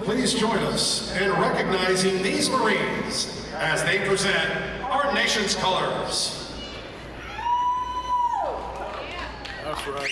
Please join us in recognizing these Marines as they present our nation's colors. That's right.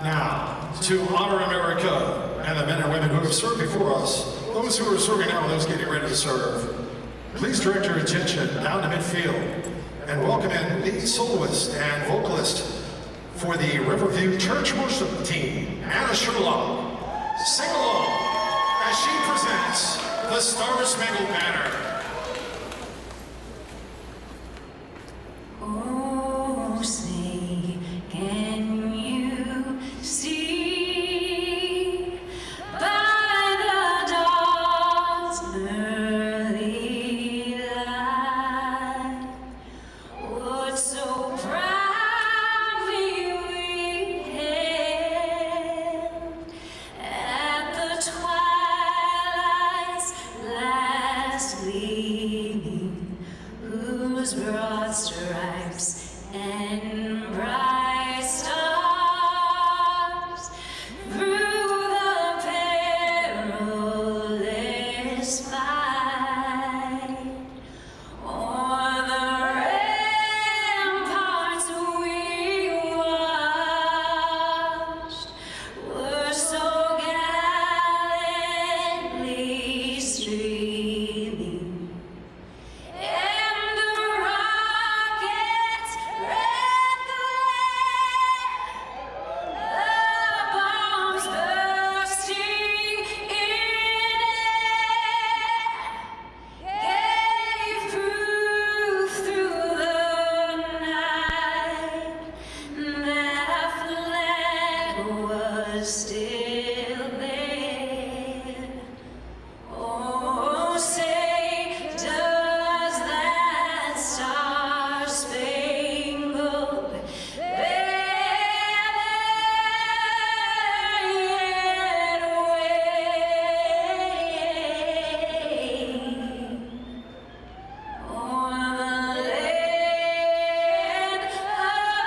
Now, to honor America and the men and women who have served before us, those who are serving now and those getting ready to serve, please direct your attention down to midfield and welcome in the soloist and vocalist for the Riverview Church Worship Team, Anna Sherlock. Sing along as she presents the Star-Spangled Banner. Oh, say, can you see by the dawn's early light what so proudly we hailed at the twilight's last gleaming, whose broad stripes and bright stars through the perilous fight o'er the ramparts we watched were so gallantly streaming. And the rockets red glare, the bombs bursting in air, gave proof through the night that our flag was still there. Oh, say, does that star-spangled banner yet wave o'er the land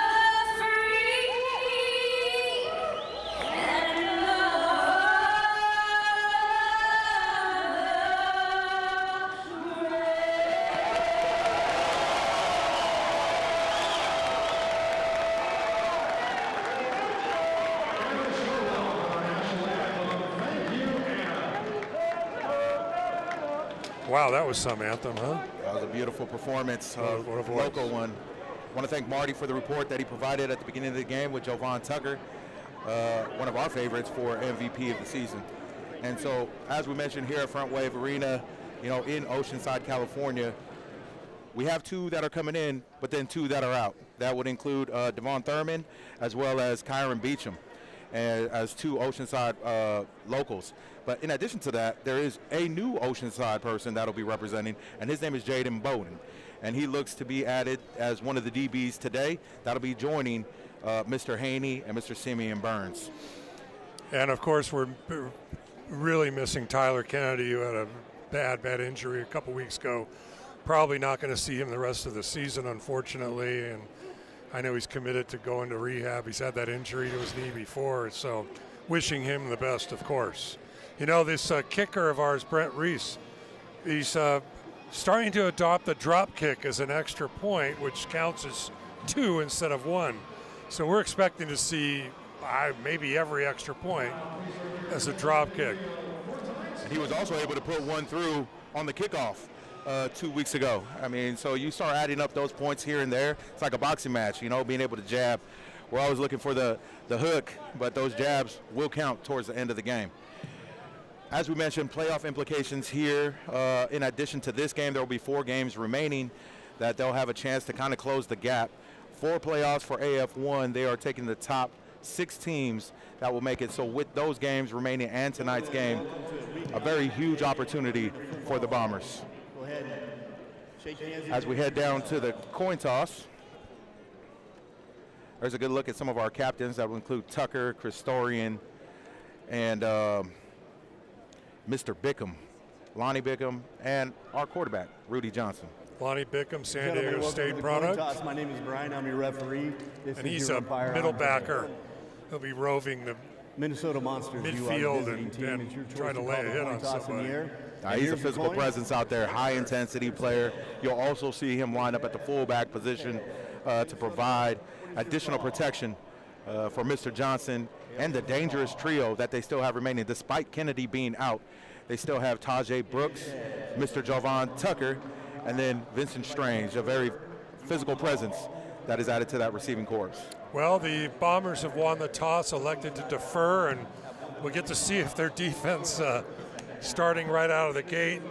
of the free and the Wow, that was some anthem, huh? That was a beautiful performance, What a voice. local one. I want to thank Marty for the report that he provided at the beginning of the game with Jovan Tucker, one of our favorites for MVP of the season. And so, as we mentioned here at Front Wave Arena, in Oceanside, California, we have two that are coming in, but then two that are out. That would include Devon Thurman as well as Kyron Beecham as two Oceanside locals. But in addition to that, there is a new Oceanside person that'll be representing, and his name is Jaden Bowden. And he looks to be added as one of the DBs today. That'll be joining Mr. Haney and Mr. Simeon Burns. And of course, we're really missing Tyler Kennedy, who had a bad injury a couple weeks ago. Probably not going to see him the rest of the season, unfortunately. And I know he's committed to going to rehab. He's had that injury to his knee before, so wishing him the best, of course. This kicker of ours, Brent Reese, he's starting to adopt the drop kick as an extra point, which counts as 2 instead of 1. So we're expecting to see maybe every extra point as a drop kick. And he was also able to put one through on the kickoff 2 weeks ago. I mean, so you start adding up those points here and there. It's like a boxing match, being able to jab we're always looking for the hook, but those jabs will count towards the end of the game. As we mentioned, playoff implications here. In addition to this game, there will be 4 games remaining that they'll have a chance to kind of close the gap. 4 playoffs for AF1. They are taking the top 6 teams that will make it. So with those games remaining and tonight's game, a very huge opportunity for the Bombers. Go ahead. Shake hands. As we head down to the coin toss, there's a good look at some of our captains that will include Tucker, Christorian, and Mr. Bickham, Lonnie Bickham, and our quarterback, Rudy Johnson. Lonnie Bickham, San Gentlemen, Diego welcome to State the product. coin toss. My name is Brian. I'm your referee. This And is he's your a umpire. middle backer. He'll be roving the Minnesota Monsters. You are the midfield visiting and team. It's your choice try to lay call a the hit coin on toss in the somebody. air. He's a Here's your physical coin. presence out there, high-intensity player. You'll also see him line up at the fullback position to provide additional protection for Mr. Johnson and the dangerous trio that they still have remaining. Despite Kennedy being out, they still have Tajay Brooks, Mr. Jovan Tucker, and then Vincent Strange, a very physical presence that is added to that receiving corps. Well, the Bombers have won the toss, elected to defer, and we'll get to see if their defense, starting right out of the gate,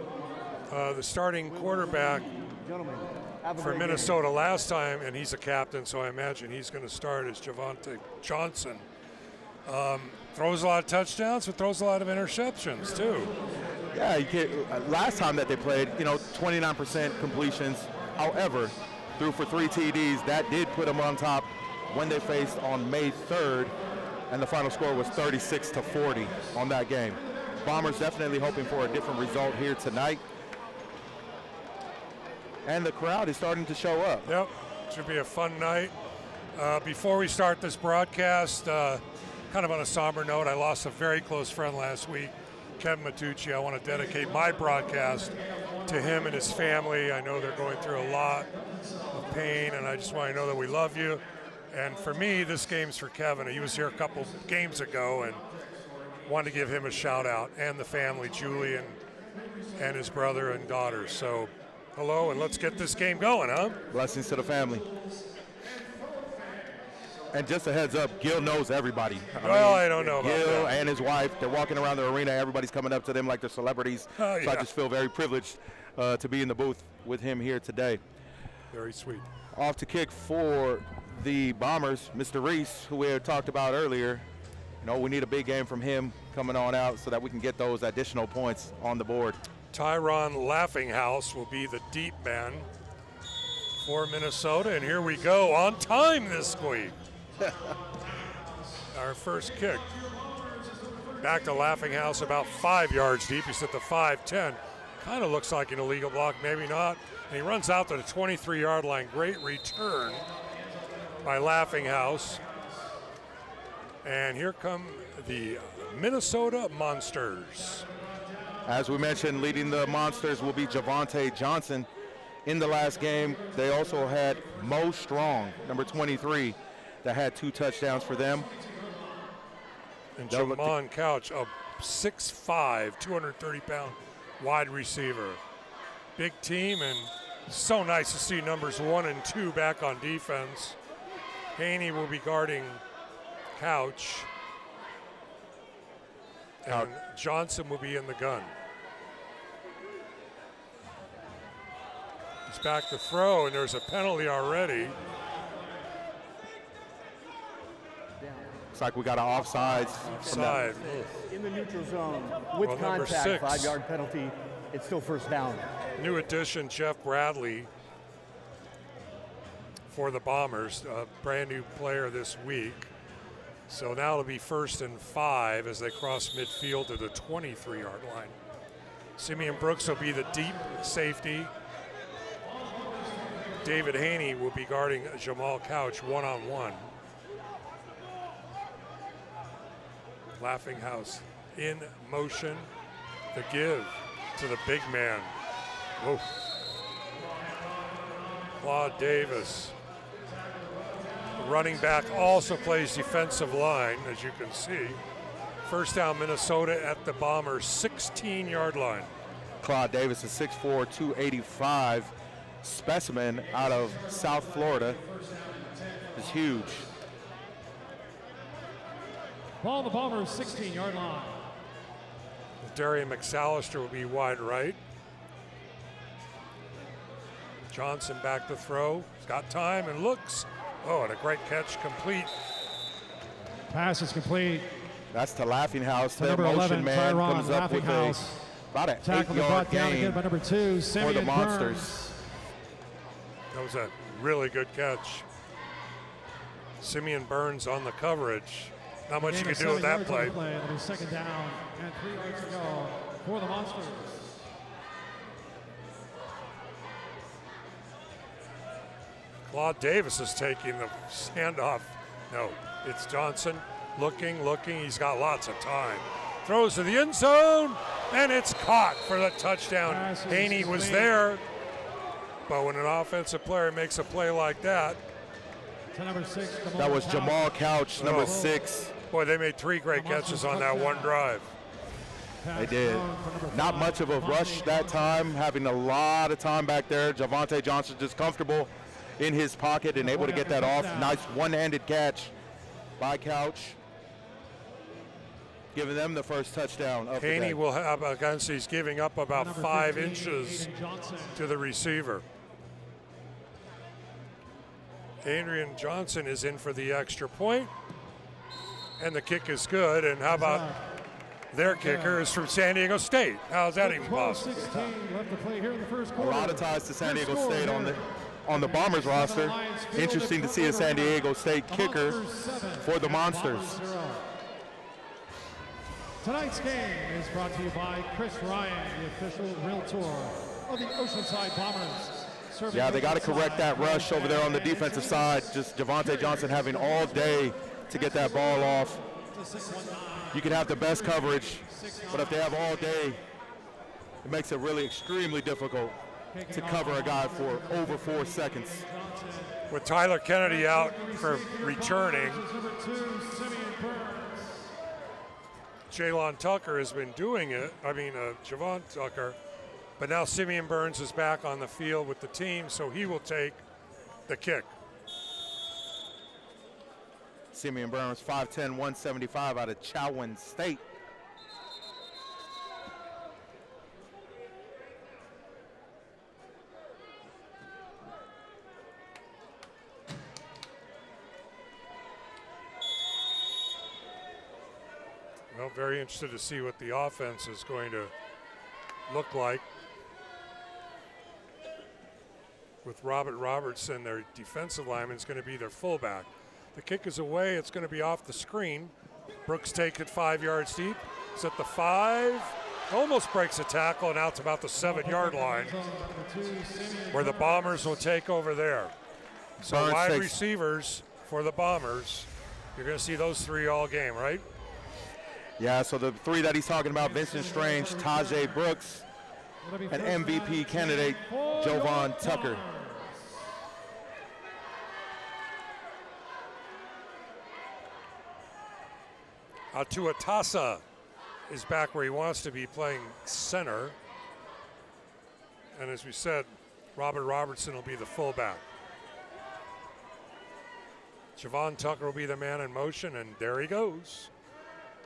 the starting quarterback Gentlemen, have a for great game. Minnesota last time, and he's a captain, so I imagine he's going to start as Javante Johnson. Throws a lot of touchdowns, but throws a lot of interceptions too. Yeah, you can't, last time that they played, 29% completions. However, threw for 3 TDs. That did put them on top when they faced on May 3rd, and the final score was 36-40 on that game. Bombers definitely hoping for a different result here tonight. And the crowd is starting to show up. Yep, should be a fun night. Before we start this broadcast, kind of on a somber note, I lost a very close friend last week, Kevin Matucci. I want to dedicate my broadcast to him and his family. I know they're going through a lot of pain, and I just want to know that we love you. And for me, this game's for Kevin. He was here a couple games ago, and wanted to give him a shout out, and the family, Julie and his brother and daughters. So hello, and let's get this game going, huh? Blessings to the family. And just a heads up, Gil knows everybody. I don't know about Gil that. and his wife, they're walking around the arena. Everybody's coming up to them like they're celebrities. Oh, So I yeah. just feel very privileged to be in the booth with him here today. Very sweet. Off to kick for the Bombers, Mr. Reese, who we had talked about earlier. We need a big game from him coming on out so that we can get those additional points on the board. Tyron Laughinghouse will be the deep man for Minnesota, and here we go, on time this week. Our first kick. Back to Laughinghouse, about 5 yards deep. He's at the 5-10. Kind of looks like an illegal block, maybe not. And he runs out to the 23-yard line. Great return by Laughinghouse. And here come the Minnesota Monsters. As we mentioned, leading the Monsters will be Javante Johnson. In the last game, they also had Mo Strong, number 23, that had 2 touchdowns for them. And They'll look to- Jamon Couch, a 6'5", 230-pound wide receiver. Big team, and so nice to see numbers 1 and 2 back on defense. Haney will be guarding Couch. And Johnson will be in the gun. He's back to throw, and there's a penalty already. Looks like we got an offsides. from that. Side. In the neutral zone with Well, number contact, 6. 5-yard penalty. It's still first down. New addition, Jeff Bradley, for the Bombers, a brand new player this week. So now it'll be 1st and 5 as they cross midfield to the 23-yard line. Simeon Brooks will be the deep safety. David Haney will be guarding Jamal Couch one-on-one. Laughinghouse in motion. The give to the big man. Whoa. Claude Davis. The running back also plays defensive line, as you can see. First down, Minnesota at the Bombers' 16-yard line. Claude Davis, a 6'4", 285 specimen out of South Florida, is huge. Ball on the Bombers' 16-yard line. Darian McAllister will be wide right. Johnson back to throw. He's got time and looks. Oh, and a great catch, complete. Pass is complete. That's to Laughinghouse. To Their number motion 11, man Tyron comes up with about an Tackle and 8-yard brought down again gain by number 2, for Simeon the Monsters. Burns. That was a really good catch. Simeon Burns on the coverage. Not much you Gain can of do with 7 that yards on play. the play. It'll be second down and 3 yards to go for the Monsters. Claude Davis is taking the handoff. No, it's Johnson looking. He's got lots of time. Throws to the end zone, and it's caught for the touchdown. Pass is Haney was complete. there, but when an offensive player makes a play like that, To number 6, That was Jamal Couch, number Oh. 6. boy, they made 3 great catches on that one drive. They did. Not much of a rush that time, having a lot of time back there. Javante Johnson just comfortable in his pocket and able to get that off. Nice one-handed catch by Couch, giving them the first touchdown of the Haney day. will have against, he's giving up about Number 5 15, inches Aiden Johnson. to the receiver. Adrian Johnson is in for the extra point, and the kick is good. And how about their kicker is from San Diego State? How's that even possible? 12-16 left to play here in the first A quarter. lot of ties to San Your Diego score State here. on the Bombers roster. Lions field Interesting to at see a San Diego State The kicker Monsters 7 for the and Monsters. Bombers 0. Tonight's game is brought to you by Chris Ryan, the official realtor of the Oceanside Bombers. Serving Yeah, they got to Oceanside correct that rush over there on the and defensive side. Just Javante Johnson having all day to get that ball off. to 619. You can have the best coverage, but if they have all day, it makes it really extremely difficult to cover a guy for over 4 seconds. With Tyler Kennedy out for returning, Number 2, Simeon Burns. Jalen Tucker has been doing it. Javon Tucker. But now Simeon Burns is back on the field with the team, so he will take the kick. Simeon Burns, 5'10", 175 out of Chowan State. Well, very interested to see what the offense is going to look like. With Robert Robertson, their defensive lineman, is going to be their fullback. The kick is away. It's going to be off the screen. Brooks takes it 5 yards deep. It's at the 5. Almost breaks a tackle and out to about the 7-yard line, where the Bombers will take over there. So Burns wide takes- receivers for the Bombers. You're going to see those 3 all game, right? Yeah, so the 3 that he's talking about, Vincent Strange, Tajay Brooks, and MVP candidate Jovan Tucker. Atuatasa is back where he wants to be, playing center. And as we said, Robert Robertson will be the fullback. Javon Tucker will be the man in motion, and there he goes.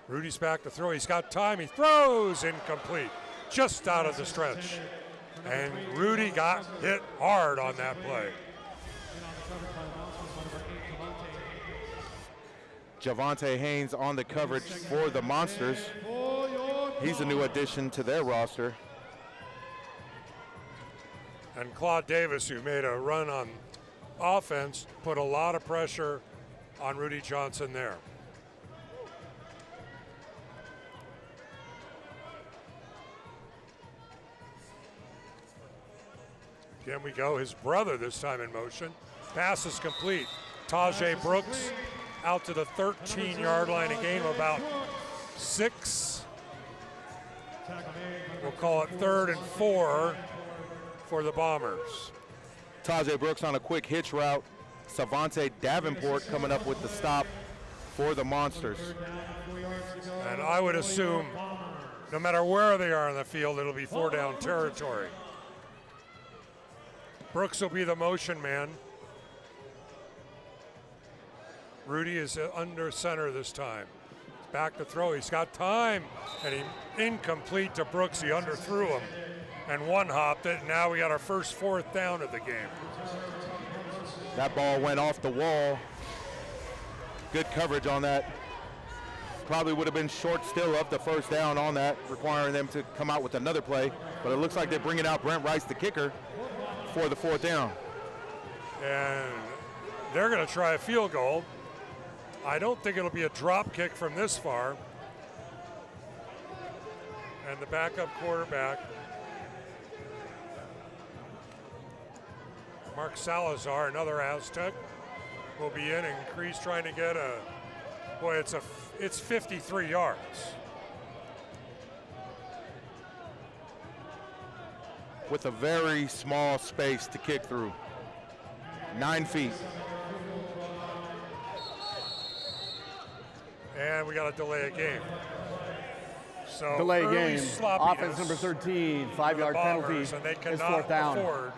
Rudy's back to throw. He's got time. He throws incomplete, just out of the stretch. And Rudy got hit hard on that play. Javante Haynes on the coverage for the Monsters. He's a new addition to their roster. And Claude Davis, who made a run on offense, put a lot of pressure on Rudy Johnson there. Again we go, his brother this time in motion. Pass is complete. Tajay Brooks out to the 13-yard line, a gain of about 6. We'll call it 3rd and 4 for the Bombers. Tajay Brooks on a quick hitch route. Savante Davenport coming up with the stop for the Monsters. And I would assume no matter where they are on the field, it'll be 4-down territory. Brooks will be the motion man. Rudy is under center this time. Back to throw. He's got time. And he incomplete to Brooks. He underthrew him and one-hopped it. And now we got our first 4th down of the game. That ball went off the wall. Good coverage on that. Probably would have been short still of the first down on that, requiring them to come out with another play. But it looks like they're bringing out Brent Rice, the kicker, for the 4th down. And they're going to try a field goal. I don't think it'll be a drop kick from this far. And the backup quarterback, Mark Salazar, another Aztec, will be in, and Cree's trying to get a, boy, it's 53 yards. With a very small space to kick through. 9 feet. And we got to delay a game. So Delay early game. sloppiness Offense number 13, for 5-yard the penalty. Bombers, and they It's cannot 4th down. afford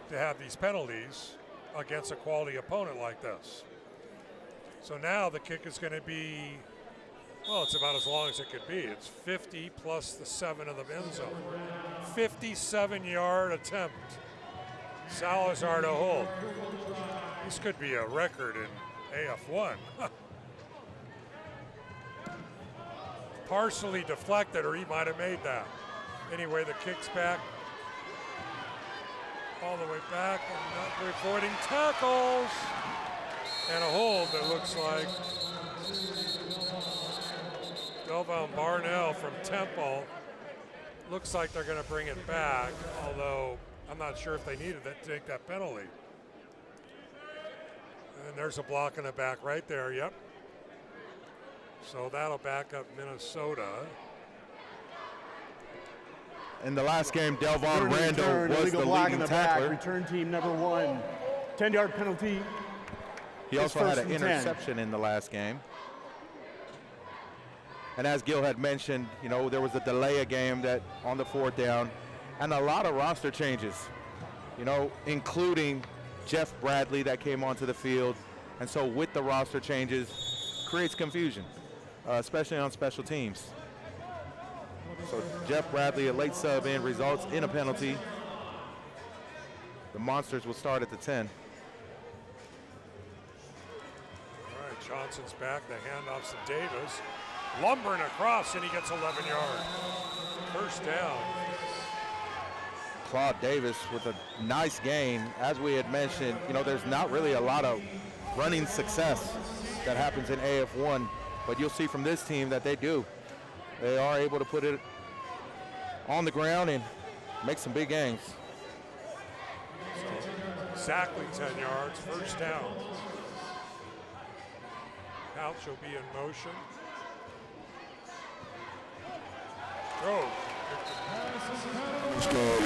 to have these penalties against a quality opponent like this. So now the kick is going to be, well, it's about as long as it could be. It's 50 plus the 7 of the end zone. 57-yard attempt. Salazar to hold. This could be a record in AF1. Partially deflected, or he might have made that. Anyway, the kick's back. All the way back, and not avoiding tackles. And a hold that looks like Delvon Barnell from Temple. Looks like they're going to bring it back, although I'm not sure if they needed that to take that penalty. And there's a block in the back right there, yep. So that'll back up Minnesota. In the last game, Delvon Return, Randall was illegal the block in leading the back. tackler. Return team number 1. 10-yard penalty. He It's also had 1st an and 10. interception in the last game. And as Gil had mentioned, you know, there was a delay of game that on the 4th down, and a lot of roster changes, you know, including Jeff Bradley that came onto the field. And so with the roster changes, creates confusion, especially on special teams. So Jeff Bradley, a late sub in, results in a penalty. The Monsters will start at the 10. All right, Johnson's back. The handoffs to Davis. Lumbering across, and he gets 11 yards. First down. Claude Davis with a nice gain. As we had mentioned, you know, there's not really a lot of running success that happens in AF1, but you'll see from this team that they do. They are able to put it on the ground and make some big gains. Exactly 10 yards, first down. Couch will be in motion. Throw.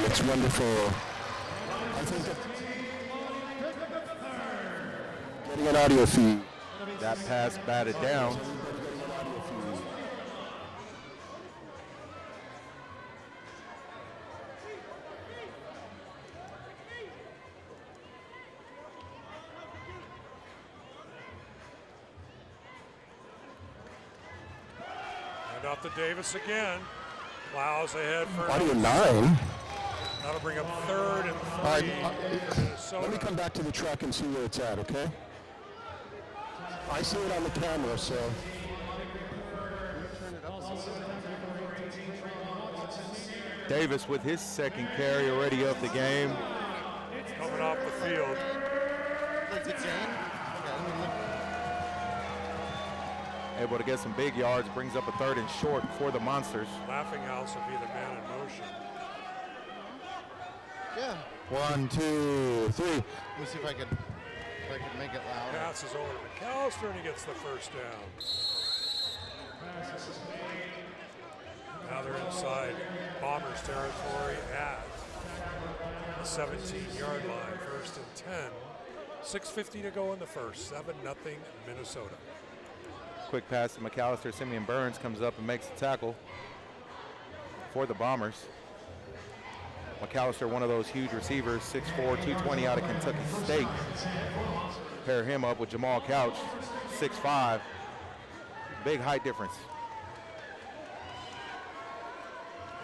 It's wonderful. I think that getting an audio feed. That pass batted down. And off to Davis again. Plows ahead for Audio 9. That'll bring up 3rd and 3 All right, for Minnesota. let me come back to the truck and see where it's at, okay? I see it on the camera, so. Davis with his second carry already of the game. Coming off the field. Able to get some big yards, brings up a 3rd and short for the Monsters. Laughing House will be the man in motion. Yeah. 1, 2, 3. Let me see if I can make it loud. Passes over to McAllister, and he gets the first down. Now they're inside Bombers territory at the 17-yard line. 1st and 10. 6:50 to go in the first. 7-0 Minnesota. Quick pass to McAllister. Simeon Burns comes up and makes the tackle for the Bombers. McAllister, one of those huge receivers, 6'4", 220 out of Kentucky State. Pair him up with Jamal Couch, 6'5", Big height difference.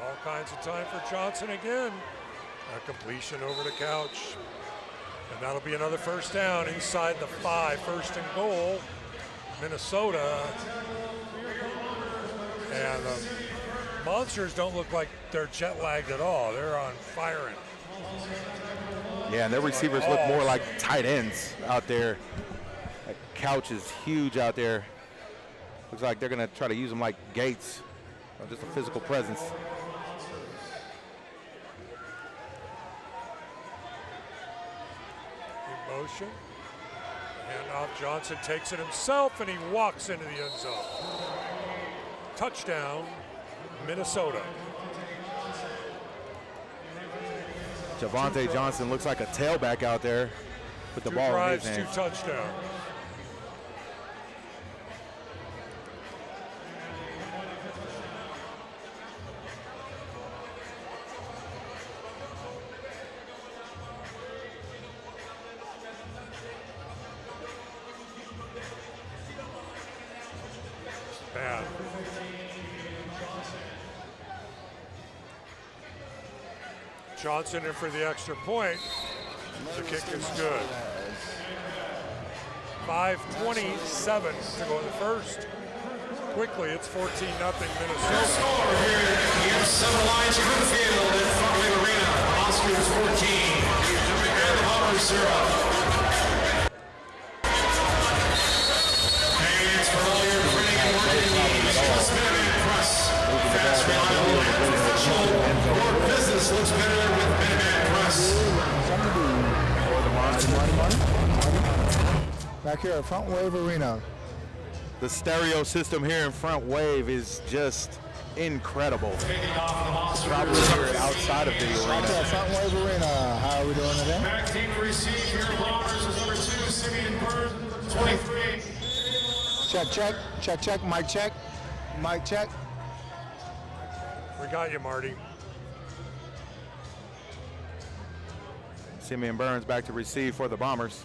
All kinds of time for Johnson again. A completion over the couch. And that'll be another first down inside the 5. First and goal, Minnesota. And the Monsters don't look like they're jet lagged at all. They're on firing. Yeah, and their receivers look more like tight ends out there. That couch is huge out there. Looks like they're going to try to use them like Gates, or just a physical presence. In motion. Handoff, Johnson takes it himself, and he walks into the end zone. Touchdown, Minnesota. Javonte Johnson looks like a tailback out there with the ball in his Two hands. drives, 2 touchdowns. Bad. Johnson in for the extra point. The kick is good. 5:27 to go in the first. Quickly, it's 14-0 Minnesota. Score here at the AF1 Lions Greenfield at Frontway Arena. Oscars 14 and the Bombers 0. Thanks for all your printing and marketing needs. Trust Minuteman Press. Fast, reliable, and professional. Your business looks better with Minuteman Press. Back here at Front Wave Arena. The stereo system here in Front Wave is just incredible. Taking off the Monsters. Probably here outside of the Back arena. here at Front Wave Arena. How are we doing today? Back team to receive here. Bombers is number 2, Simeon Burns, 23. Check. Mic check. Mic check. We got you, Marty. Simeon Burns back to receive for the Bombers.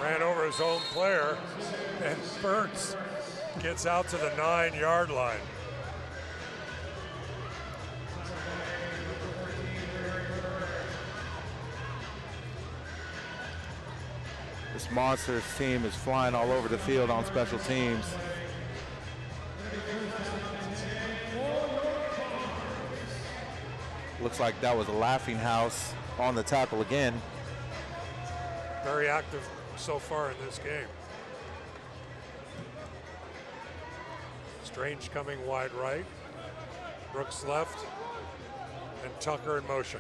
Ran over his own player, and Burns gets out to the 9-yard line. This Monsters team is flying all over the field on special teams. Looks like that was a laughing house on the tackle again. Very active so far in this game. Strange coming wide right. Brooks left. And Tucker in motion.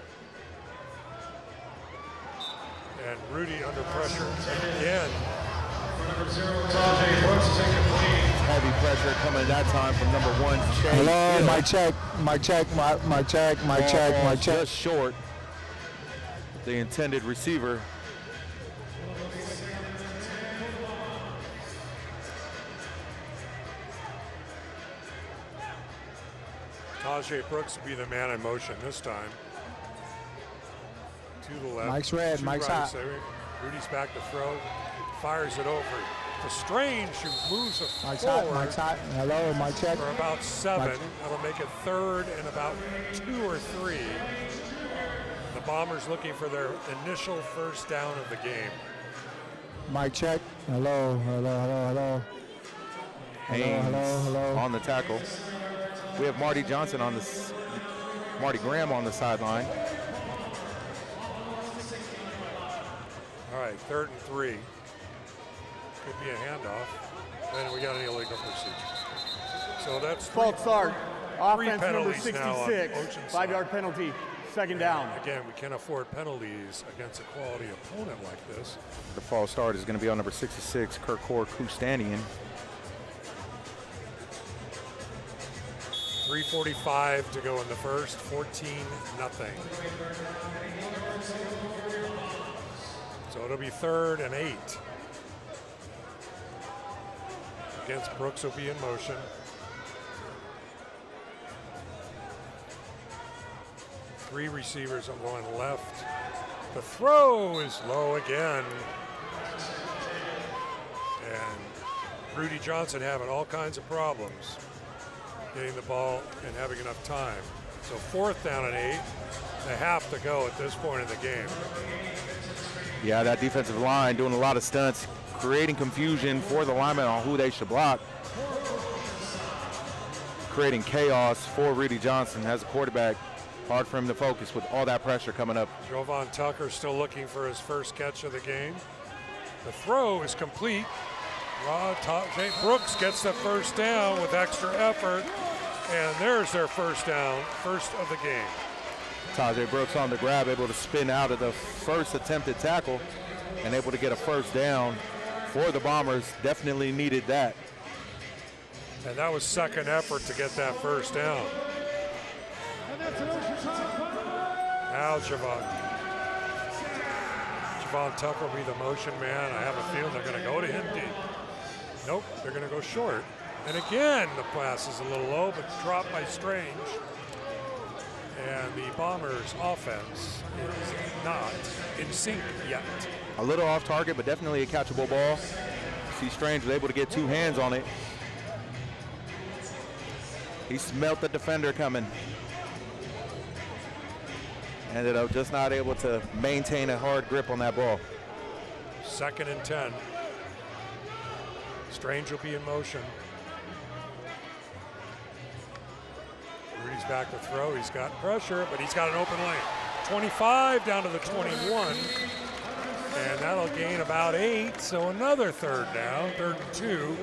And Rudy under pressure again. Heavy pressure coming that time from number 1, Chase. Hello, Hill. mic check. Just short. The intended receiver. Tajay Brooks will be the man in motion this time. To the left. Mike's red, to Mike's right. hot. So Rudy's back to throw. Fires it over to Strange, who moves Mike's forward hot. Hello, mic check. for about 7. Mike. That'll make it 3rd and about 2 or 3. The Bombers looking for their initial first down of the game. Mic check. Hello. Haynes on the tackle. We have Marty Johnson on this. Marty Graham on the sideline. All right, 3rd and 3. Could be a handoff. And we got an illegal procedure. So that's False start. three Offense number penalties now on 66. Oceanside. 5-yard penalty. Second down. Again, we can't afford penalties against a quality opponent like this. The false start is going to be on number 66, Kirkor Kustanian. 3:45 to go in the first, 14-0. So it'll be 3rd and 8. Against Brooks will be in motion. Three receivers are going left The throw is low again. And Rudy Johnson having all kinds of problems getting the ball and having enough time. So 4th down and 8. They have to go at this point in the game. Yeah, that defensive line doing a lot of stunts, creating confusion for the linemen on who they should block. Creating chaos for Rudy Johnson as a quarterback. Hard for him to focus with all that pressure coming up. Jovan Tucker still looking for his first catch of the game. The throw is complete. St. Brooks gets the first down with extra effort, and there's their first down, first of the game. Tajay Brooks on the grab, able to spin out of the first attempted tackle and able to get a first down for the Bombers. Definitely needed that. And that was second effort to get that first down. Now Javon Tucker will be the motion man. I have a feeling they're going to go to him deep. Nope, they're going to go short. And again, the pass is a little low, but dropped by Strange. And the Bombers' offense is not in sync yet. A little off target, but definitely a catchable ball. See, Strange was able to get 2 hands on it. He smelt the defender coming. Ended up just not able to maintain a hard grip on that ball. 2nd and 10. Strange will be in motion. Rudy's back to throw. He's got pressure, but he's got an open lane. 25 down to the 21. And that'll gain about 8. So another 3rd down, 3rd and 2.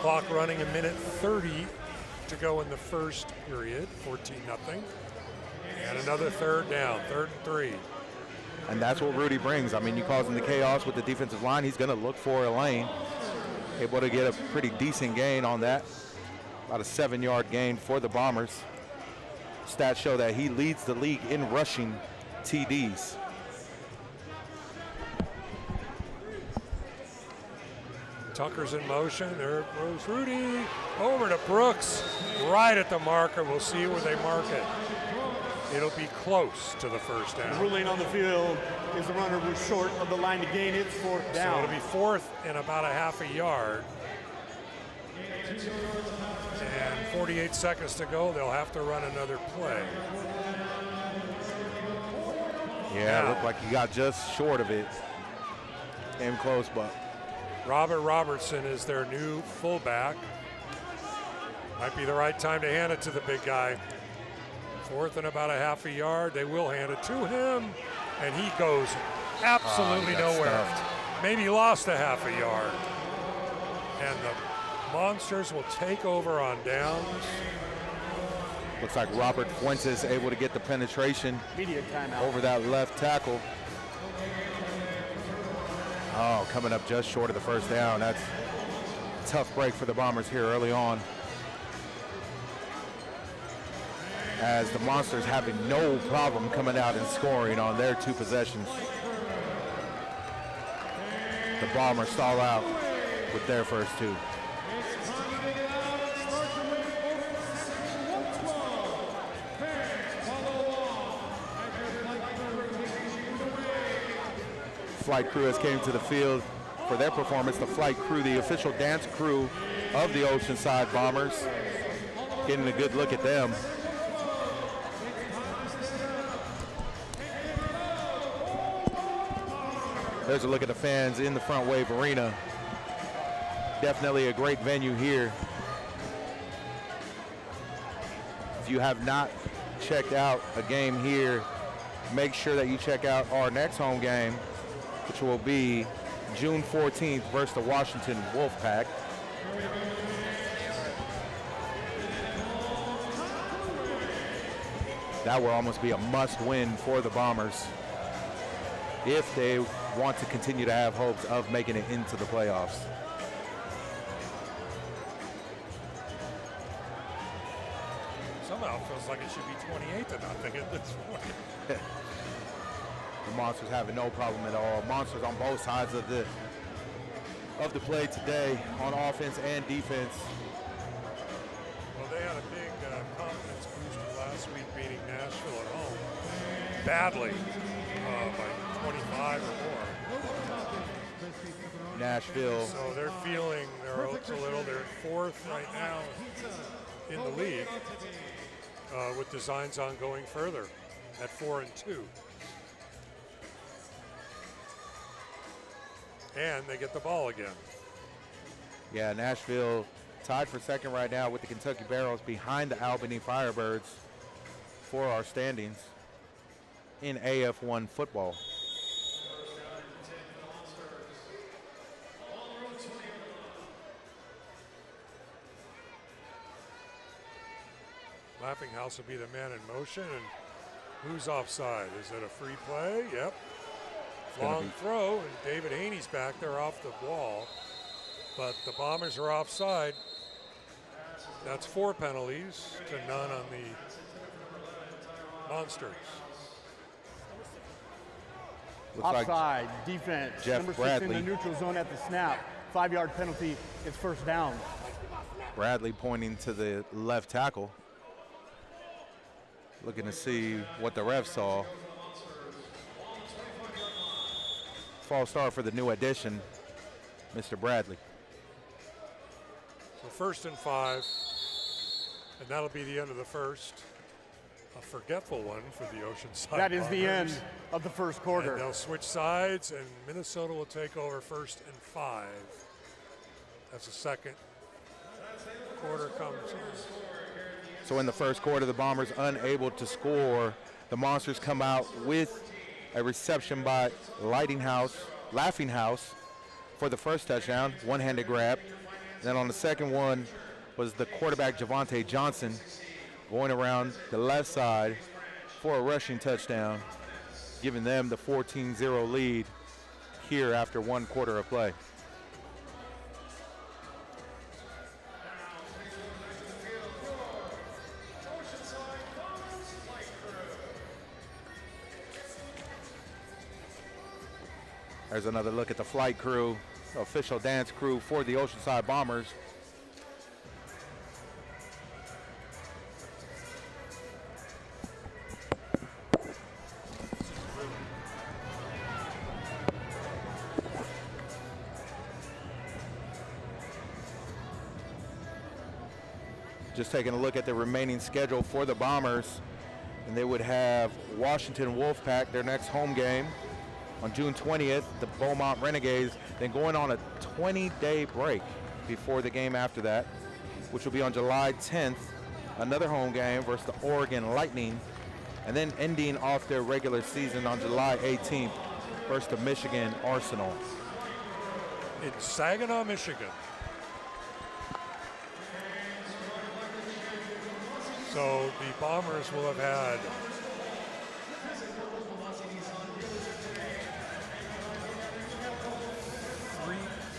Clock running 1:30 to go in the first period, 14-0. And another 3rd down, 3rd and 3. And that's what Rudy brings. I mean, you cause him the chaos with the defensive line. He's going to look for a lane. Able to get a pretty decent gain on that. About a 7-yard gain for the Bombers. Stats show that he leads the league in rushing TDs. Tucker's in motion. There goes Rudy. Over to Brooks. Right at the marker. We'll see where they mark it. It'll be close to the first down. The ruling on the field is the runner was short of the line to gain it. 4th down. So it'll be 4th and about a half a yard. And 48 seconds to go. They'll have to run another play. Yeah, it looked like he got just short of it. Came close, but. Robert Robertson is their new fullback. Might be the right time to hand it to the big guy. 4th and about a half a yard. They will hand it to him, and he goes absolutely nowhere. Stuffed. Maybe lost a half a yard. And the Monsters will take over on downs. Looks like Robert Fuentes able to get the penetration Media timeout. over that left tackle. Oh, coming up just short of the first down. That's a tough break for the Bombers here early on. As the Monsters having no problem coming out and scoring on their 2 possessions. The Bombers stall out with their first 2. Flight crew has came to the field for their performance. The flight crew, the official dance crew of the Oceanside Bombers. Getting a good look at them. There's a look at the fans in the Front Wave Arena. Definitely a great venue here. If you have not checked out a game here, make sure that you check out our next home game, which will be June 14th versus the Washington Wolfpack. That will almost be a must-win for the Bombers if they want to continue to have hopes of making it into the playoffs. Somehow it feels like it should be 28-0 at this point. The Monsters having no problem at all. Monsters on both sides of the play today on offense and defense. Well, they had a big confidence booster last week beating Nashville at home badly. by 25 or more. Nashville. So they're feeling their oats a little. They're fourth right now in the league with designs on going further at 4-2. And they get the ball again. Yeah, Nashville tied for second right now with the Kentucky Barrels behind the Albany Firebirds for our standings in AF1 football. Laughing House will be the man in motion, and who's offside? Is it a free play? Yep. Long throw, and David Haney's back there off the wall, but the Bombers are offside. That's 4 penalties to none on the Monsters. Looks like Offside, defense. Jeff Number 6 Bradley. in the neutral zone at the snap. 5-yard penalty. It's first down. Bradley pointing to the left tackle, looking to see what the ref saw. False start for the new addition, Mr. Bradley. So 1st and 5, and that'll be the end of the first. A forgetful one for the Oceanside That is the Bombers. end of the first quarter. And they'll switch sides, and Minnesota will take over 1st and 5. That's the second quarter comes. So in the first quarter, the Bombers unable to score. The Monsters come out with a reception by Laughing House for the first touchdown, one-handed grab. And then on the second one was the quarterback Javante Johnson going around the left side for a rushing touchdown, giving them the 14-0 lead here after 1 quarter of play. There's another look at the flight crew, official dance crew for the Oceanside Bombers. Just taking a look at the remaining schedule for the Bombers, and they would have Washington Wolfpack, their next home game, on June 20th, the Beaumont Renegades, then going on a 20-day break before the game after that, which will be on July 10th, another home game versus the Oregon Lightning, and then ending off their regular season on July 18th versus the Michigan Arsenal. In Saginaw, Michigan. So the Bombers will have had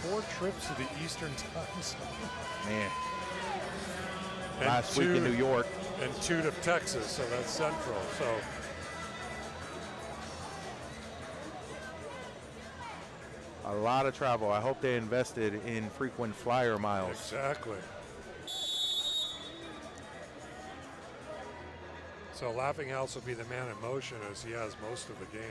4 trips to the Eastern Time Zone. Man, And last week in 2 New York. And 2 to Texas, so that's Central. So a lot of travel. I hope they invested in frequent flyer miles. exactly. So Laughing House will be the man in motion as he has most of the game.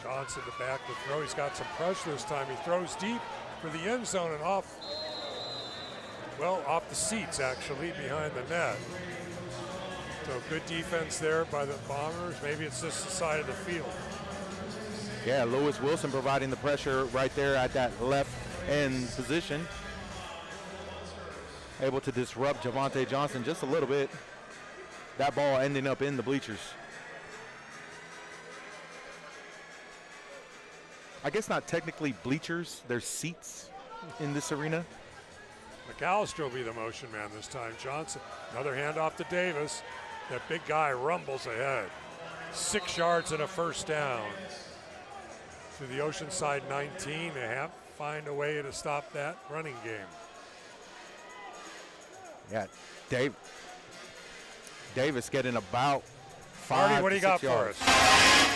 Johnson the back to throw. He's got some pressure this time. He throws deep for the end zone and off the seats actually behind the net. So good defense there by the Bombers. Maybe it's just the side of the field. Yeah, Lewis Wilson providing the pressure right there at that left end position. Able to disrupt Javante Johnson just a little bit. That ball ending up in the bleachers. I guess not technically bleachers, they're seats in this arena. McAllister will be the motion man this time. Johnson, another handoff to Davis. That big guy rumbles ahead. 6 yards and a first down. To the Oceanside 19, they have to find a way to stop that running game. Yeah, Davis getting about 5 Marty, what do you got yards. for us?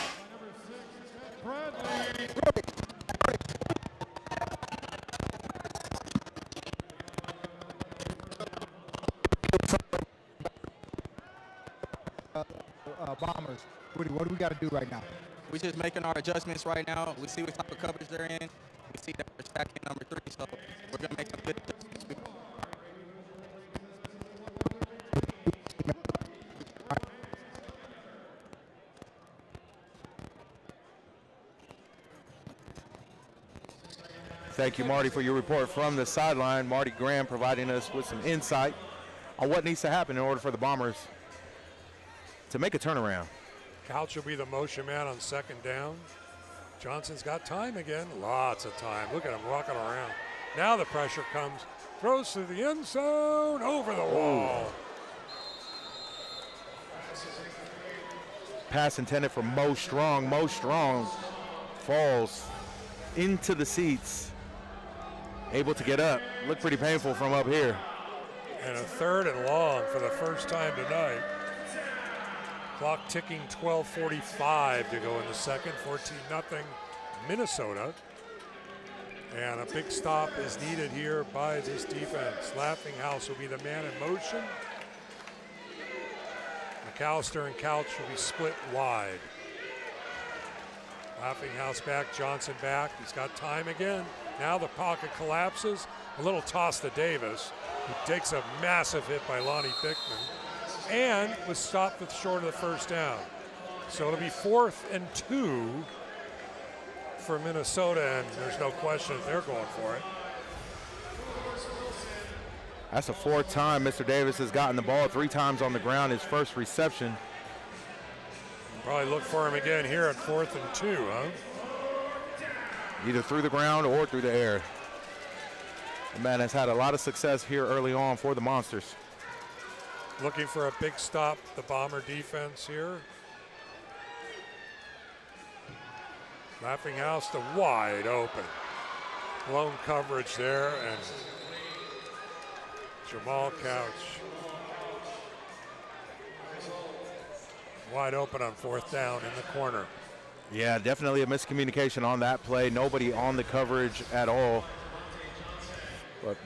Bombers. Woody, what do we got to do right now? We're just making our adjustments right now. We see what type of coverage they're in. We see that we're stacking number 3, so we're going to make some good adjustments. Thank you, Marty, for your report from the sideline. Marty Graham providing us with some insight on what needs to happen in order for the Bombers to make a turnaround. Couch will be the motion man on second down. Johnson's got time again. Lots of time. Look at him walking around. Now the pressure comes. Throws to the end zone. Over the wall. Pass intended for Mo Strong. Mo Strong falls into the seats. Able to get up. Looked pretty painful from up here. And a 3rd and long for the first time tonight. Clock ticking, 12:45 to go in the second. 14-0 Minnesota. And a big stop is needed here by this defense. Laughing House will be the man in motion. McAllister and Couch will be split wide. Laughing House back, Johnson back. He's got time again. Now the pocket collapses. A little toss to Davis, who takes a massive hit by Lonnie Bickman and was stopped with short of the first down. So it'll be 4th and 2 for Minnesota, and there's no question that they're going for it. That's the 4th time Mr. Davis has gotten the ball, 3 times on the ground, his first reception. Probably look for him again here at 4th and 2, huh? Either through the ground or through the air. The man has had a lot of success here early on for the Monsters. Looking for a big stop, the Bomber defense here. Laughing House to wide open. Lone coverage there, and Jamal Couch wide open on 4th down in the corner. Yeah, definitely a miscommunication on that play. Nobody on the coverage at all. But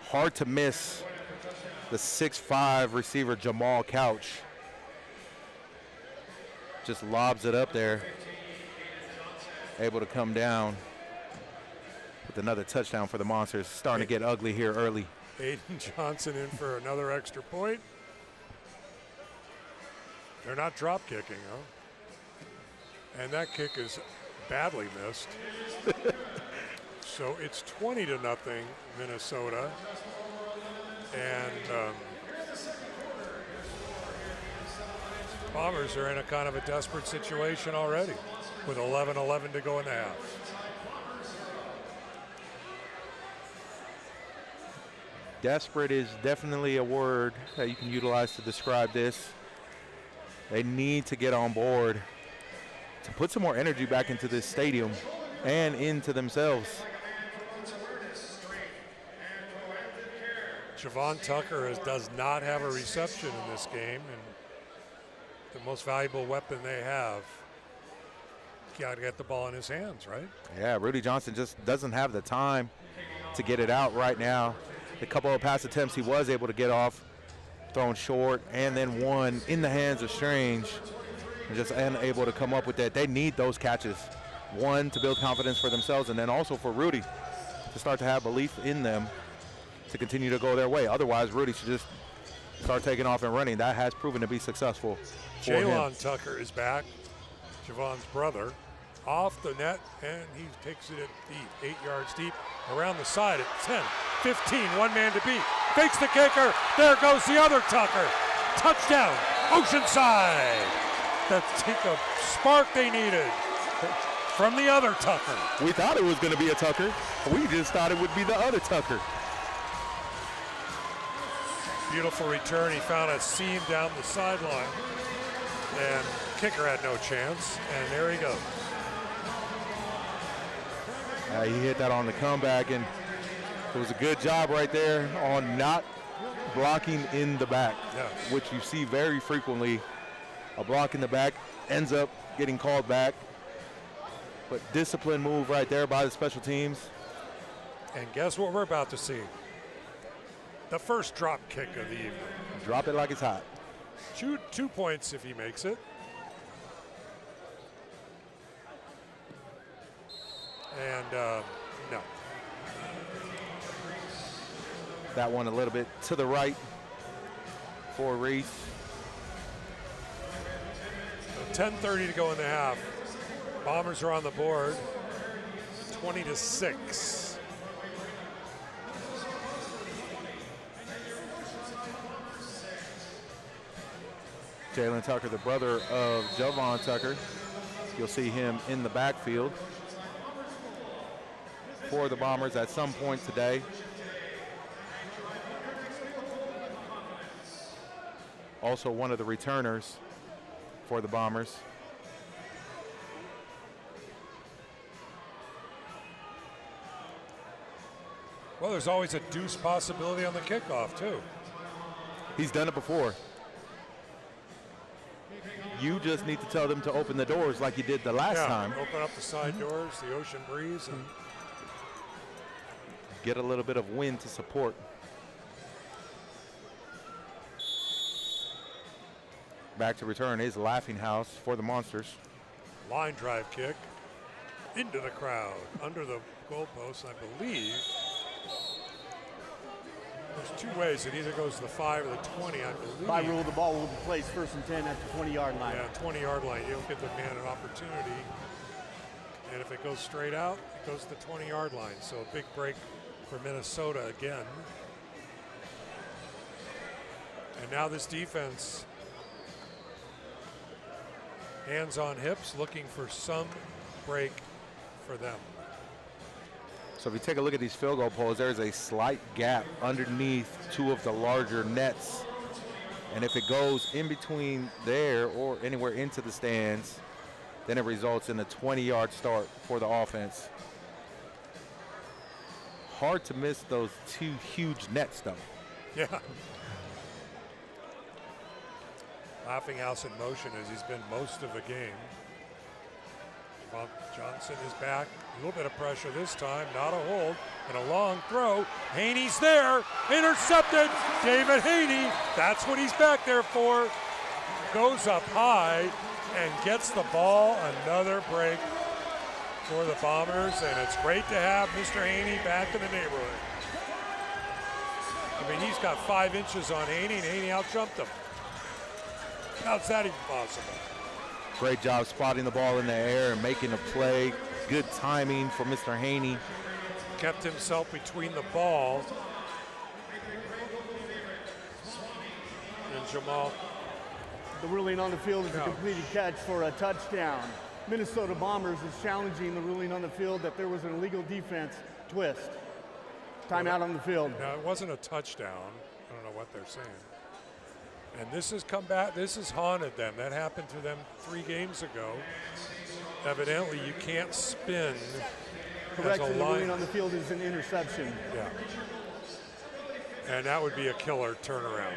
hard to miss the 6'5" receiver Jamal Couch. Just lobs it up there. Able to come down with another touchdown for the Monsters. Starting to get ugly here early. Aiden Johnson in for another extra point. They're not drop kicking, huh? And that kick is badly missed. So it's 20-0 Minnesota. And Bombers are in a kind of a desperate situation already with 11-11 to go in the half. Desperate is definitely a word that you can utilize to describe this. They need to get on board to put some more energy back into this stadium and into themselves. Javon Tucker does not have a reception in this game, and the most valuable weapon they have. Got to get the ball in his hands, right? Yeah, Rudy Johnson just doesn't have the time to get it out right now. The couple of pass attempts he was able to get off, thrown short, and then one in the hands of Strange, and just unable to come up with that. They need those catches. One, to build confidence for themselves, and then also for Rudy to start to have belief in them to continue to go their way. Otherwise, Rudy should just start taking off and running. That has proven to be successful for him. Jalon Tucker is back, Javon's brother, off the net, and he takes it at deep, 8 yards deep, around the side at 10, 15, one man to beat. Fakes the kicker, there goes the other Tucker. Touchdown, Oceanside. The spark they needed from the other Tucker. We thought it was going to be a Tucker. We just thought it would be the other Tucker. Beautiful return. He found a seam down the sideline, and kicker had no chance, and there he goes. He hit that on the comeback, and it was a good job right there on not blocking in the back, yes, which you see very frequently. A block in the back ends up getting called back. But disciplined move right there by the special teams. And guess what we're about to see? The first drop kick of the evening. Drop it like it's hot. Shoot 2 points if he makes it. And no. That one a little bit to the right for Reese. 10:30 to go in the half. Bombers are on the board, 20-6. Jalen Tucker, the brother of Jovan Tucker. You'll see him in the backfield for the Bombers at some point today. Also one of the returners for the Bombers. Well, there's always a deuce possibility on the kickoff, too. He's done it before. You just need to tell them to open the doors like you did the last time. Open up the side doors, the ocean breeze, and get a little bit of wind to support. Back to return is Laughing House for the Monsters. line drive kick into the crowd, under the goalpost, I believe. There's two ways. It either goes to the 5 or the 20, I believe. By rule, the ball will be placed first and 10 at the 20-yard line. Yeah, 20-yard line. You don't get the man an opportunity. And if it goes straight out, it goes to the 20-yard line. So a big break for Minnesota again. And now this defense, hands on hips, looking for some break for them. So if you take a look at these field goal poles, there's a slight gap underneath two of the larger nets. And if it goes in between there or anywhere into the stands, then it results in a 20-yard start for the offense. Hard to miss those two huge nets, though. Yeah. Laughing House in motion as he's been most of the game. Bob Johnson is back. A little bit of pressure this time, not a hold, and a long throw. Haney's there, intercepted. David Haney, that's what he's back there for. Goes up high and gets the ball. Another break for the Bombers, and it's great to have Mr. Haney back in the neighborhood. I mean, he's got 5 inches on Haney, and Haney outjumped him. How's that even possible? Great job spotting the ball in the air and making a play. Good timing for Mr. Haney. Kept himself between the ball and Jamal. The ruling on the field is a completed catch for a touchdown. Minnesota Bombers is challenging the ruling on the field that there was an illegal defense twist. Timeout on the field. Now, it wasn't a touchdown. I don't know what they're saying. And this has come back, this has haunted them. That happened to them 3 games ago. Evidently, you can't spin Correction, as a the line. ruling on the field is an interception. Yeah. And that would be a killer turnaround.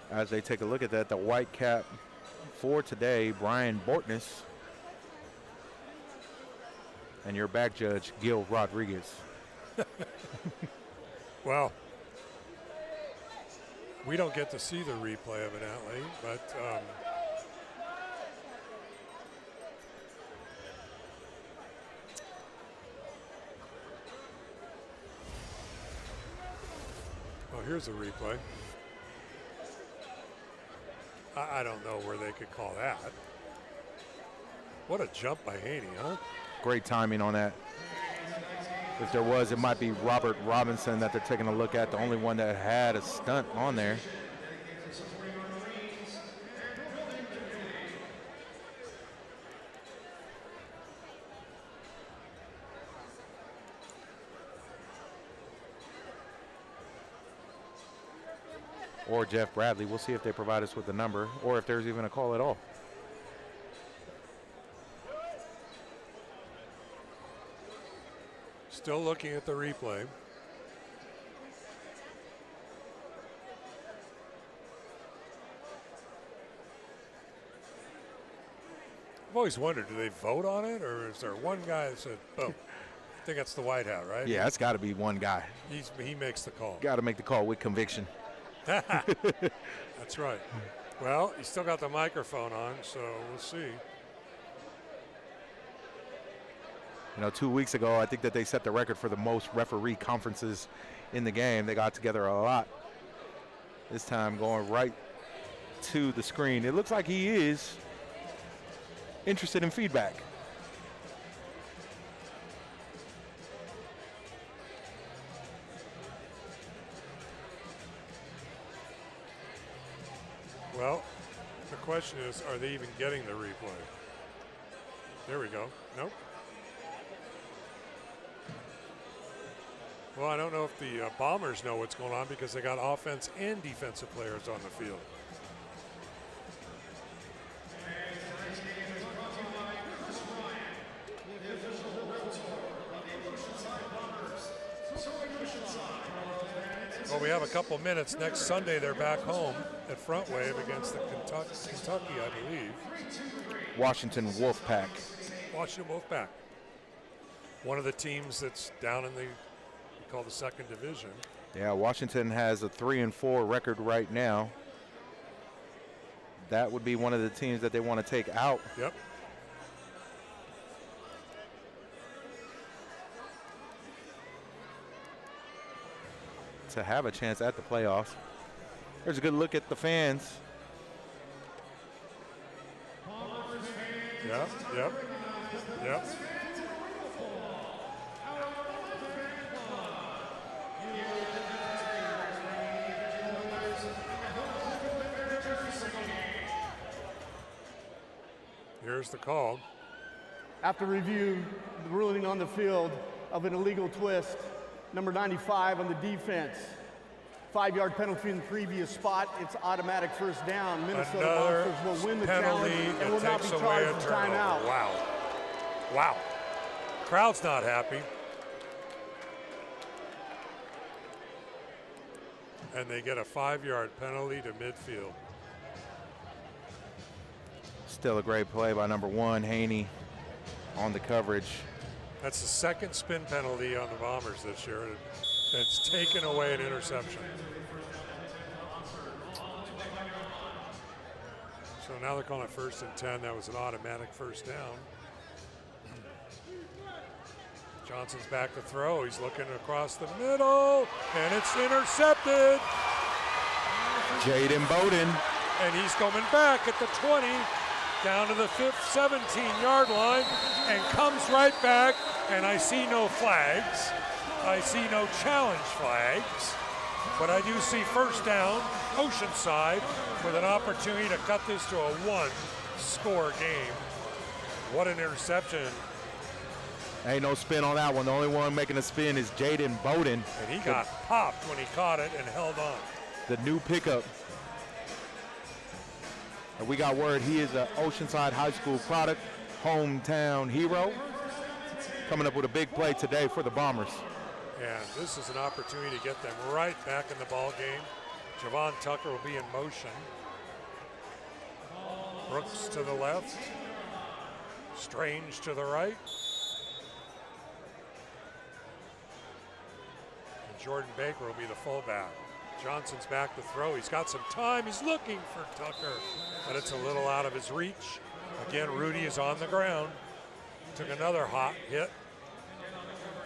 As they take a look at that, the white cap for today, Brian Bortness. And your back judge, Gil Rodriguez. Well, we don't get to see the replay evidently, but oh, here's a replay. I don't know where they could call that. What a jump by Haney, huh? Great timing on that. If there was, it might be Robert Robinson that they're taking a look at, the only one that had a stunt on there. Or Jeff Bradley. We'll see if they provide us with the number or if there's even a call at all. Still looking at the replay. I've always wondered, do they vote on it, or is there one guy that said, boom? I think that's the white hat, right? Yeah, that's got to be one guy. He makes the call. Got to make the call with conviction. That's right. Well, he's still got the microphone on, so we'll see. You know, 2 weeks ago, I think that they set the record for the most referee conferences in the game. They got together a lot. This time going right to the screen. It looks like he is interested in feedback. Well, the question is, are they even getting the replay? There we go. Nope. Well, I don't know if the Bombers know what's going on because they got offense and defensive players on the field. Well, we have a couple minutes. Next Sunday, they're back home at Front Wave against the Kentucky, I believe. Washington Wolfpack. Washington Wolfpack. One of the teams that's down in the, we call the second division. Yeah, Washington has a 3-4 record right now. That would be one of the teams that they want to take out. Yep. To have a chance at the playoffs. There's a good look at the fans. Yep, yep, yep. Here's the call. After review, the ruling on the field of an illegal twist, number 95 on the defense. 5-yard penalty in the previous spot. It's automatic first down. Minnesota Monsters will win the challenge and will not be charged with timeout. Wow. Wow. Crowd's not happy. And they get a 5-yard penalty to midfield. Still a great play by number 1, Haney, on the coverage. That's the second spin penalty on the Bombers this year. That's taken away an interception. So now they're calling it 1st and 10. That was an automatic first down. Johnson's back to throw. He's looking across the middle, and it's intercepted. Jaden Bowden. And he's coming back at the 20, down to the 17-yard line, and comes right back, and I see no flags. I see no challenge flags, but I do see first down, Oceanside, with an opportunity to cut this to a 1-score game. What an interception. Ain't no spin on that one. The only one making a spin is Jaden Bowden. And he got popped when he caught it and held on. The new pickup. And we got word he is an Oceanside High School product, hometown hero. Coming up with a big play today for the Bombers. And this is an opportunity to get them right back in the ball game. Javon Tucker will be in motion. Brooks to the left. Strange to the right. And Jordan Baker will be the fullback. Johnson's back to throw. He's got some time. He's looking for Tucker, but it's a little out of his reach. Again, Rudy is on the ground. Took another hot hit.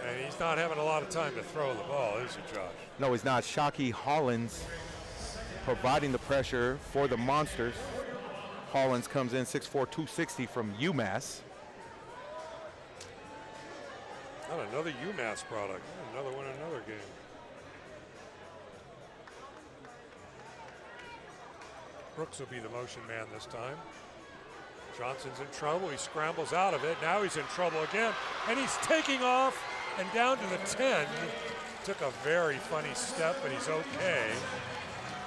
And he's not having a lot of time to throw the ball, is he, Josh? No, he's not. Shockey Hollins providing the pressure for the Monsters. Hollins comes in 6'4", 260 from UMass. Not another UMass product. Another one, another game. Brooks will be the motion man this time. Johnson's in trouble. He scrambles out of it. Now he's in trouble again. And he's taking off and down to the 10. Took a very funny step, but he's okay.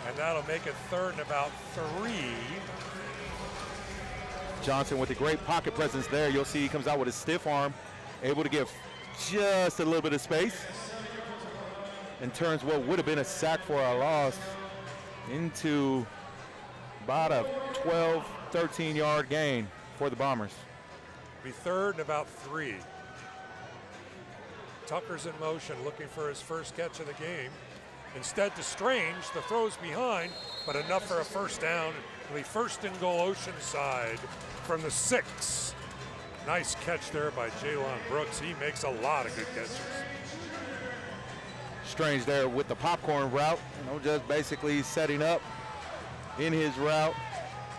And that'll make it 3rd and about 3. Johnson with a great pocket presence there. You'll see he comes out with a stiff arm, able to give just a little bit of space and turns what would have been a sack for a loss into about a 12, 13-yard gain for the Bombers. Be 3rd and about 3. Tucker's in motion, looking for his first catch of the game. Instead to Strange, the throw's behind, but enough for a first down. It'll be first and goal Oceanside from the 6. Nice catch there by Jalen Brooks. He makes a lot of good catches. Strange there with the popcorn route, just basically setting up in his route,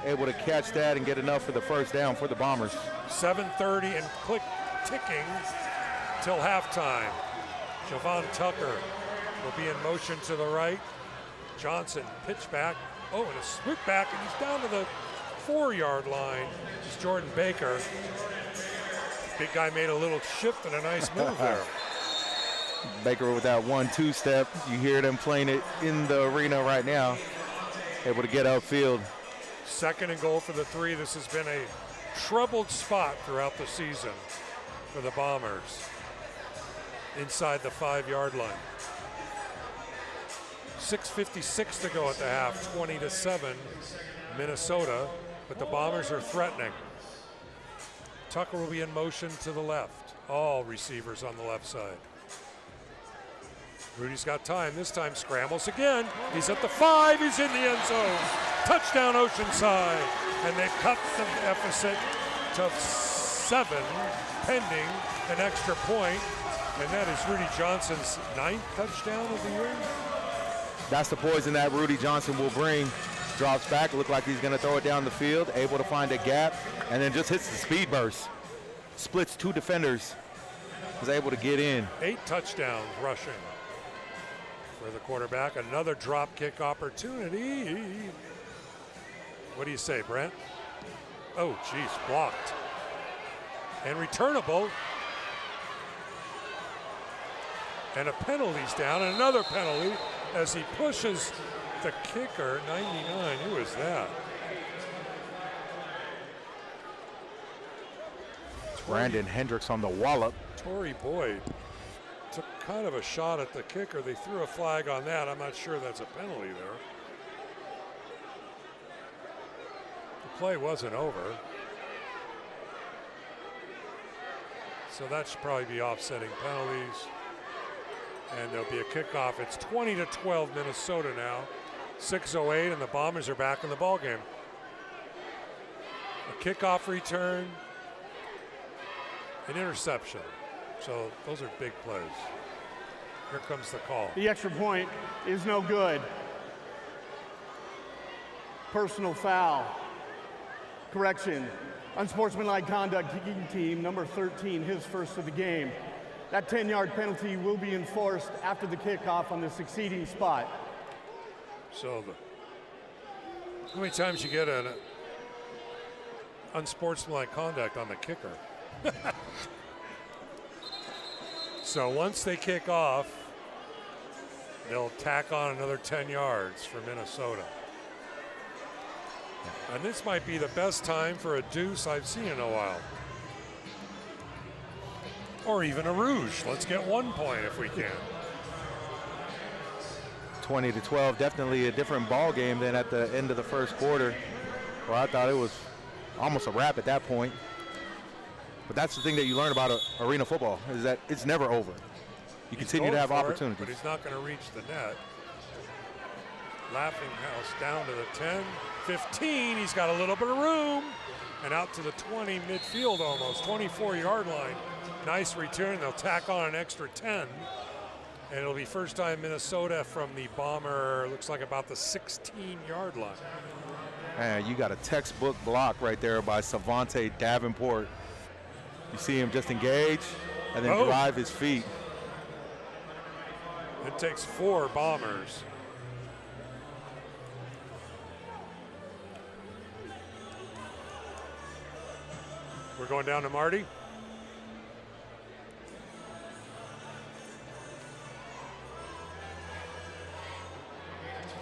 able to catch that and get enough for the first down for the Bombers. 7:30 and click ticking till halftime. Javon Tucker will be in motion to the right. Johnson pitch back. Oh, and a swoop back, and he's down to the 4-yard line. It's Jordan Baker. Big guy made a little shift and a nice move there. Baker with that 1-2 step. You hear them playing it in the arena right now. Able to get upfield. Second and goal for the 3. This has been a troubled spot throughout the season for the Bombers. Inside the 5-yard line. 6:56 to go at the half, 20-7, Minnesota, but the Bombers are threatening. Tucker will be in motion to the left. All receivers on the left side. Rudy's got time. This time scrambles again. He's at the 5. He's in the end zone. Touchdown Oceanside. And they've cut the deficit to 7, pending an extra point. And that is Rudy Johnson's 9th touchdown of the year. That's the poison that Rudy Johnson will bring. Drops back, look like he's going to throw it down the field, able to find a gap, and then just hits the speed burst. Splits 2 defenders, is able to get in. 8 touchdowns rushing for the quarterback. Another drop kick opportunity. What do you say, Brent? Oh, geez, blocked. And returnable. And a penalty's down, and another penalty as he pushes the kicker, 99. Who is that? Brandon Hendricks on the wallop. Torrey Boyd took kind of a shot at the kicker. They threw a flag on that. I'm not sure that's a penalty there. The play wasn't over. So that should probably be offsetting penalties. And there'll be a kickoff. It's 20-12 Minnesota now. 6:08 and the Bombers are back in the ballgame. A kickoff return, an interception. So those are big plays. Here comes the call. The extra point is no good. Personal foul. Correction. Unsportsmanlike conduct, kicking team, number 13, his first of the game. That 10-yard penalty will be enforced after the kickoff on the succeeding spot. So how many times you get an unsportsmanlike conduct on the kicker? So once they kick off, they'll tack on another 10 yards for Minnesota. And this might be the best time for a deuce I've seen in a while. Or even a rouge. Let's get 1 point if we can. 20-12, definitely a different ball game than at the end of the first quarter, where I thought it was almost a wrap at that point. But that's the thing that you learn about arena football, is that it's never over. You continue to have opportunities. But he's not going to reach the net. Laughing House down to the 10, 15. He's got a little bit of room. And out to the 20 midfield almost, 24-yard line. Nice return. They'll tack on an extra 10. And it'll be first time Minnesota from the Bomber, looks like about the 16-yard line. Man, you got a textbook block right there by Savante Davenport. You see him just engage and then drive his feet. It takes 4 Bombers. We're going down to Marty.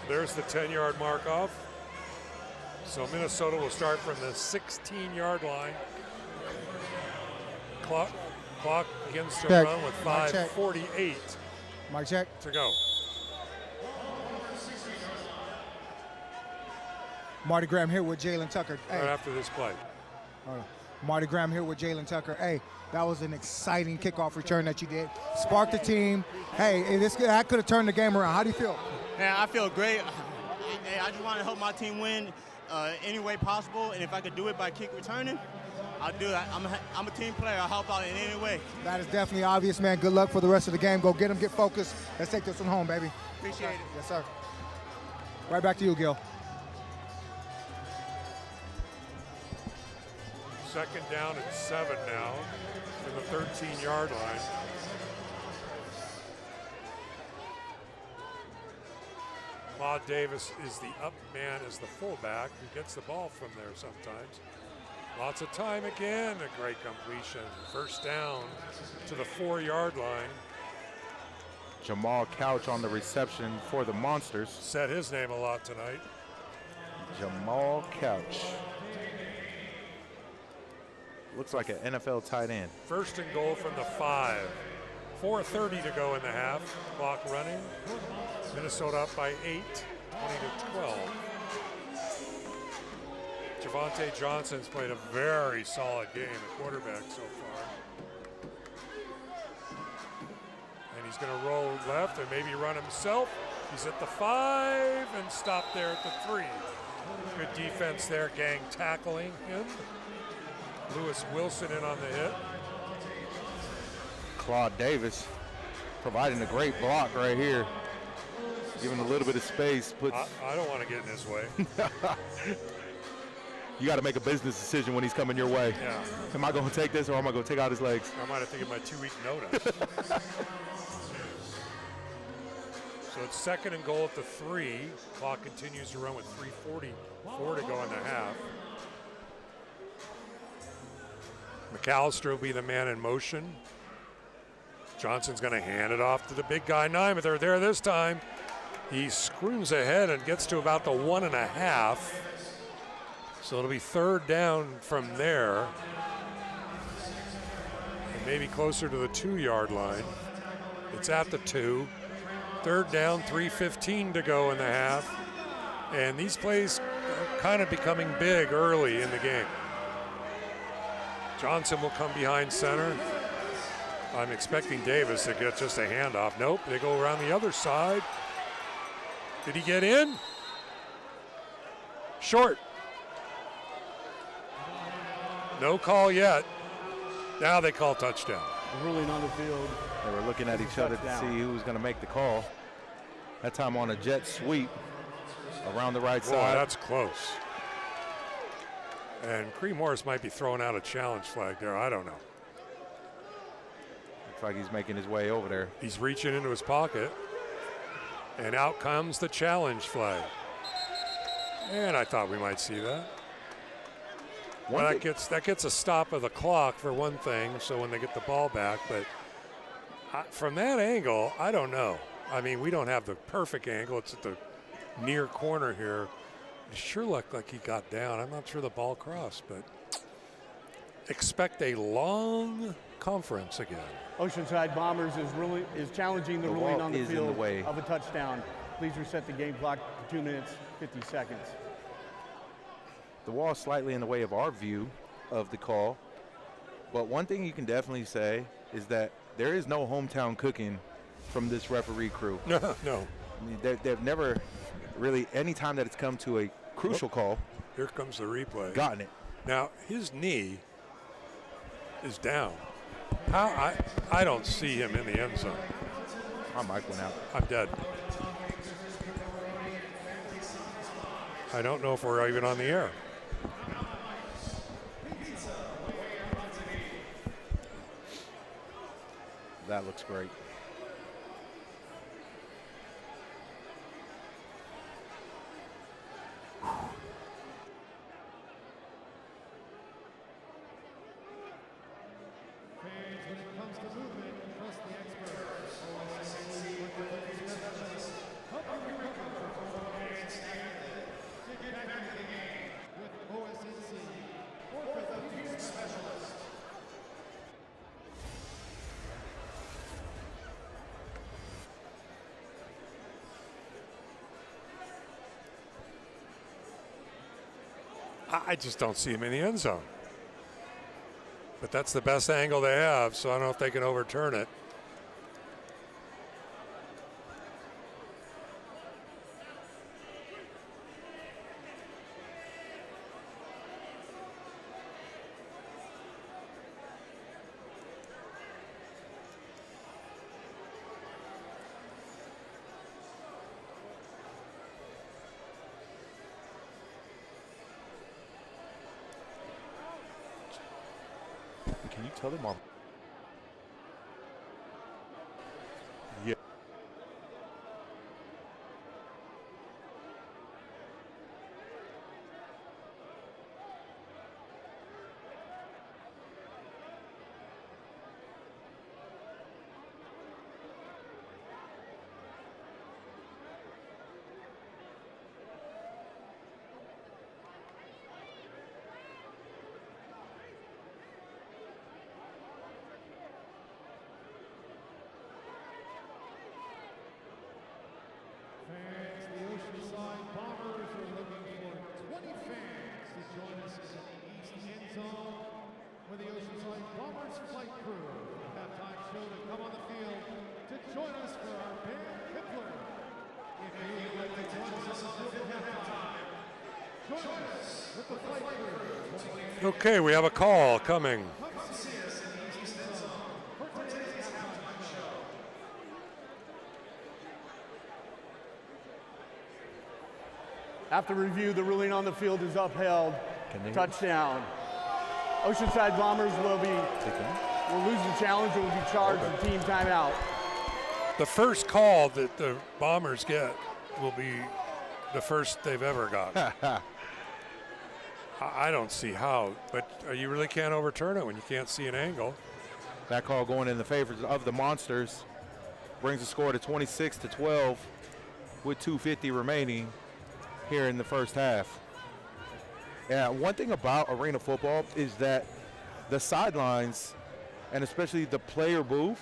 There's the 10-yard mark off. So Minnesota will start from the 16-yard line. Clock begins to run with 5:48 Mark check to go. Marty Graham here with Jalen Tucker. Right after this play. Hold on. Marty Graham here with Jalen Tucker. Hey, that was an exciting kickoff return that you did. Sparked the team. Hey, that could have turned the game around. How do you feel? Man, I feel great. Hey, I just want to help my team win any way possible, and if I could do it by kick returning, I'll do that. I'm a team player. I'll help out in any way. That is definitely obvious, man. Good luck for the rest of the game. Go get them, get focused. Let's take this one home, baby. Appreciate it. Yes, sir. Right back to you, Gil. Second down and 7 now from the 13-yard line. Maud Davis is the up man as the fullback who gets the ball from there sometimes. Lots of time again, a great completion. First down to the 4-yard line. Jamal Couch on the reception for the Monsters. Said his name a lot tonight. Jamal Couch. Looks like an NFL tight end. First and goal from the 5. 4:30 to go in the half. Clock running. Minnesota up by 8, 20-12. Javonte Johnson's played a very solid game at quarterback so far. And he's going to roll left and maybe run himself. He's at the 5 and stopped there at the 3. Good defense there, gang tackling him. Lewis Wilson in on the hit. Claude Davis providing a great block right here. Giving a little bit of space. I don't want to get in his way. You got to make a business decision when he's coming your way. Yeah. Am I going to take this or am I going to take out his legs? I might have to give my 2-week notice. So it's second and goal at the 3. Clock continues to run with 3:44 to go in the half. McAllister will be the man in motion. Johnson's going to hand it off to the big guy, Nine, but they're there this time. He screams ahead and gets to about the 1.5. So it'll be third down from there. And maybe closer to the 2-yard line. It's at the 2. Third down, 3:15 to go in the half. And these plays are kind of becoming big early in the game. Johnson will come behind center. I'm expecting Davis to get just a handoff. Nope, they go around the other side. Did he get in? Short. No call yet. Now they call touchdown. Ruling on the field. They were looking at each other to see who was going to make the call. That time on a jet sweep around the right side. That's close. And Cree Morris might be throwing out a challenge flag there. I don't know. Looks like he's making his way over there. He's reaching into his pocket. And out comes the challenge flag. And I thought we might see that. Well, that gets a stop of the clock for one thing, so when they get the ball back. But from that angle, I don't know. I mean, we don't have the perfect angle. It's at the near corner here. It sure looked like he got down. I'm not sure the ball crossed, but expect a long conference again. Oceanside Bombers is challenging the ruling on the field of a touchdown. Please reset the game clock to 2 minutes, 50 seconds. The wall is slightly in the way of our view of the call. But one thing you can definitely say is that there is no hometown cooking from this referee crew. No. I mean, they've never really, any time that it's come to a crucial call. Here comes the replay. Gotten it. Now, his knee is down. How I don't see him in the end zone. My mic went out. I'm dead. I don't know if we're even on the air. That looks great. When it comes to movement, trust the experts. Help you recover from get back into the game with OSNC. Orthopedic specialist. I just don't see him in the end zone. But that's the best angle they have, so I don't know if they can overturn it. Can you tell them more? Yeah. Fans, the Oceanside Bombers are looking for 20 fans to join us in the east end zone with the Oceanside Bombers flight crew. The halftime show to come on the field to join us for our band Hitler. If you would like to join us on the field at halftime, join us with the flight crew. Okay, we have a call coming. Come see us in the east end zone for today's halftime show. After review, the ruling on the field is upheld. Touchdown. Oceanside Bombers will lose the challenge and will be charged with team timeout. The first call that the Bombers get will be the first they've ever got. I don't see how, but you really can't overturn it when you can't see an angle. That call going in the favor of the Monsters brings the score to 26-12 with 2:50 remaining here in the first half. Yeah, one thing about arena football is that the sidelines, and especially the player booth,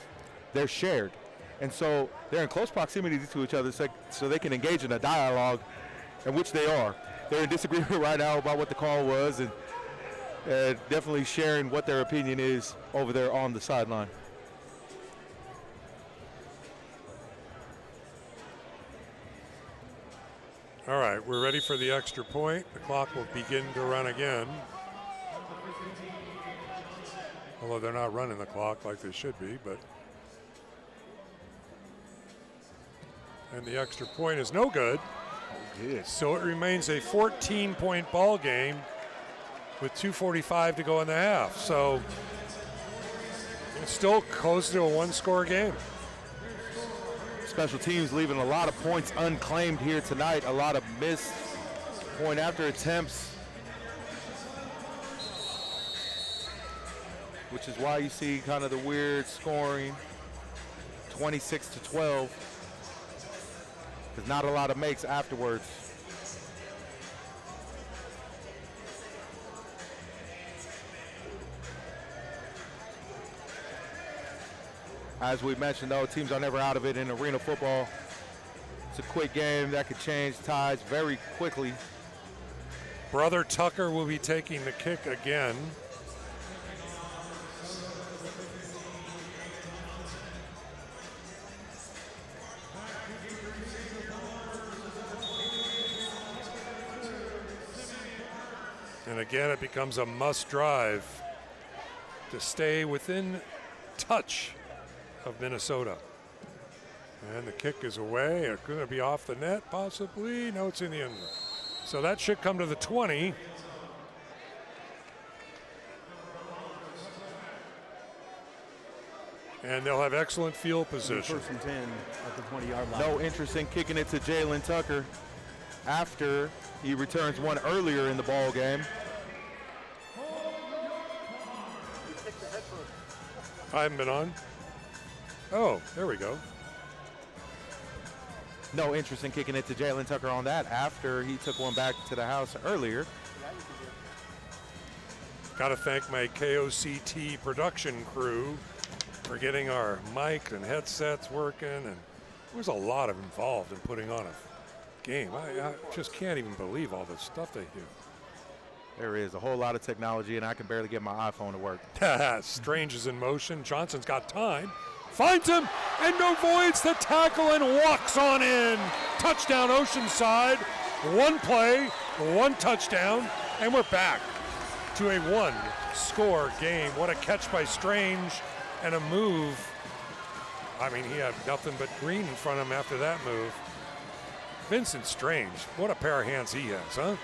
they're shared. And so they're in close proximity to each other so they can engage in a dialogue, in which they are. They're in disagreement right now about what the call was, and definitely sharing what their opinion is over there on the sideline. All right, we're ready for the extra point. The clock will begin to run again. Although they're not running the clock like they should be, but. And the extra point is no good. So it remains a 14-point ball game with 2:45 to go in the half. So it's still close to a one-score game. Special teams leaving a lot of points unclaimed here tonight. A lot of missed point after attempts, which is why you see kind of the weird scoring, 26-12. There's not a lot of makes afterwards. As we mentioned, though, teams are never out of it in arena football. It's a quick game that could change tides very quickly. Brother Tucker will be taking the kick again. And again, it becomes a must drive to stay within touch of Minnesota. And the kick is away. It's going to be off the net, possibly. No, it's in the end. So that should come to the 20. And they'll have excellent field position. First and 10 at the 20-yard line. No interest in kicking it to Jalen Tucker after he returns one earlier in the ball game. I haven't been on. Oh, there we go. No interest in kicking it to Jalen Tucker on that after he took one back to the house earlier. Got to thank my KOCT production crew for getting our mic and headsets working, and there's a lot of involved in putting on a game. I just can't even believe all the stuff they do. There is a whole lot of technology, and I can barely get my iPhone to work. Strange is in motion. Johnson's got time. Finds him and avoids the tackle and walks on in. Touchdown Oceanside. One play, one touchdown, and we're back to a one-score game. What a catch by Strange and a move. I mean, he had nothing but green in front of him after that move. Vincent Strange, what a pair of hands he has, huh?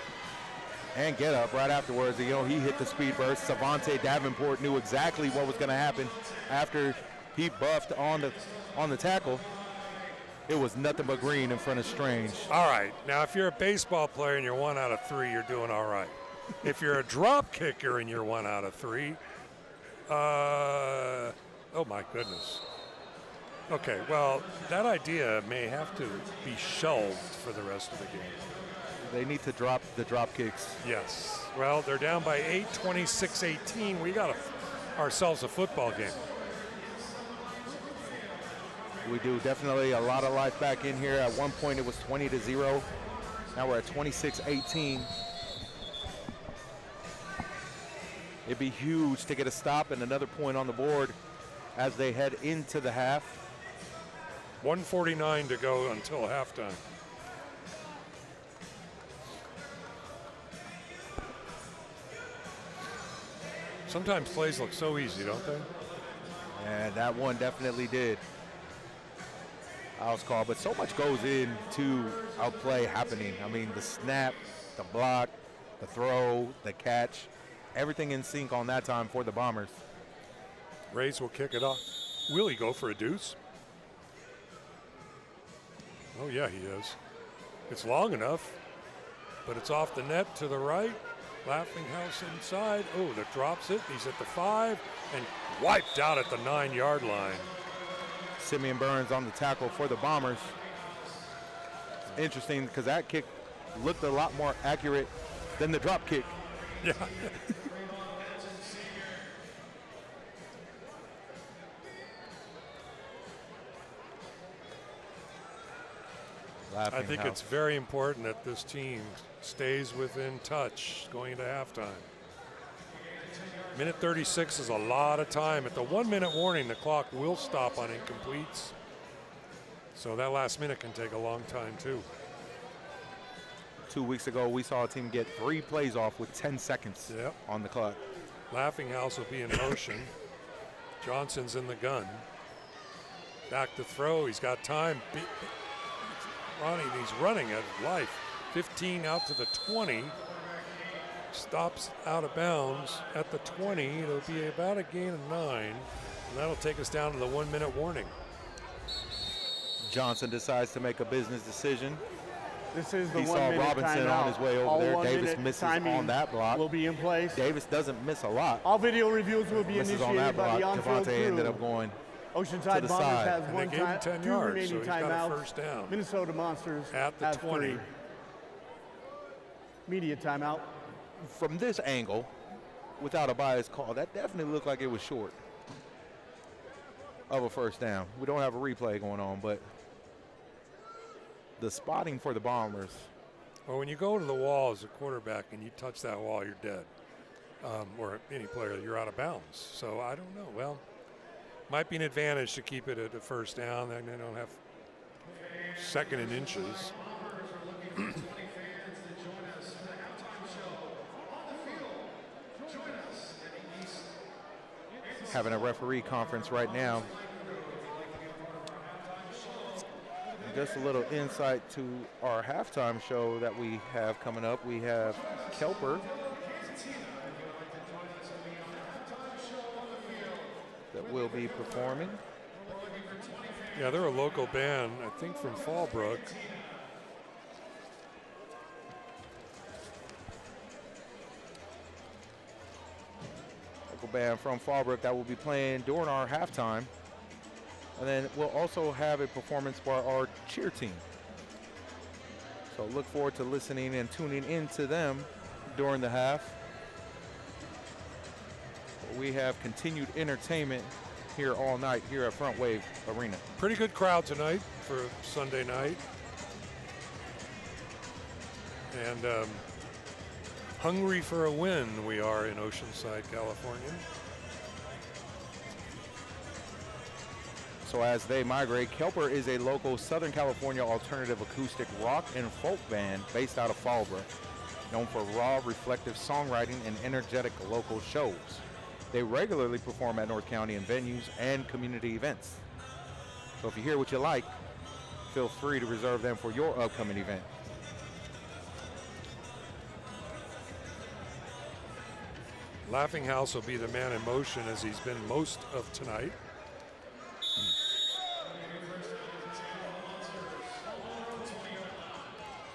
And get up right afterwards. You know, he hit the speed burst. Savante Davenport knew exactly what was going to happen after he buffed on the tackle. It was nothing but green in front of Strange. All right. Now, if you're a baseball player and you're 1 out of 3, you're doing all right. If you're a drop kicker and you're 1 out of 3, oh my goodness. Okay, well, that idea may have to be shelved for the rest of the game. They need to drop the drop kicks. Yes. Well, they're down by 8, 26-18. We got ourselves a football game. We do. Definitely a lot of life back in here. At one point it was 20-0. Now we're at 26-18. It'd be huge to get a stop and another point on the board as they head into the half. 1:49 to go until halftime. Sometimes plays look so easy, don't they? And that one definitely did. I was called, but so much goes into a play happening. I mean, the snap, the block, the throw, the catch, everything in sync on that time for the Bombers. Rays will kick it off. Will he go for a deuce? Oh, yeah, he is. It's long enough, but it's off the net to the right. Laughing House inside. Oh, that drops it. He's at the 5 and wiped out at the 9-yard line. Simeon Burns on the tackle for the Bombers. Interesting because that kick looked a lot more accurate than the drop kick. Yeah. I think it's very important that this team stays within touch going into halftime. Minute 36 is a lot of time. At the 1-minute warning, the clock will stop on incompletes. So that last minute can take a long time too. 2 weeks ago, we saw a team get 3 plays off with 10 seconds on the clock. Laughing House will be in motion. Johnson's in the gun. Back to throw. He's got time. He's running at life. 15 out to the 20. Stops out of bounds at the 20. It'll be about a gain of 9. And that'll take us down to the 1-minute warning. Johnson decides to make a business decision. This is the he saw 1-minute Robinson timeout. on his way over All there. 1 Davis minute misses timing on that block. will be in place. Davis doesn't miss a lot. All video reviews will be Misses on initiated that by the block. on-field Devontae crew. ended up going Oceanside to the Bombers side. has And one they gave him 10 2 yards, remaining so he's got a timeouts. first down. Minnesota Monsters At the have 20. 3. Media timeout. From this angle, without a bias call, that definitely looked like it was short of a first down. We don't have a replay going on, but the spotting for the Bombers. Well, when you go to the wall as a quarterback and you touch that wall, you're dead. Or any player, you're out of bounds. So I don't know. Well, might be an advantage to keep it at a first down. Then they don't have second and inches. Having a referee conference right now. Just a little insight to our halftime show that we have coming up. We have Kelper that will be performing. Yeah, they're a local band, I think from Fallbrook. Local band from Fallbrook that will be playing during our halftime. And then we'll also have a performance for our cheer team. So look forward to listening and tuning into them during the half. We have continued entertainment here all night here at Front Wave Arena. Pretty good crowd tonight for Sunday night. And hungry for a win we are in Oceanside, California. So as they migrate, Kelper is a local Southern California alternative acoustic rock and folk band based out of Fallbrook, known for raw, reflective songwriting and energetic local shows. They regularly perform at North County in venues and community events. So if you hear what you like, feel free to reserve them for your upcoming event. Laughing House will be the man in motion as he's been most of tonight.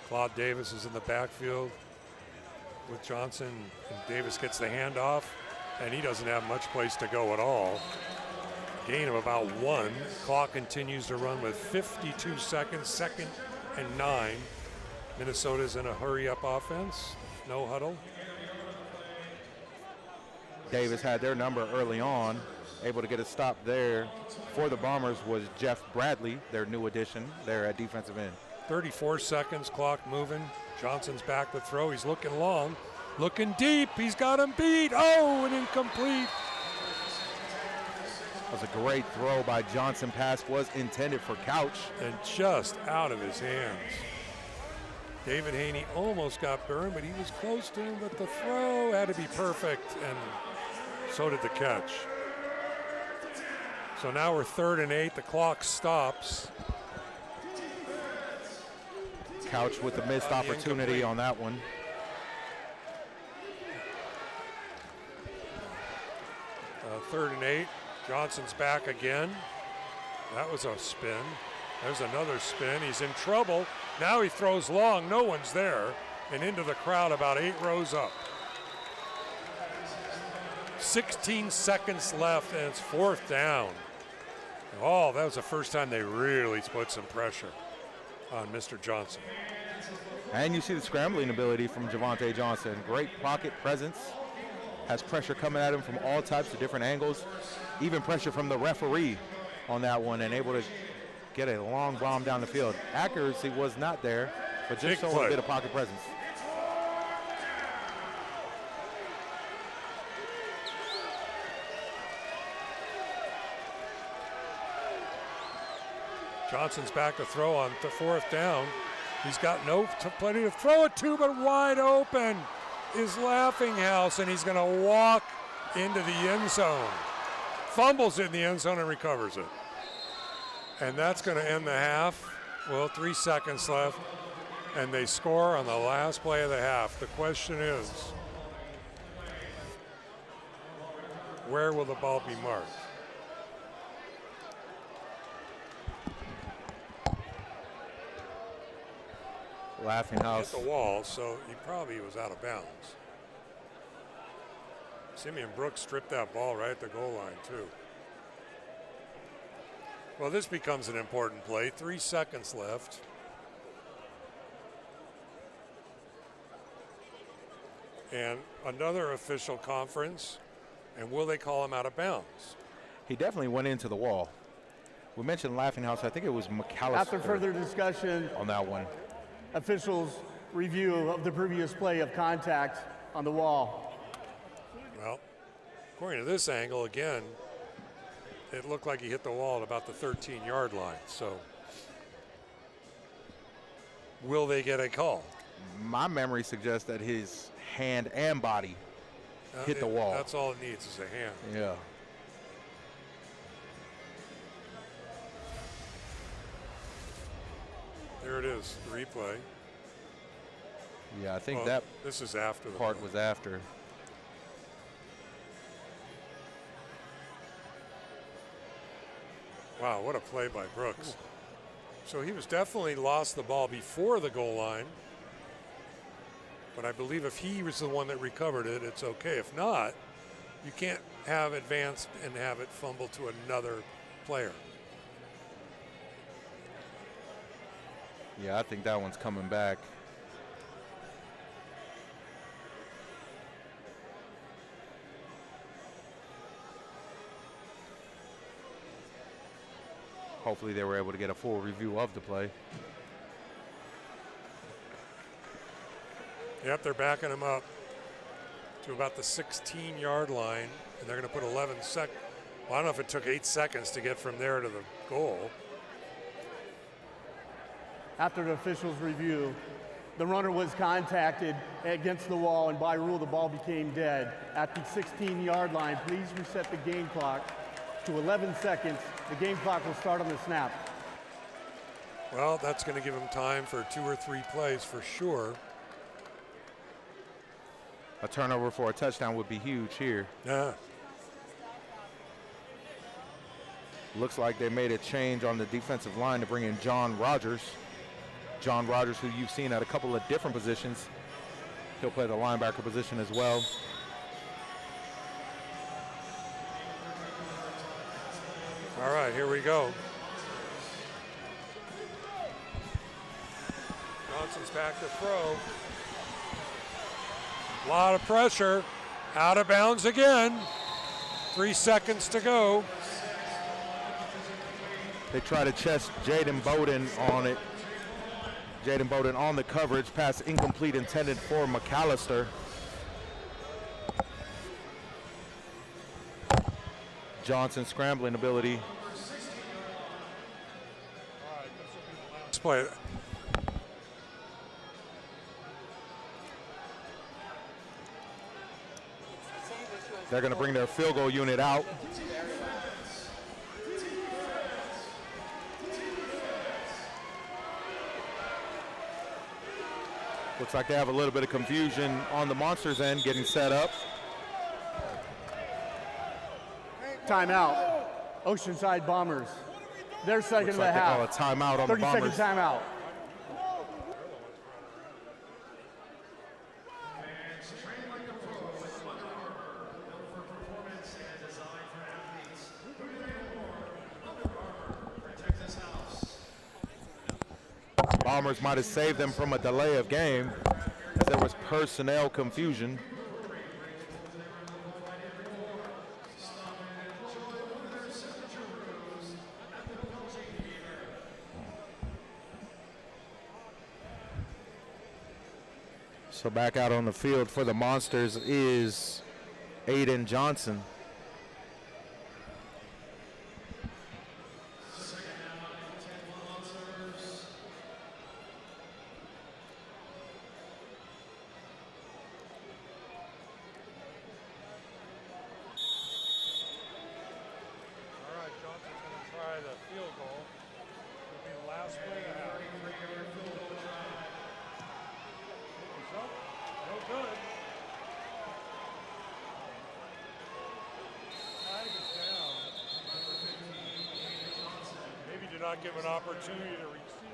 Claude Davis is in the backfield with Johnson, and Davis gets the handoff, and he doesn't have much place to go at all. Gain of about 1. Clock continues to run with 52 seconds, 2nd and 9. Minnesota's in a hurry-up offense, no huddle. Davis had their number early on, able to get a stop there. For the Bombers was Jeff Bradley, their new addition there at defensive end. 34 seconds, clock moving. Johnson's back to throw. He's looking long, looking deep. He's got him beat. Oh, and incomplete. That was a great throw by Johnson. Pass was intended for Couch. And just out of his hands. David Haney almost got burned, but he was close to him. But the throw had to be perfect, and so did the catch. So now we're 3rd and 8. The clock stops. Couch with the missed opportunity on that one. 3rd and 8. Johnson's back again. That was a spin. There's another spin. He's in trouble. Now he throws long. No one's there. And into the crowd about 8 rows up. 16 seconds left, and it's 4th down. Oh, that was the first time they really put some pressure on Mr. Johnson. And you see the scrambling ability from Javante Johnson. Great pocket presence. Has pressure coming at him from all types of different angles. Even pressure from the referee on that one, and able to get a long bomb down the field. Accuracy was not there, but just showing a bit of pocket presence. Johnson's back to throw on the 4th down. He's got plenty to throw it to, but wide open is Laughing House, and he's going to walk into the end zone. Fumbles it in the end zone and recovers it. And that's going to end the half. Well, 3 seconds left, and they score on the last play of the half. The question is, where will the ball be marked? Laughing House. Hit the wall, so he probably was out of bounds. Simeon Brooks stripped that ball right at the goal line, too. Well, this becomes an important play. 3 seconds left. And another official conference. And will they call him out of bounds? He definitely went into the wall. We mentioned Laughing House. I think it was McAllister. After further discussion on that one. Officials' review of the previous play of contact on the wall. Well, according to this angle, again, it looked like he hit the wall at about the 13-yard line. So will they get a call? My memory suggests that his hand and body hit the wall. That's all it needs is a hand. Yeah. There it is, the replay. Yeah, I think that this is after the part was after. Wow, what a play by Brooks. So he was definitely lost the ball before the goal line. But I believe if he was the one that recovered it, it's okay. If not, you can't have advanced and have it fumble to another player. Yeah, I think that one's coming back. Hopefully they were able to get a full review of the play. Yep, they're backing him up. to about the 16-yard line, and they're going to put 11 seconds. Well, I don't know if it took 8 seconds to get from there to the goal. After the officials' review, the runner was contacted against the wall, and by rule, the ball became dead. At the 16-yard line, please reset the game clock to 11 seconds. The game clock will start on the snap. Well, that's going to give them time for 2 or 3 plays for sure. A turnover for a touchdown would be huge here. Yeah. Looks like they made a change on the defensive line to bring in John Rogers. John Rogers, who you've seen at a couple of different positions. He'll play the linebacker position as well. All right, here we go. Johnson's back to throw. A lot of pressure. Out of bounds again. 3 seconds to go. They try to chest Jaden Bowden on it. Jaden Bowden on the coverage. Pass incomplete, intended for McAllister. Johnson scrambling ability. Let's play it. They're going to bring their field goal unit out. Looks like they have a little bit of confusion on the Monsters' end getting set up. Timeout. Oceanside Bombers. Their second Looks and a like they half. call a timeout on the 30-second Bombers. timeout. Bombers might have saved them from a delay of game as there was personnel confusion. So back out on the field for the Monsters is Aiden Johnson. Not give an opportunity to receive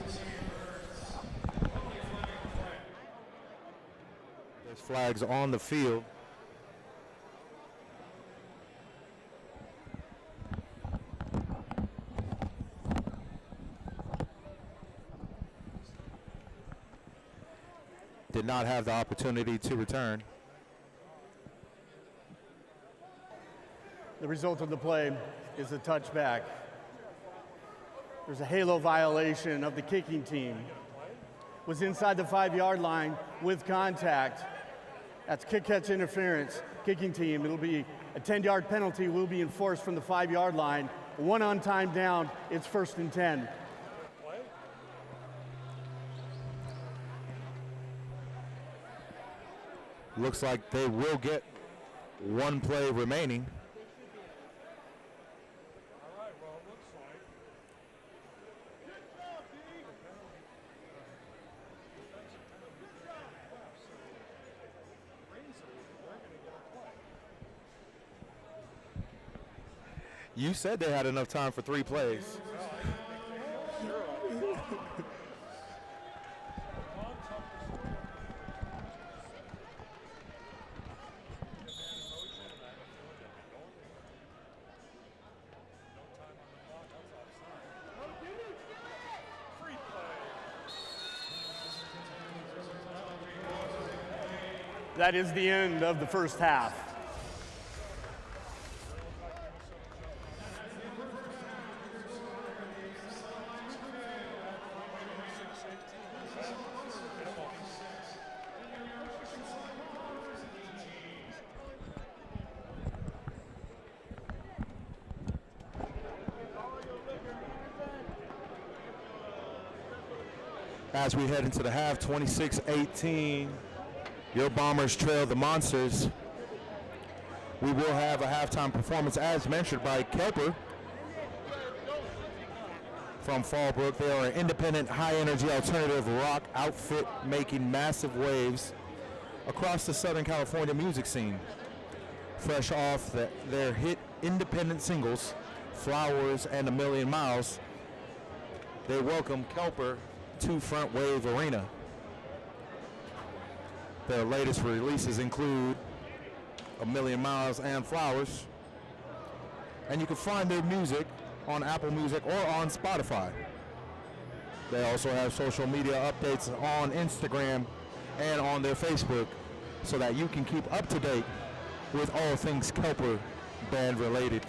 it. There's flags on the field. Did not have the opportunity to return. The result of the play is a touchback. There's a halo violation of the kicking team. Was inside the 5-yard line with contact. That's kick-catch interference. Kicking team, it'll be a 10-yard penalty will be enforced from the 5-yard line. 1 on time down, it's 1st and 10. Looks like they will get 1 play remaining. You said they had enough time for 3 plays. That is the end of the first half. as we head into the half. 26-18. Your Bombers trail the Monsters. We will have a halftime performance as mentioned by Kelper from Fallbrook. They are an independent, high-energy alternative rock outfit making massive waves across the Southern California music scene. Fresh off their hit independent singles, Flowers and A Million Miles, they welcome Kelper to Front Wave Arena. Their latest releases include A Million Miles and Flowers. And you can find their music on Apple Music or on Spotify. They also have social media updates on Instagram and on their Facebook so that you can keep up to date with all things Kelper band related.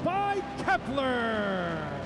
By Kepler.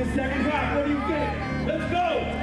this second half. What do you think? Let's go!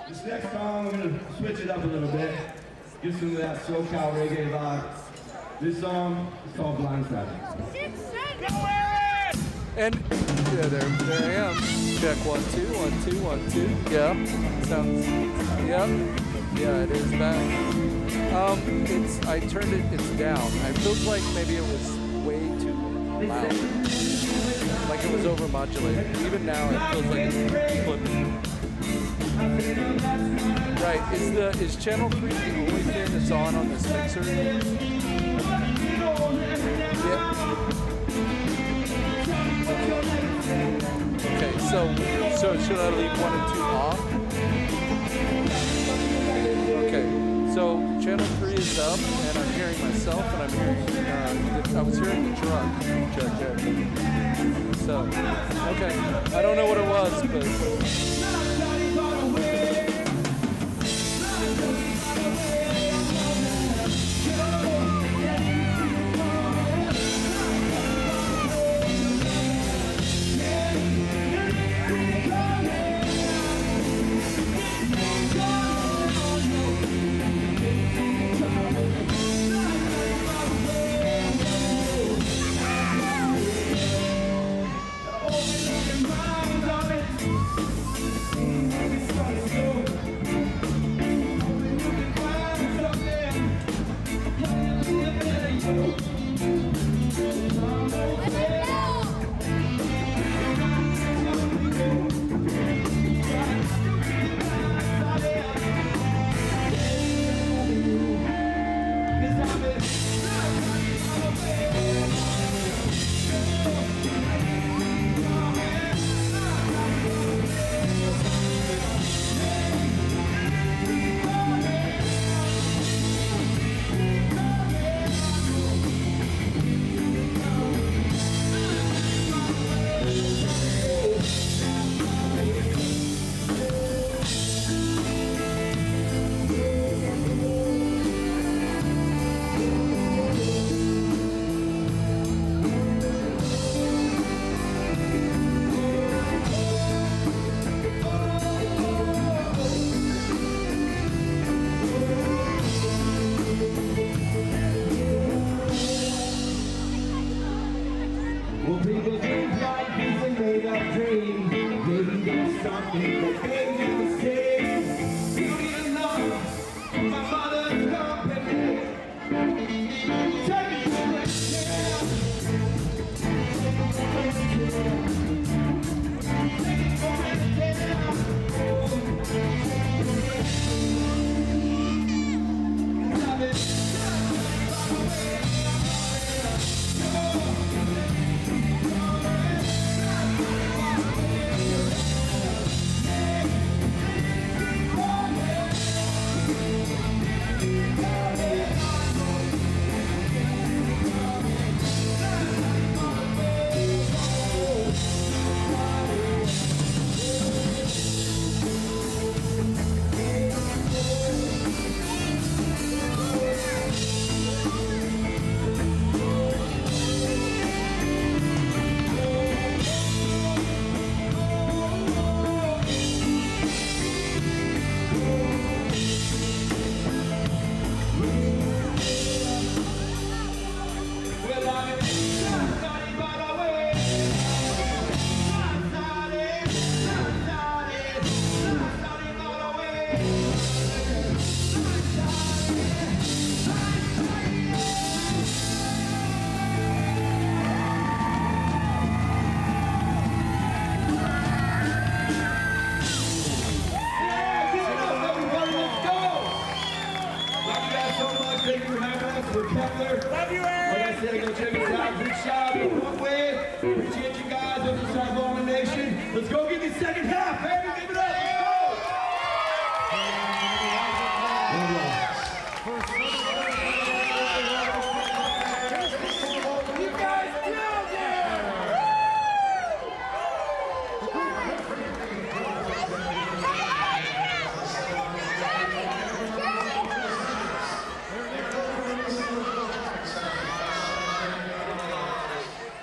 This next song, we're going to switch it up a little bit. Give some of that SoCal reggae vibe. This song is called Blindside. And yeah, there I am. Check 1 2 1 2 1 2. Yeah, sounds. Yep. Yeah, it is back. I turned it. It's down. I felt like maybe it was way too loud. Like it was overmodulated. Even now, it feels like it's flipping. Right. Is channel 3 the only thing that's on this mixer? Yeah. Okay, so should I leave 1 and 2 off? myself, and I'm hearing, I was hearing the truck there. So, okay, I don't know what it was, but. Well, people think life is a made-up dream. Maybe there's something that made you mistake. Beauty and love, my mother's company. Take me to the Love you, Eric! Like I said, go check us out. Big shout out to One Way. Appreciate you guys. Oceanside Bowling Nation. Let's go get the second half, baby. Give it up. Let's go! You guys killed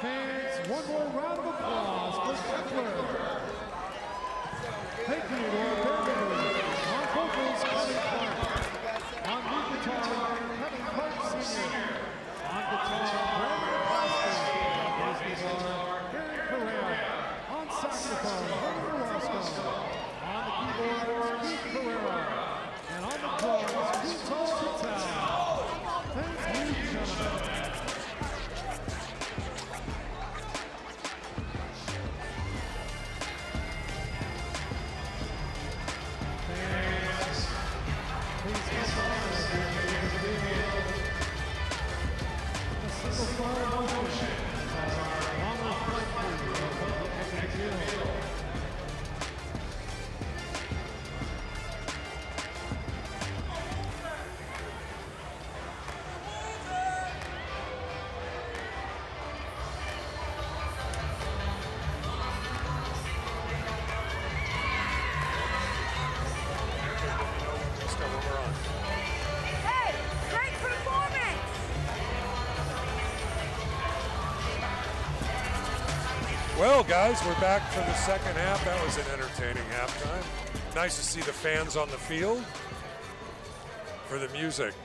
Fans, one more round of applause for Scheffler. Thank you to our band members. On vocals, Kevin Clark. On lead guitar, Kevin Clark Sr. On guitar, Brandon Foster. On bass guitar, Aaron Correa. On saxophone, Hunter Roscoe. On the keyboards, Keith Carrera. And on the drums, Kutal Patel. Thank you, gentlemen. Well, guys, we're back for the second half. That was an entertaining halftime. Nice to see the fans on the field for the music.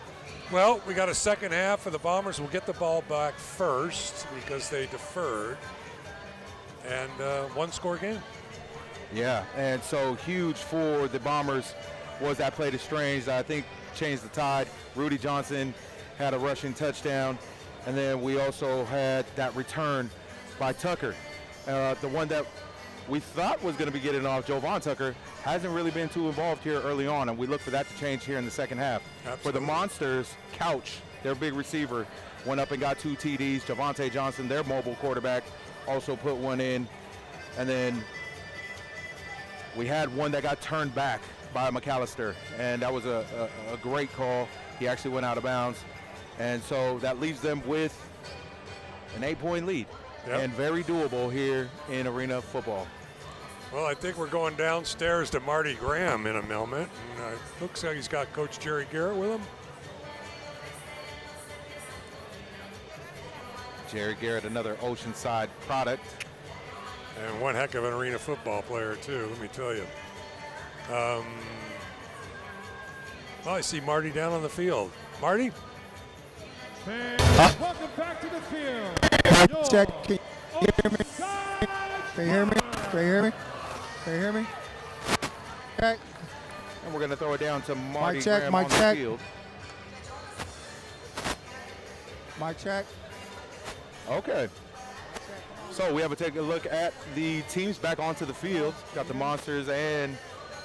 Well, we got a second half for the Bombers. We'll get the ball back first because they deferred. And one-score game. Yeah, and so huge for the Bombers was that play to Strange that I think changed the tide. Rudy Johnson had a rushing touchdown, and then we also had that return by Tucker. The one that we thought was going to be getting off, Jovan Tucker, hasn't really been too involved here early on, and we look for that to change here in the second half. Absolutely. For the Monsters, Couch, their big receiver, went up and got 2 TDs. Javante Johnson, their mobile quarterback, also put one in. And then we had one that got turned back by McAllister, and that was a great call. He actually went out of bounds. And so that leaves them with an 8-point lead. Yep. And very doable here in arena football. Well, I think we're going downstairs to Marty Graham in a moment. And looks like he's got Coach Jerry Garrett with him. Jerry Garrett, another Oceanside product. And one heck of an arena football player, too, let me tell you. Well, I see Marty down on the field. Marty? Welcome back to the field. Check. Can you hear me? Can you hear me? Can you hear me? Can you hear me? Okay. And we're going to throw it down to Marty Mic check, Graham mic on check. the field. Mic check. Okay. So we have to take a look at the teams back onto the field. Got the Monsters and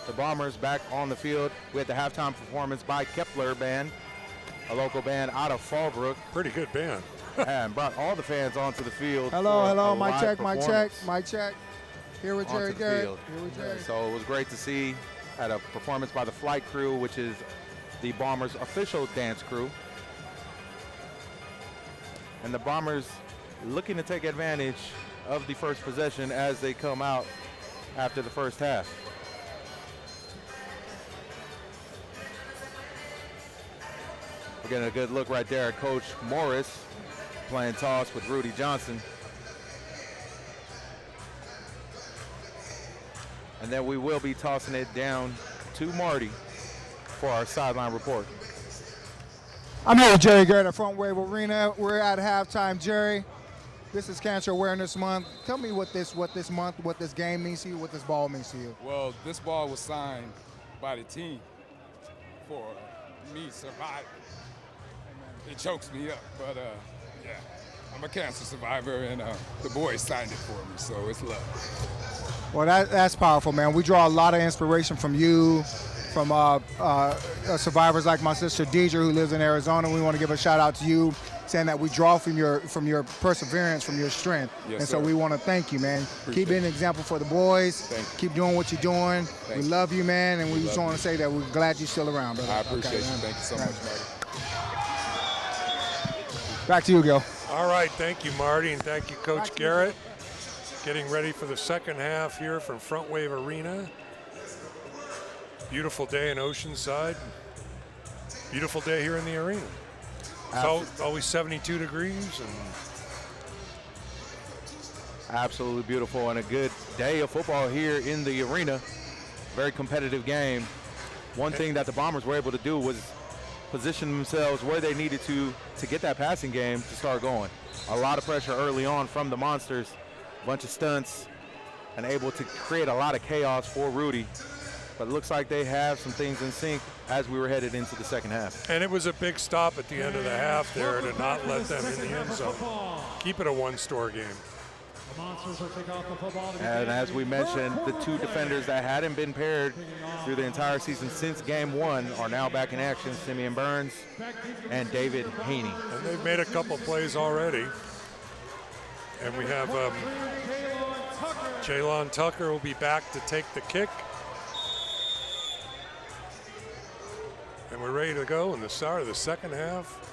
the Bombers back on the field. We had the halftime performance by Kepler Band, a local band out of Fallbrook. Pretty good band. And brought all the fans onto the field. Hello, for hello. a Mic live check, mic check, performance mic check. Here with onto Jerry the Garrett. field. Here with Jerry. So it was great to see at a performance by the Flight Crew, which is the Bombers' official dance crew. And the Bombers looking to take advantage of the first possession as they come out after the first half. We're getting a good look right there at Coach Morris playing toss with Rudy Johnson. And then we will be tossing it down to Marty for our sideline report. I'm here with Jerry Garrett at Front Wave Arena. We're at halftime. Jerry, this is Cancer Awareness Month. Tell me what this month, what this game means to you, what this ball means to you. Well, this ball was signed by the team for me surviving. It chokes me up, but yeah, I'm a cancer survivor, and the boys signed it for me, so it's love. Well, that's powerful, man. We draw a lot of inspiration from you, from survivors like my sister Deidre, who lives in Arizona. We want to give a shout out to you, saying that we draw from your perseverance, from your strength. Yes, and sir. so we want to thank you, man. Appreciate Keep being an example for the boys. Thank you. Keep doing what you're doing. Thank we you. love you, man, and we We just love want to say that we're glad you're still around, brother. I appreciate you. man. Thank you so Right. much, Marty. Back to you, Gil. All right, thank you, Marty, and thank you, Coach Garrett. Getting ready for the second half here from Front Wave Arena. Beautiful day in Oceanside. Beautiful day here in the arena. So always 72 degrees. And Absolutely beautiful and a good day of football here in the arena. Very competitive game. One thing that the Bombers were able to do was position themselves where they needed to get that passing game to start going. A lot of pressure early on from the Monsters, a bunch of stunts, and able to create a lot of chaos for Rudy. But it looks like they have some things in sync as we were headed into the second half. And it was a big stop at the end of the half there to not let them in the end zone. Keep it a one-score game. The Monsters will take off the football. And as we mentioned, the two defenders that hadn't been paired through the entire season since game one are now back in action, Simeon Burns and David Haney. And they've made a couple plays already. And we have Jaylon Tucker will be back to take the kick. And we're ready to go in the start of the second half.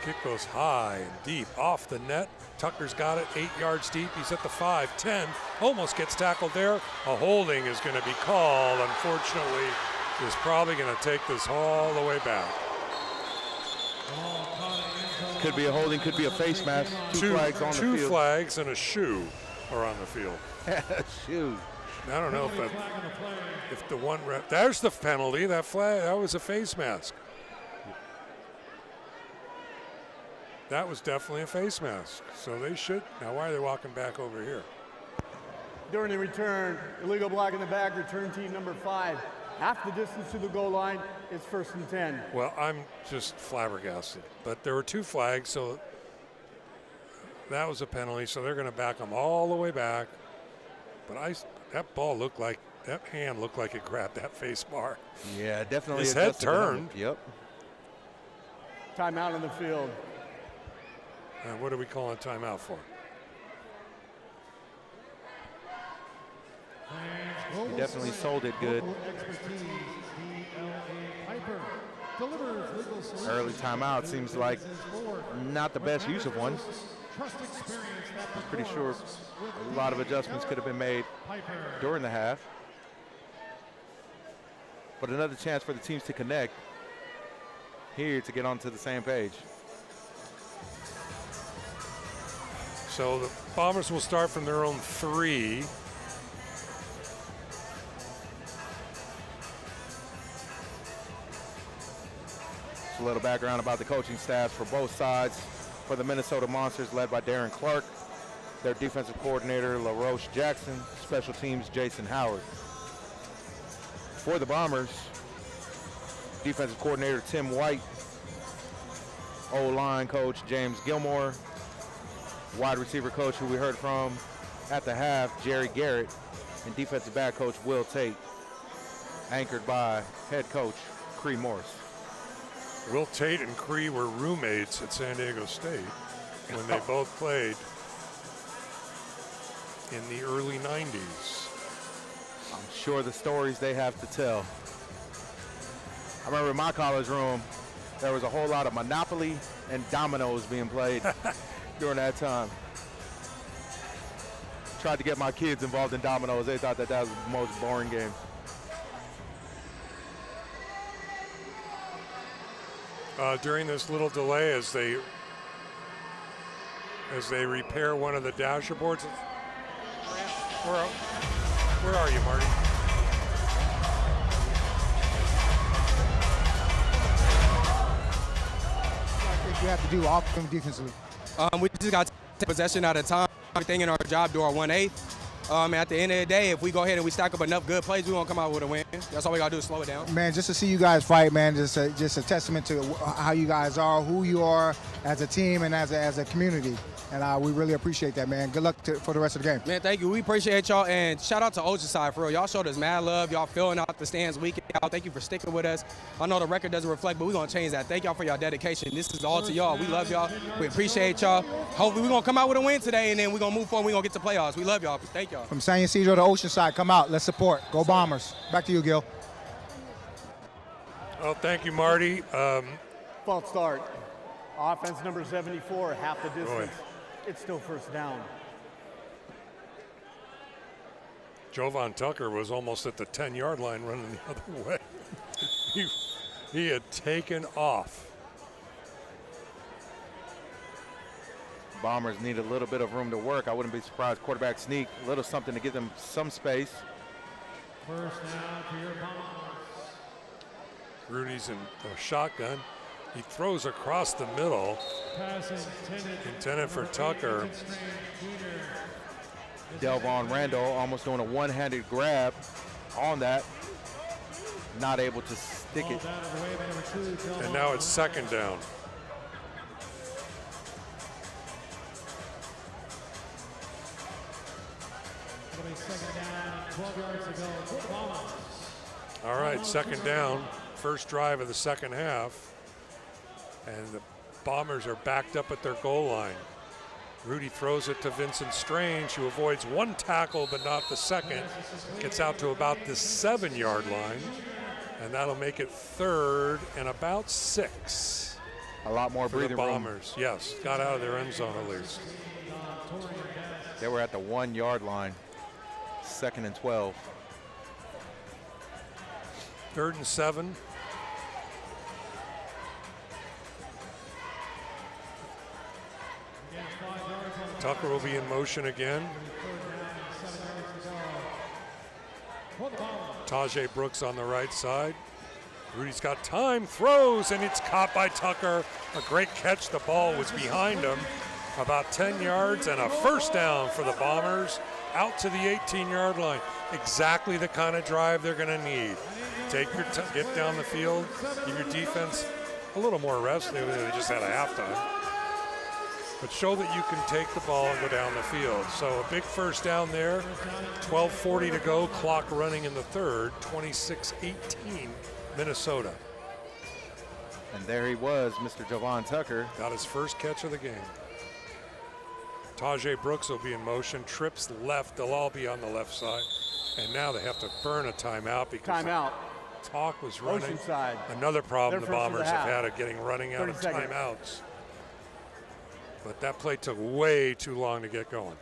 Kick goes high and deep off the net. Tucker's got it 8 yards deep. He's at the 5, 10, almost gets tackled there. A holding is going to be called. Unfortunately, is probably going to take this all the way back. Could be a holding, could be a face mask. Two flags on the field. Two flags and a shoe are on the field. Shoe. I don't know if the one ref, there's the penalty. That flag, that was a face mask. That was definitely a face mask. So they should. Now, why are they walking back over here? During the return, illegal block in the back, return team number 5. Half the distance to the goal line, it's 1st and 10. Well, I'm just flabbergasted. But there were two flags, so that was a penalty. So they're going to back them all the way back. But that ball looked like, that hand looked like it grabbed that face bar. Yeah, definitely. His head turned. Yep. Timeout on the field. What are we calling timeout for? He definitely sold it good. Early timeout seems like not the best use of one. I'm pretty sure a lot of adjustments could have been made during the half. But another chance for the teams to connect here to get onto the same page. So the Bombers will start from their own 3. A little background about the coaching staffs for both sides. For the Minnesota Monsters, led by Darren Clark, their defensive coordinator, LaRoche Jackson, special teams, Jason Howard. For the Bombers, defensive coordinator, Tim White, O-line coach, James Gilmore, wide receiver coach, who we heard from at the half, Jerry Garrett, and defensive back coach, Will Tate, anchored by head coach, Cree Morris. Will Tate and Cree were roommates at San Diego State when they both played in the early 90s. I'm sure the stories they have to tell. I remember in my college room, there was a whole lot of Monopoly and dominoes being played during that time. Tried to get my kids involved in dominoes. They thought that was the most boring game. During this little delay, as they repair one of the dashboards. Where are you, Marty? I think you have to do offensively, defensively. We just got to take possession at a time. Everything in our job, do our 1/8. At the end of the day, if we go ahead and we stack up enough good plays, we're going to come out with a win. That's all we got to do is slow it down. Man, just to see you guys fight, man, just a testament to how you guys are, who you are as a team and as a community. And we really appreciate that, man. Good luck for the rest of the game. Man, thank you. We appreciate y'all. And shout out to Oceanside, for real. Y'all showed us mad love. Y'all filling out the stands week out. Thank you for sticking with us. I know the record doesn't reflect, but we're going to change that. Thank y'all for y'all dedication. This is all to y'all. We love y'all. We appreciate y'all. Hopefully we're going to come out with a win today, and then we're going to move forward. We're going to get to playoffs. We love y'all. Thank y'all. From San Ysidro to Oceanside, come out. Let's support. Go Bombers. Back to you, Gil. Oh, thank you, Marty. False start. Offense number 74, half the distance. It's still 1st down. Jovan Tucker was almost at the 10-yard line running the other way. he had taken off. Bombers need a little bit of room to work. I wouldn't be surprised. Quarterback sneak, a little something to give them some space. 1st down for your Bombers. Rudy's in a shotgun. He throws across the middle. Pass intended for Tucker. Delvon Randall almost doing a one-handed grab on that. Not able to stick it. And now it's 2nd down. It'll be 2nd down, 12 yards to go for the Bombers. All right, 2nd down. First drive of the second half. And the Bombers are backed up at their goal line. Rudy throws it to Vincent Strange, who avoids one tackle but not the second. Gets out to about the 7-yard line, and that'll make it 3rd and about 6. A lot more for the breathing room. Bombers. Yes, got out of their end zone at least. They were at the 1-yard line. 2nd and 12. 3rd and 7. Tucker will be in motion again. Tajay Brooks on the right side. Rudy's got time, throws, and it's caught by Tucker. A great catch. The ball was behind him. About 10 yards and a first down for the Bombers out to the 18-yard line. Exactly the kind of drive they're going to need. Take your get down the field, give your defense a little more rest. They just had a halftime. But show that you can take the ball and go down the field. So a big first down there. 12:40 to go, clock running in the third. 26-18, Minnesota. And there he was, Mr. Javon Tucker. Got his first catch of the game. Tajay Brooks will be in motion. Trips left. They'll all be on the left side. And now they have to burn a timeout because talk was running. Oceanside. Another problem the They're first for the Bombers have half. had of running out of 30 seconds. timeouts. But that play took way too long to get going.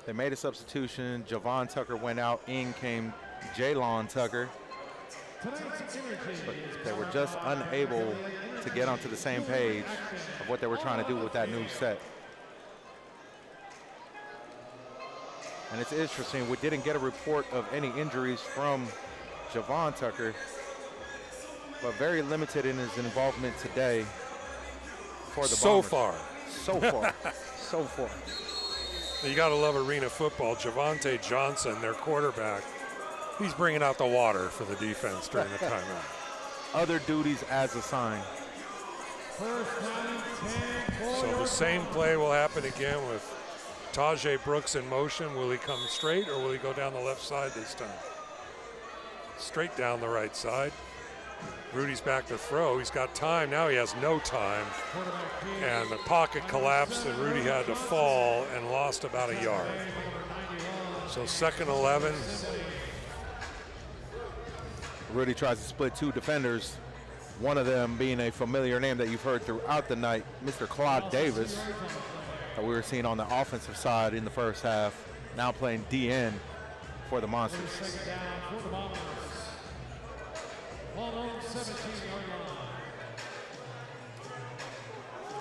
They made a substitution. Javon Tucker went out. In came Jaylon Tucker. But they were just unable to get onto the same page of what they were trying to do with that new set. And it's interesting, we didn't get a report of any injuries from Javon Tucker, but very limited in his involvement today for the So Bombers. far. So far. So far. You got to love arena football. Javonte Johnson, their quarterback, he's bringing out the water for the defense during the timeout. Other duties as assigned. So the same play will happen again with Tajay Brooks in motion. Will he come straight or will he go down the left side this time? Straight down the right side. Rudy's back to throw. He's got time. Now he has no time. And the pocket collapsed and Rudy had to fall and lost about a yard. So 2nd 11. Rudy tries to split two defenders, one of them being a familiar name that you've heard throughout the night, Mr. Claude Davis, that we were seeing on the offensive side in the first half, now playing DN for the Monsters.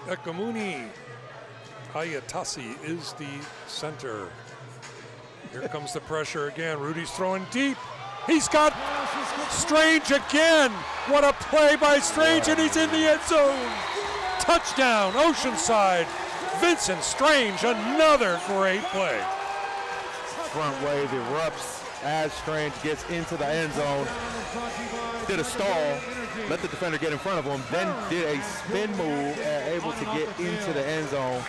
Ekamuni Ayatasi is the center. Here comes the pressure again. Rudy's throwing deep. He's got Strange again. What a play by Strange, and he's in the end zone. Touchdown, Oceanside. Vincent Strange, another great play. Front wave erupts as Strange gets into the end zone. Did a stall, let the defender get in front of him, then did a spin move and able to get into the end zone.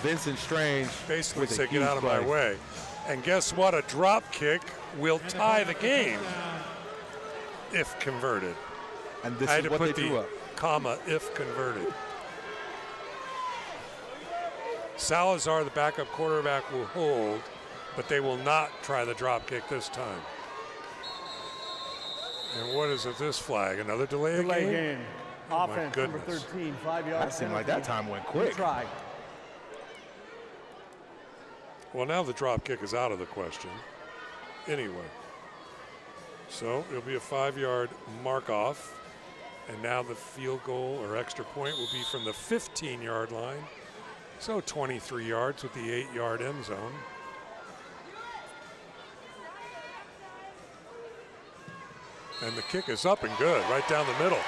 Vincent Strange basically said, get out of my way. And guess what? A drop kick will tie the game if converted. And this I had is to what put they the drew up. comma if converted. Salazar, the backup quarterback, will hold, but they will not try the drop kick this time. And what is it, this flag? Another delay of game? game. Oh, my Offense, number goodness. 13, 5 yards. That seemed like that time went quick. Try. Well, now the drop kick is out of the question. Anyway. So it'll be a 5-yard mark off. And now the field goal or extra point will be from the 15-yard line. So 23 yards with the 8-yard end zone. And the kick is up and good, right down the middle.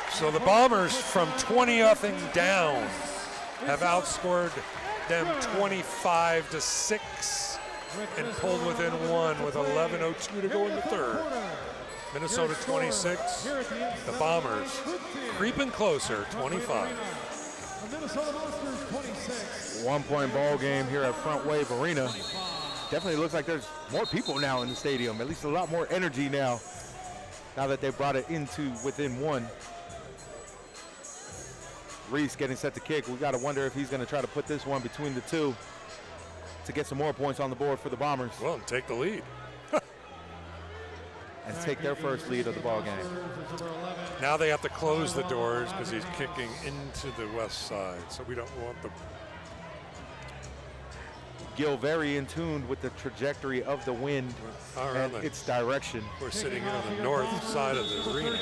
So the Bombers from 20-0 down have outscored them 25-6 and pulled within one with 11:02 to go in the third. Minnesota 26, the Bombers creeping closer, 25. 1-point ball game here at Front Wave Arena. Definitely looks like there's more people now in the stadium, at least a lot more energy now that they brought it into within one. Reese getting set to kick. We got to wonder if he's going to try to put this one between the two to get some more points on the board for the Bombers. Well, and take the lead. And take their first lead of the ball game. Now they have to close the doors because he's kicking into the west side, so we don't want the... Gil very in tune with the trajectory of the wind and its direction. We're sitting on the north side of the arena.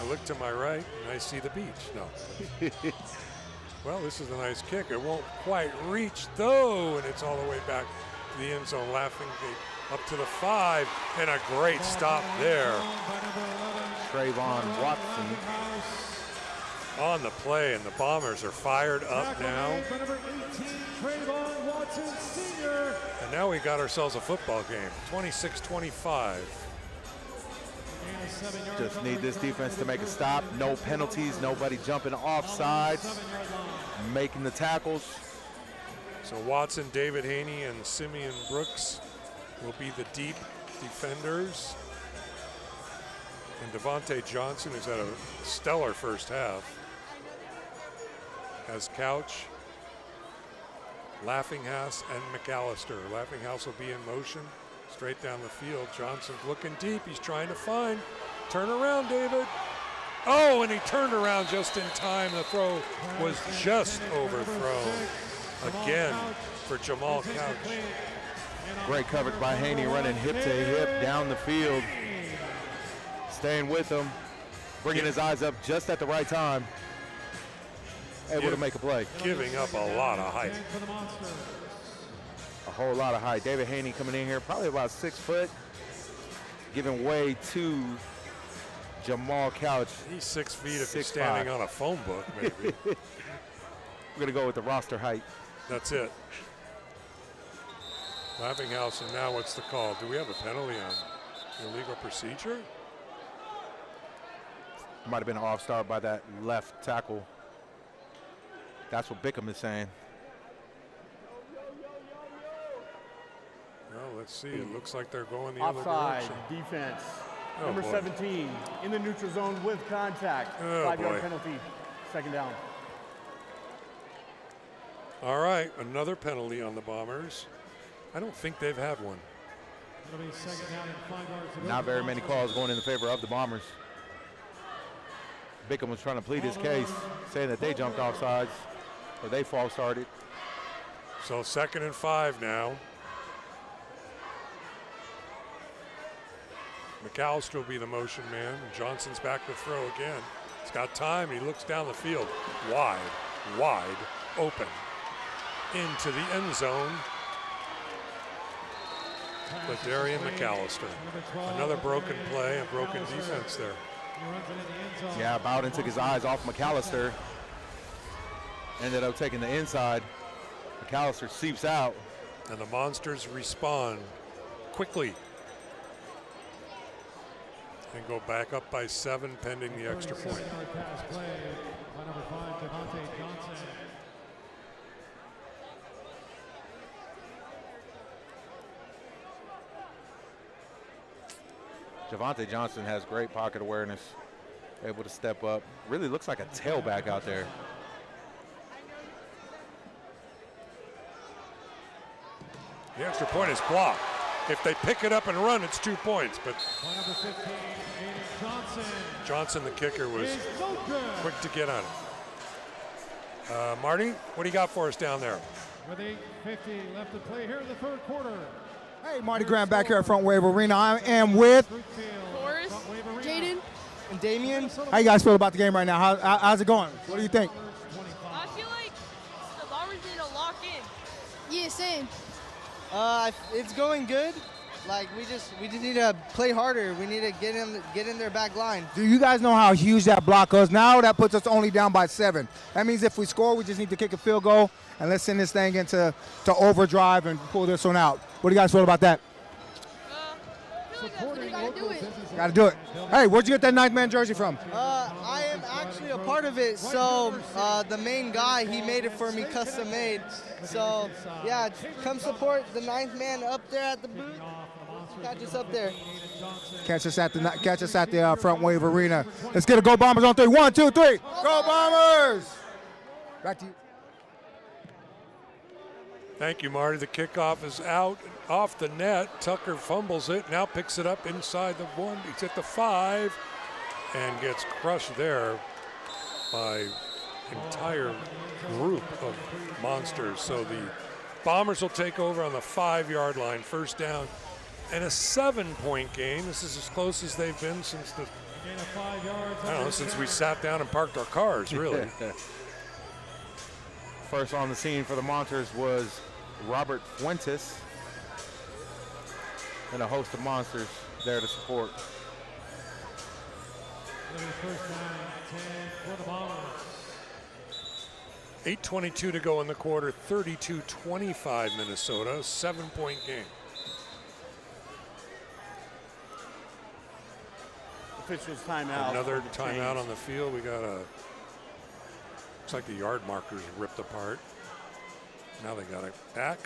I look to my right and I see the beach. No. Well, this is a nice kick. It won't quite reach, though, and it's all the way back to the end zone. Laughing up to the 5, and a great stop there. Trayvon Watson on the play, and the Bombers are fired up now. And now we got ourselves a football game, 26-25. Just need this defense to make a stop. No penalties, nobody jumping off sides, making the tackles. So Watson, David Haney, and Simeon Brooks will be the deep defenders. And Devontae Johnson, who's had a stellar first half, has Couch, Laughinghouse, and McAllister. Laughinghouse will be in motion straight down the field. Johnson's looking deep. He's trying to find. Turn around, David. Oh, and he turned around just in time. The throw was just overthrown. Again for Jamal Couch. Great coverage by Haney, running hip to hip down the field. Staying with him, bringing his eyes up just at the right time. Able to make a play. Giving up a lot of height. A whole lot of height. David Haney coming in here, probably about 6 foot, giving way to Jamal Couch. He's 6 feet if he's standing on a phone book, maybe. We're gonna go with the roster height. That's it. Laughinghouse, and now what's the call? Do we have a penalty on illegal procedure? Might have been an off start by that left tackle. That's what Bickham is saying. Well, let's see. It looks like they're going the other Offside, direction. defense. Oh, Number boy. 17 in the neutral zone with contact. Oh, 5-yard boy. penalty, second down. All right, another penalty on the Bombers. I don't think they've had one. It'll be second down and 5 yards to go. Not very many calls going in the favor of the Bombers. Bickham was trying to plead his case, saying that they jumped off sides, or they false started. So 2nd and 5 now. McAllister will be the motion man. Johnson's back to throw again. He's got time. He looks down the field. Wide open. Into the end zone. But Darian McAllister. Another broken play, a broken defense there. Yeah, Bowden took his eyes off McAllister. Ended up taking the inside. McAllister seeps out. And the Monsters respond quickly. And go back up by 7 pending the extra point. Pass play by number 5, Devontae Johnson. Javonte Johnson has great pocket awareness, able to step up. Really looks like a tailback out there. The extra point is blocked. If they pick it up and run, it's 2 points. But By number 15, Aiden Johnson. Johnson, the kicker, was Is no good. quick to get on it. Marty, what do you got for us down there? With 8:50 left to play here in the third quarter. Hey, Marty Graham back here at Front Wave Arena. I am with Forrest, Jaden, and Damien. How you guys feel about the game right now? How's it going? What do you think? I feel like the Bombers need to lock in. Yeah, same. It's going good. Like we just need to play harder. We need to get in their back line. Do you guys know how huge that block is? Now that puts us only down by 7. That means if we score, we just need to kick a field goal and let's send this thing into overdrive and pull this one out. What do you guys feel about that? Got to do it. Hey, where'd you get that 9th man jersey from? I am actually a part of it. So the main guy, he made it for me, custom made. So yeah, come support the 9th man up there at the booth. Catch us up there. Catch us at the Front Wave Arena. Let's get a Go Bombers on 3. 1, 2, 3. Go Bombers! Back to you. Thank you, Marty. The kickoff is out, off the net. Tucker fumbles it, now picks it up inside the 1. He's at the 5 and gets crushed there by entire group of Monsters. So the Bombers will take over on the 5-yard line, first down, and a 7-point game. This is as close as they've been since since we sat down and parked our cars, really. First on the scene for the Monsters was Robert Fuentes, and a host of Monsters there to support. First down, 10 for the Bombers. 8:22 to go in the quarter, 32-25 Minnesota, 7-point game. Officials timeout. Another timeout on the field. We got looks like the yard markers ripped apart. Now they got it back.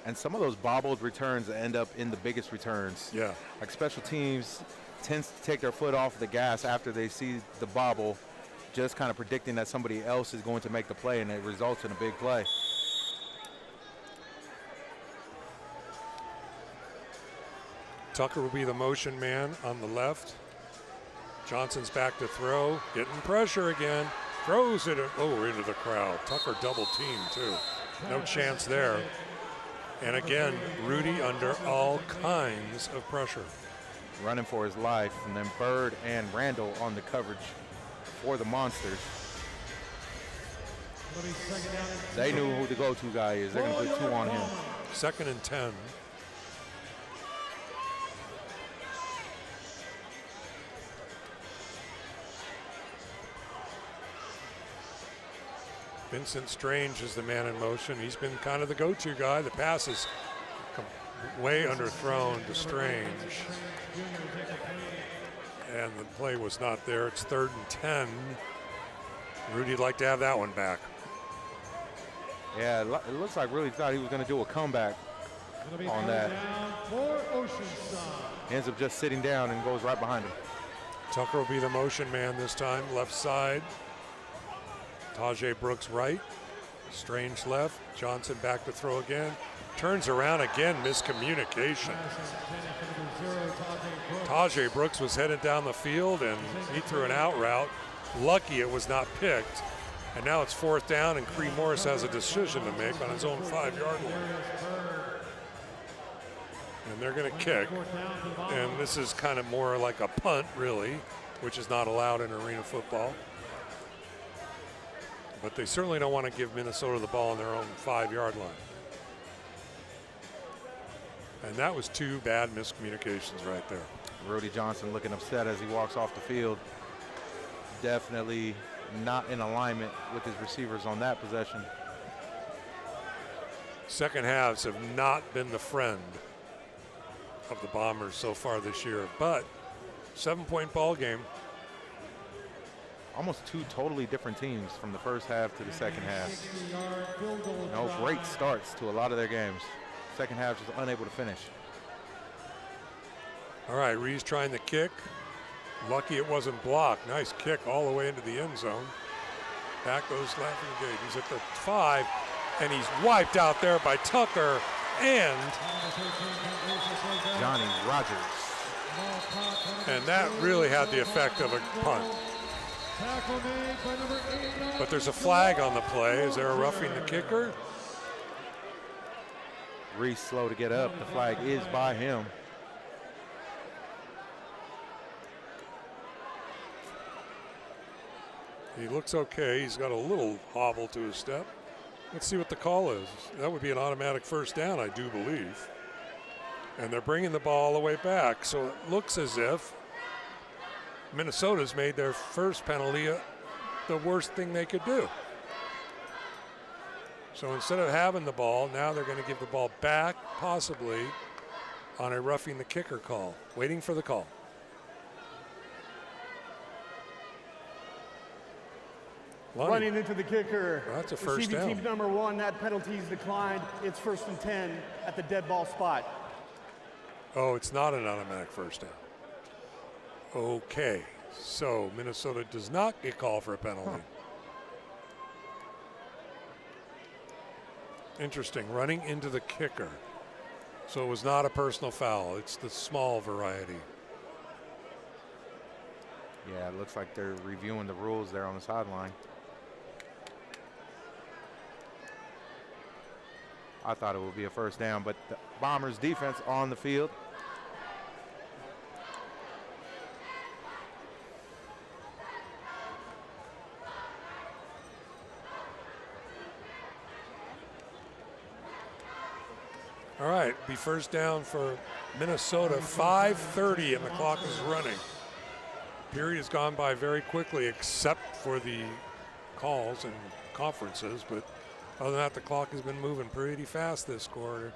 And some of those bobbled returns end up in the biggest returns. Yeah. Like special teams tends to take their foot off the gas after they see the bobble, just kind of predicting that somebody else is going to make the play, and it results in a big play. Tucker will be the motion man on the left. Johnson's back to throw, getting pressure again. Throws it into the crowd. Tucker double team too. No chance there. And again, Rudy under all kinds of pressure. Running for his life, and then Bird and Randall on the coverage for the Monsters. They knew who the go-to guy is. They're going to put 2 on him. 2nd and 10. Vincent Strange is the man in motion. He's been kind of the go-to guy. The pass is way underthrown to Strange. And the play was not there. It's 3rd and 10. Rudy'd like to have that one back. Yeah, it looks like Rudy thought he was going to do a comeback on that. He ends up just sitting down and goes right behind him. Tucker will be the motion man this time, left side. Tajay Brooks right, Strange left, Johnson back to throw again. Turns around again, miscommunication. Tajay Brooks was headed down the field and he threw an out route. Lucky it was not picked. And now it's 4th down and Cree Morris has a decision to make on his own 5-yard line. And they're gonna kick. And this is kind of more like a punt really, which is not allowed in arena football. But they certainly don't want to give Minnesota the ball on their own 5-yard line. And that was 2 bad miscommunications right there. Rudy Johnson looking upset as he walks off the field. Definitely not in alignment with his receivers on that possession. Second halves have not been the friend of the Bombers so far this year, but 7-point ball game. Almost 2 totally different teams from the first half to the second half. Great starts to a lot of their games. Second half just unable to finish. All right, Ree's trying the kick. Lucky it wasn't blocked. Nice kick all the way into the end zone. Back goes Laughing Gate. He's at the 5, and he's wiped out there by Tucker and Johnny Rogers. And that really had the effect of a punt. But there's a flag on the play. Is there a roughing the kicker? Reese slow to get up. The flag is by him. He looks okay. He's got a little hobble to his step. Let's see what the call is. That would be an automatic first down, I do believe. And they're bringing the ball all the way back. So it looks as if Minnesota's made their first penalty the worst thing they could do. So instead of having the ball, now they're going to give the ball back, possibly on a roughing the kicker call. Waiting for the call. Lonnie. Running into the kicker. Well, that's a first Receiving down. team number 1, that penalty's declined. It's 1st and 10 at the dead ball spot. Oh, it's not an automatic first down. Okay, so Minnesota does not get called for a penalty. Interesting, running into the kicker. So it was not a personal foul. It's the small variety. Yeah, it looks like they're reviewing the rules there on the sideline. I thought it would be a first down, but the Bombers defense on the field. All right, be first down for Minnesota, 5:30, and the clock is running. Period has gone by very quickly, except for the calls and conferences, but other than that, the clock has been moving pretty fast this quarter.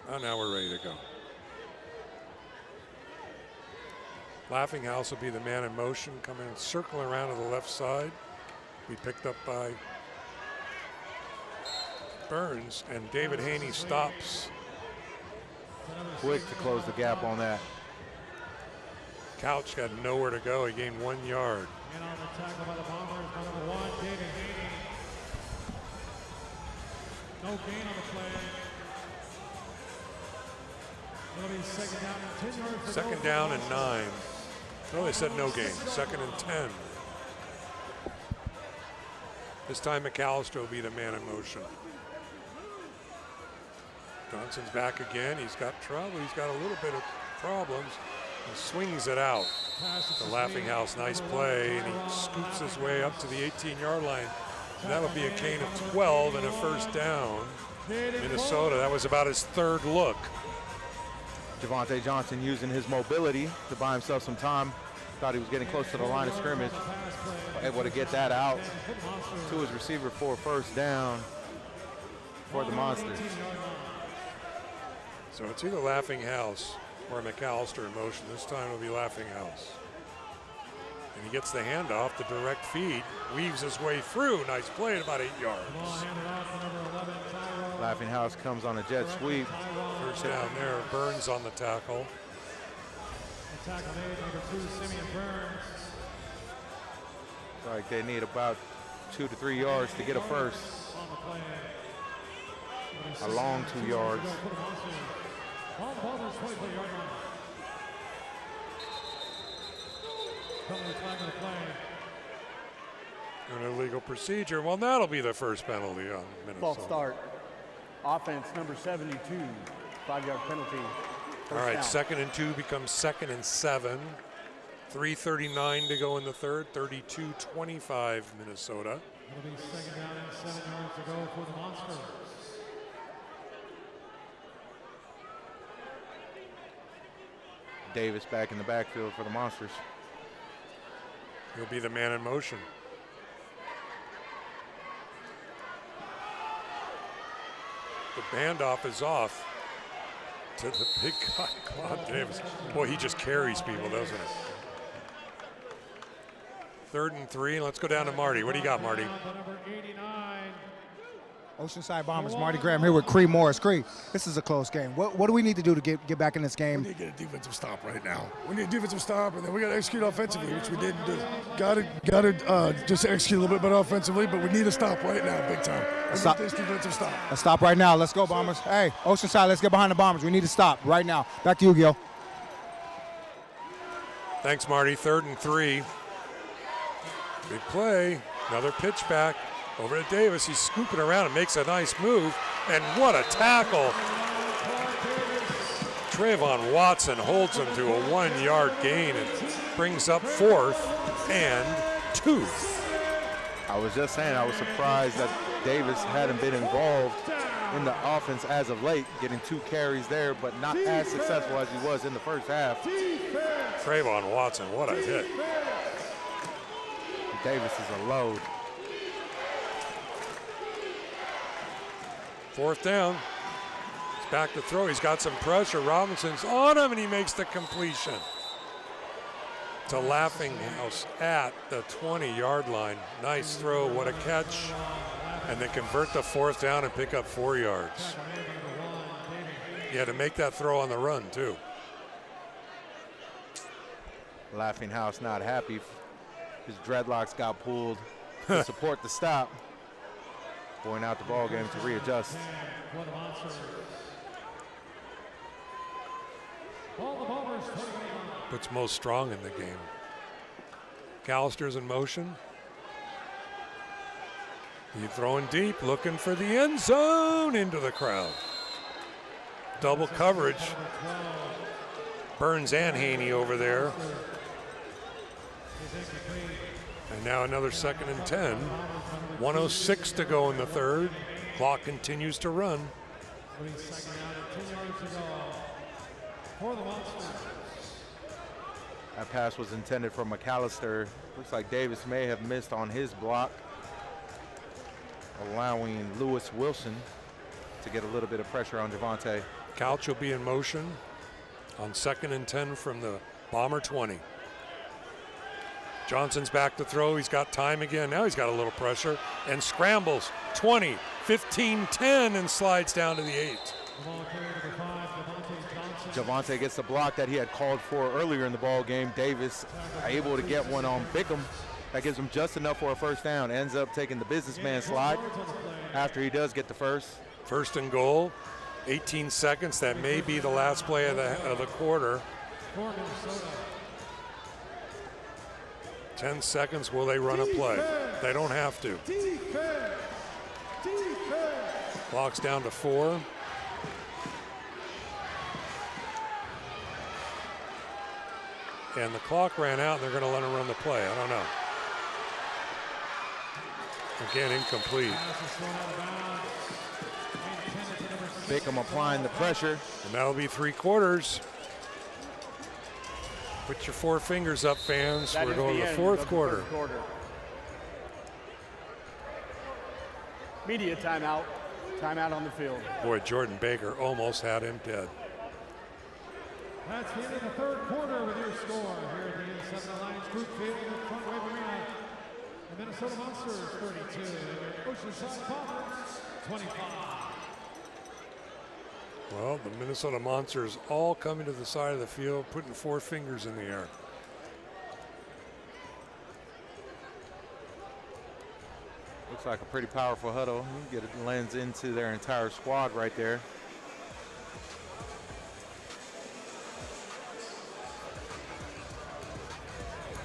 Oh, now we're ready to go. Laughing House will be the man in motion, coming and circling around to the left side. Be picked up by Burns, and David Haney stops. Quick to close the gap on that. Couch got nowhere to go. He gained 1 yard. And on the tackle by the Bombers, by number 1, David Haney. No gain on the play. It'll be second down and 10 yards. Second down and 9. No, they said no gain. Second and 10. This time McAllister will be the man in motion. Johnson's back again. He's got trouble. He's got a little bit of problems. He swings it out. The Laughing House, nice play, and he scoops his way up to the 18-yard line. And that'll be a gain of 12 and a first down. Minnesota, that was about his third look. Javonte Johnson using his mobility to buy himself some time. Thought he was getting close to the line of scrimmage. Able to get that out to his receiver for a first down for the Monsters. So it's either Laughing House or McAllister in motion. This time it'll be Laughing House. And he gets the handoff, the direct feed, weaves his way through. Nice play at about 8 yards. Laughing House comes on a jet sweep. First down there, Burns on the tackle. The tackle made, number 2, Simeon Burns. Like they need about 2 to 3 yards to get a first. A long 2 yards. Ball, Bombers 24-yard line. Penalty flag on the play. An illegal procedure. Well, that'll be the first penalty on Minnesota. False start. Offense number 72. 5-yard penalty. All right, down. 2nd and 2 becomes 2nd and 7. 3:39 to go in the third. 32-25 Minnesota. It'll be second down and 7 yards to go for the Monsters. Davis back in the backfield for the Monsters. He'll be the man in motion. The handoff is off to the big guy, Claude Davis. Boy, he just carries people, doesn't he? 3rd and 3, and let's go down to Marty. What do you got, Marty? Oceanside Bombers, Marty Graham here with Cree Morris. Cree, this is a close game. What do we need to do to get back in this game? We need to get a defensive stop right now. We need a defensive stop, and then we got to execute offensively, which we didn't do. Got to just execute a little bit better offensively, but we need a stop right now, big time. Stop. This defensive stop. A stop right now. Let's go, Bombers. Hey, Oceanside, let's get behind the Bombers. We need to stop right now. Back to you, Gil. Thanks, Marty. 3rd and 3. Big play. Another pitch back. Over to Davis, he's scooping around and makes a nice move, and what a tackle. Trayvon Watson holds him to a 1-yard gain and brings up 4th and 2. I was just saying, I was surprised that Davis hadn't been involved in the offense as of late, getting 2 carries there, but not as successful as he was in the first half. Trayvon Watson, what a hit. Davis is a load. 4th down. He's back to throw. He's got some pressure. Robinson's on him, and he makes the completion to Laughing House at the 20-yard line. Nice throw. What a catch. And they convert the 4th down and pick up 4 yards. He had to make that throw on the run, too. Laughing House not happy. His dreadlocks got pulled to support the stop. Going out the ball game to readjust. Puts most strong in the game. McAllister's in motion. He's throwing deep, looking for the end zone, into the crowd. Double coverage. Burns and Haney over there. And now another 2nd and 10. 1:06 to go in the third. Clock continues to run. 2nd down and 10 yards to go for the Monsters. That pass was intended for McAllister. Looks like Davis may have missed on his block, allowing Lewis Wilson to get a little bit of pressure on Javonte. Couch will be in motion on 2nd and 10 from the Bomber 20. Johnson's back to throw. He's got time again. Now he's got a little pressure and scrambles. 20, 15, 10, and slides down to the 8. Javonte gets the block that he had called for earlier in the ball game. Davis able to get one on Bickham. That gives him just enough for a first down. Ends up taking the businessman slide after he does get the first. 1st and goal, 18 seconds. That may be the last play of the quarter. 10 seconds. Will they run a play? They don't have to. Clock's down to 4. And the clock ran out, and they're going to let him run the play. I don't know. Again, incomplete. Bickham applying the pressure. And that'll be 3 quarters. Put your 4 fingers up, fans. We're going to the 4th quarter. Media timeout. Timeout on the field. Boy, Jordan Baker almost had him dead. That's the end of the 3rd quarter with your score here at the Inside Alliance Group Field at Front Wave Arena. The Minnesota Monsters 32 and your Oceanside Bombers 25. Well, the Minnesota Monsters all coming to the side of the field, putting 4 fingers in the air. Looks like a pretty powerful huddle. You get a lens into their entire squad right there.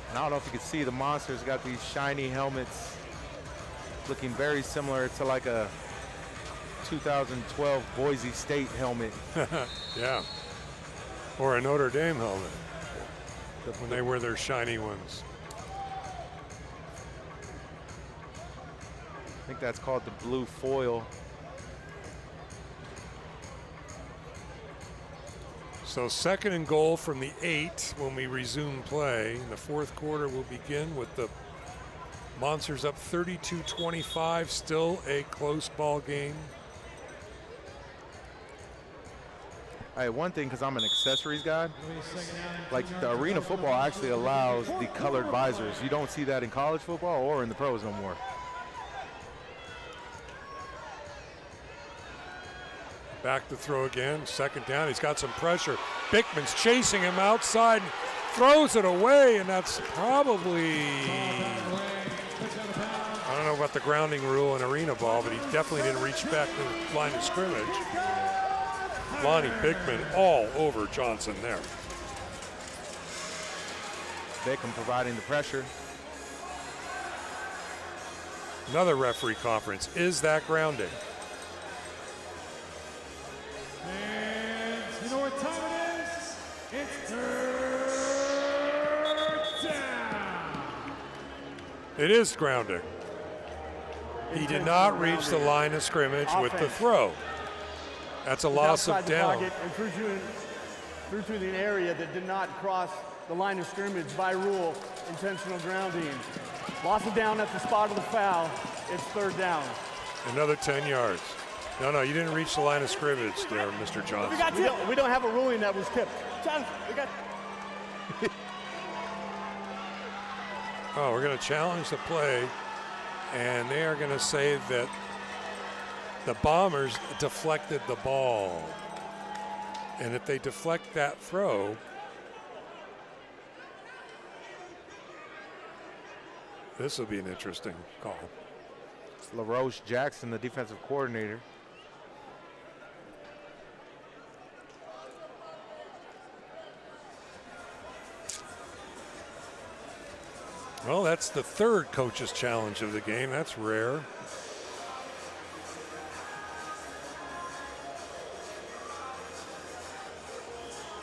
And I don't know if you can see, the Monsters got these shiny helmets looking very similar to like a 2012 Boise State helmet. Yeah. Or a Notre Dame helmet when they wear their shiny ones. I think that's called the blue foil. So 2nd and goal from the 8 when we resume play. In the 4th quarter will begin with the Monsters up 32-25, still a close ball game. One thing, because I'm an accessories guy, like the arena football actually allows the colored visors. You don't see that in college football or in the pros no more. Back to throw again, 2nd down. He's got some pressure. Bickman's chasing him outside, throws it away, and that's probably, I don't know about the grounding rule in arena ball, but he definitely didn't reach back to the line of scrimmage. Lonnie Bickman all over Johnson there. Bickham providing the pressure. Another referee conference. Is that grounding? And you know what time it is? It's 3rd down. It is grounding. He did not reach the line of scrimmage with the throw. That's a loss of down. And threw to the area that did not cross the line of scrimmage by rule. Intentional grounding. Loss of down at the spot of the foul. It's 3rd down. Another 10 yards. No, you didn't reach the line of scrimmage there, Mr. Johnson. We don't have a ruling that was tipped. John, we got. Oh, we're going to challenge the play, and they are going to say that the Bombers deflected the ball. And if they deflect that throw, this will be an interesting call. It's LaRoche Jackson, the defensive coordinator. Well, that's the 3rd coach's challenge of the game. That's rare.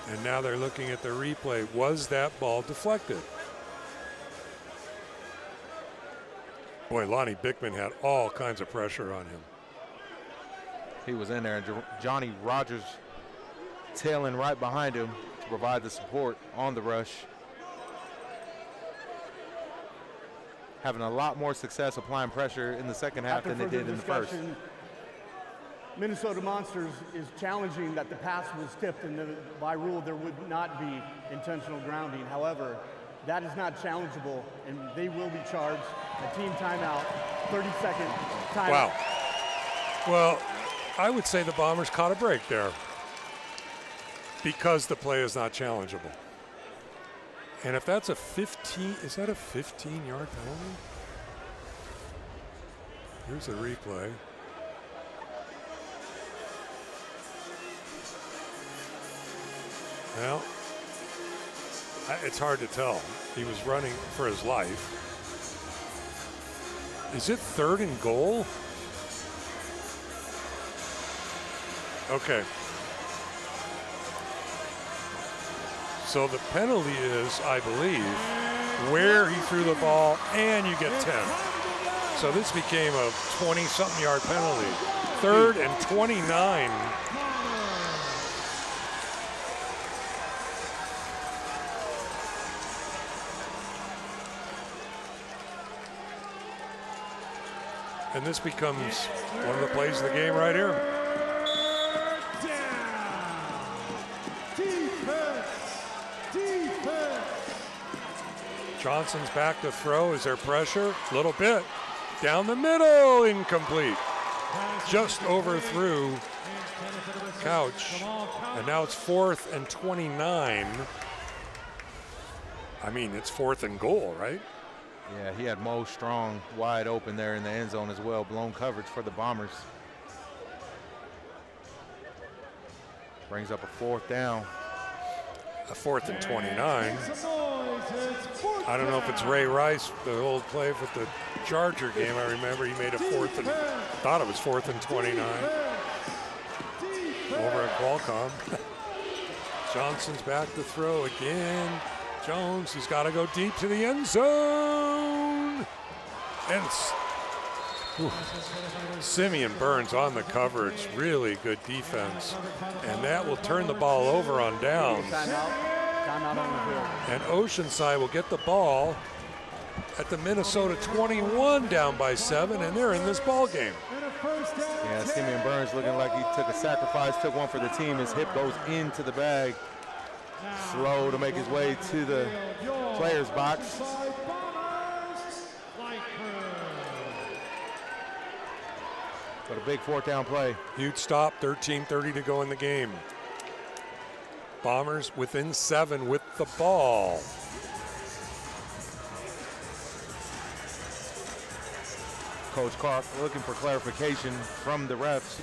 And now they're looking at the replay. Was that ball deflected? Boy, Lonnie Bickman had all kinds of pressure on him. He was in there, and Johnny Rogers tailing right behind him to provide the support on the rush. Having a lot more success applying pressure in the second half than they did in the first. Minnesota Monsters is challenging that the pass was tipped, and by rule there would not be intentional grounding. However, that is not challengeable, and they will be charged a team timeout, 30-second timeout. Wow. Well, I would say the Bombers caught a break there because the play is not challengeable. And if that's a 15, is that a 15-yard penalty? Here's the replay. Well, it's hard to tell. He was running for his life. Is it 3rd and goal? Okay. So the penalty is, I believe, where he threw the ball, and you get 10. So this became a 20-something yard penalty. 3rd and 29. And this becomes one of the plays of the game right here. Johnson's back to throw. Is there pressure? A little bit. Down the middle, incomplete. Just overthrew Couch. And now it's 4th and 29. I mean, it's 4th and goal, right? Yeah, he had Mo Strong wide open there in the end zone as well. Blown coverage for the Bombers. Brings up a 4th down. A 4th and 29. I don't know if it's Ray Rice, the old play with the Charger game. I remember he made a 4th and, thought it was 4th and 29 over at Qualcomm. Johnson's back to throw again. Jones, he's got to go deep to the end zone. And Simeon Burns on the coverage. Really good defense. And that will turn the ball over on downs. Timeout on the field. And Oceanside will get the ball at the Minnesota 21, down by 7, and they're in this ball game. Yeah, Simeon Burns looking like he took a sacrifice, took one for the team. His hip goes into the bag. Slow to make his way to the player's box. But a big 4th down play. Huge stop, 13:30 to go in the game. Bombers within 7 with the ball. Coach Clark looking for clarification from the refs.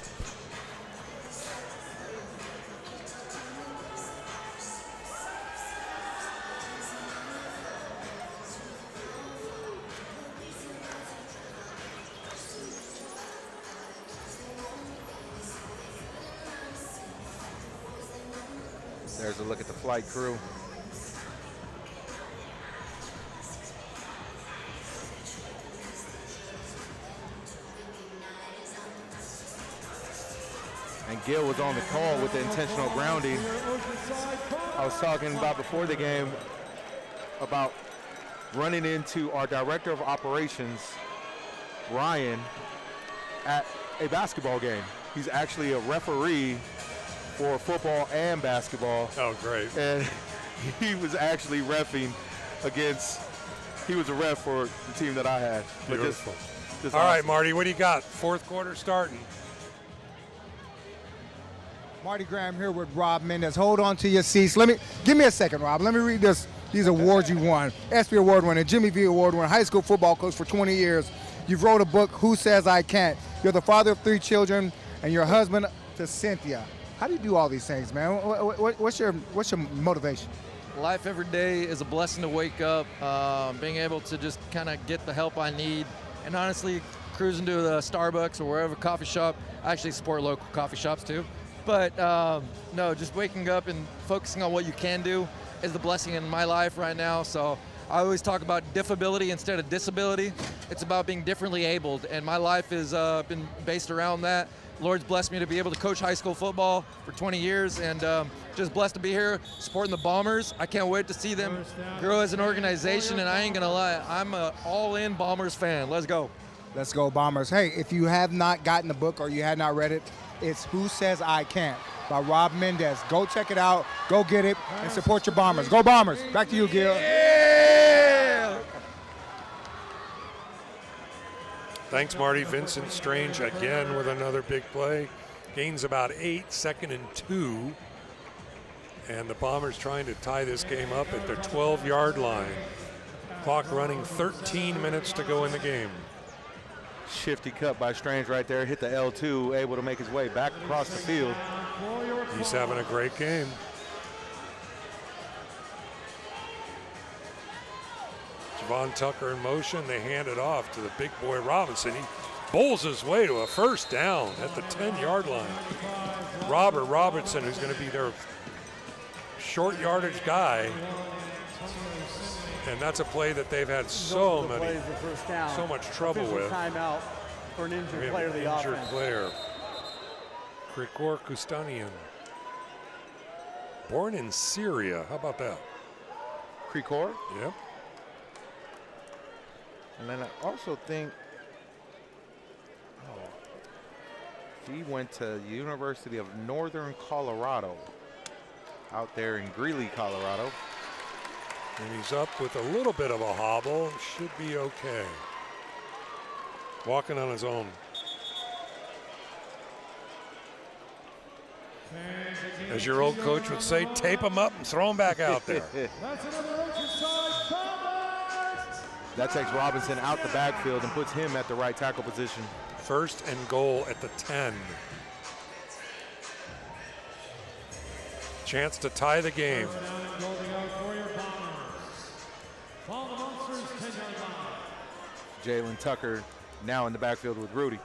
There's a look at the flight crew. And Gill was on the call with the intentional grounding. I was talking about before the game about running into our director of operations, Ryan, at a basketball game. He's actually a referee for football and basketball. Oh, great. And he was actually reffing against, he was a ref for the team that I had. Beautiful. Just All awesome. right, Marty, what do you got? 4th quarter starting. Marty Graham here with Rob Mendez. Hold on to your seats. Give me a second, Rob. Let me read these awards you won. ESPY Award winner, Jimmy V Award winner, high school football coach for 20 years. You've wrote a book, Who Says I Can't? You're the father of 3 children, and you're husband to Cynthia. How do you do all these things, man? What's your motivation? Life every day is a blessing to wake up, being able to just kind of get the help I need, and honestly, cruising to the Starbucks or wherever coffee shop. I actually support local coffee shops too. But no, just waking up and focusing on what you can do is the blessing in my life right now. So I always talk about diffability instead of disability. It's about being differently abled, and my life has been based around that. Lord's blessed me to be able to coach high school football for 20 years, and just blessed to be here supporting the Bombers. I can't wait to see them grow as an organization, and I ain't gonna lie, I'm an all-in Bombers fan. Let's go. Let's go Bombers. Hey, if you have not gotten the book or you had not read it, it's Who Says I Can't by Rob Mendez. Go check it out, go get it, and support your Bombers. Go Bombers. Back to you, Gil. Yeah! Thanks, Marty. Vincent Strange again with another big play. Gains about 8, 2nd and 2. And the Bombers trying to tie this game up at their 12-yard line. Clock running, 13 minutes to go in the game. Shifty cut by Strange right there. Hit the L2, able to make his way back across the field. He's having a great game. Javon Tucker in motion. They hand it off to the big boy Robinson. He bowls his way to a first down at the 10-yard line. Robert Robertson, who's going to be their short yardage guy. And that's a play that they've had so much trouble with. Timeout for an injured player of the injured offense. player. Krikor Kustanian. Born in Syria. How about that? Krikor? Yep. And then I also think he went to the University of Northern Colorado out there in Greeley, Colorado. And he's up with a little bit of a hobble. Should be okay. Walking on his own. As your old coach would say, tape him up and throw him back out there. That takes Robinson out the backfield and puts him at the right tackle position. 1st and goal at the 10. Chance to tie the game. Jalen Tucker now in the backfield with Rudy.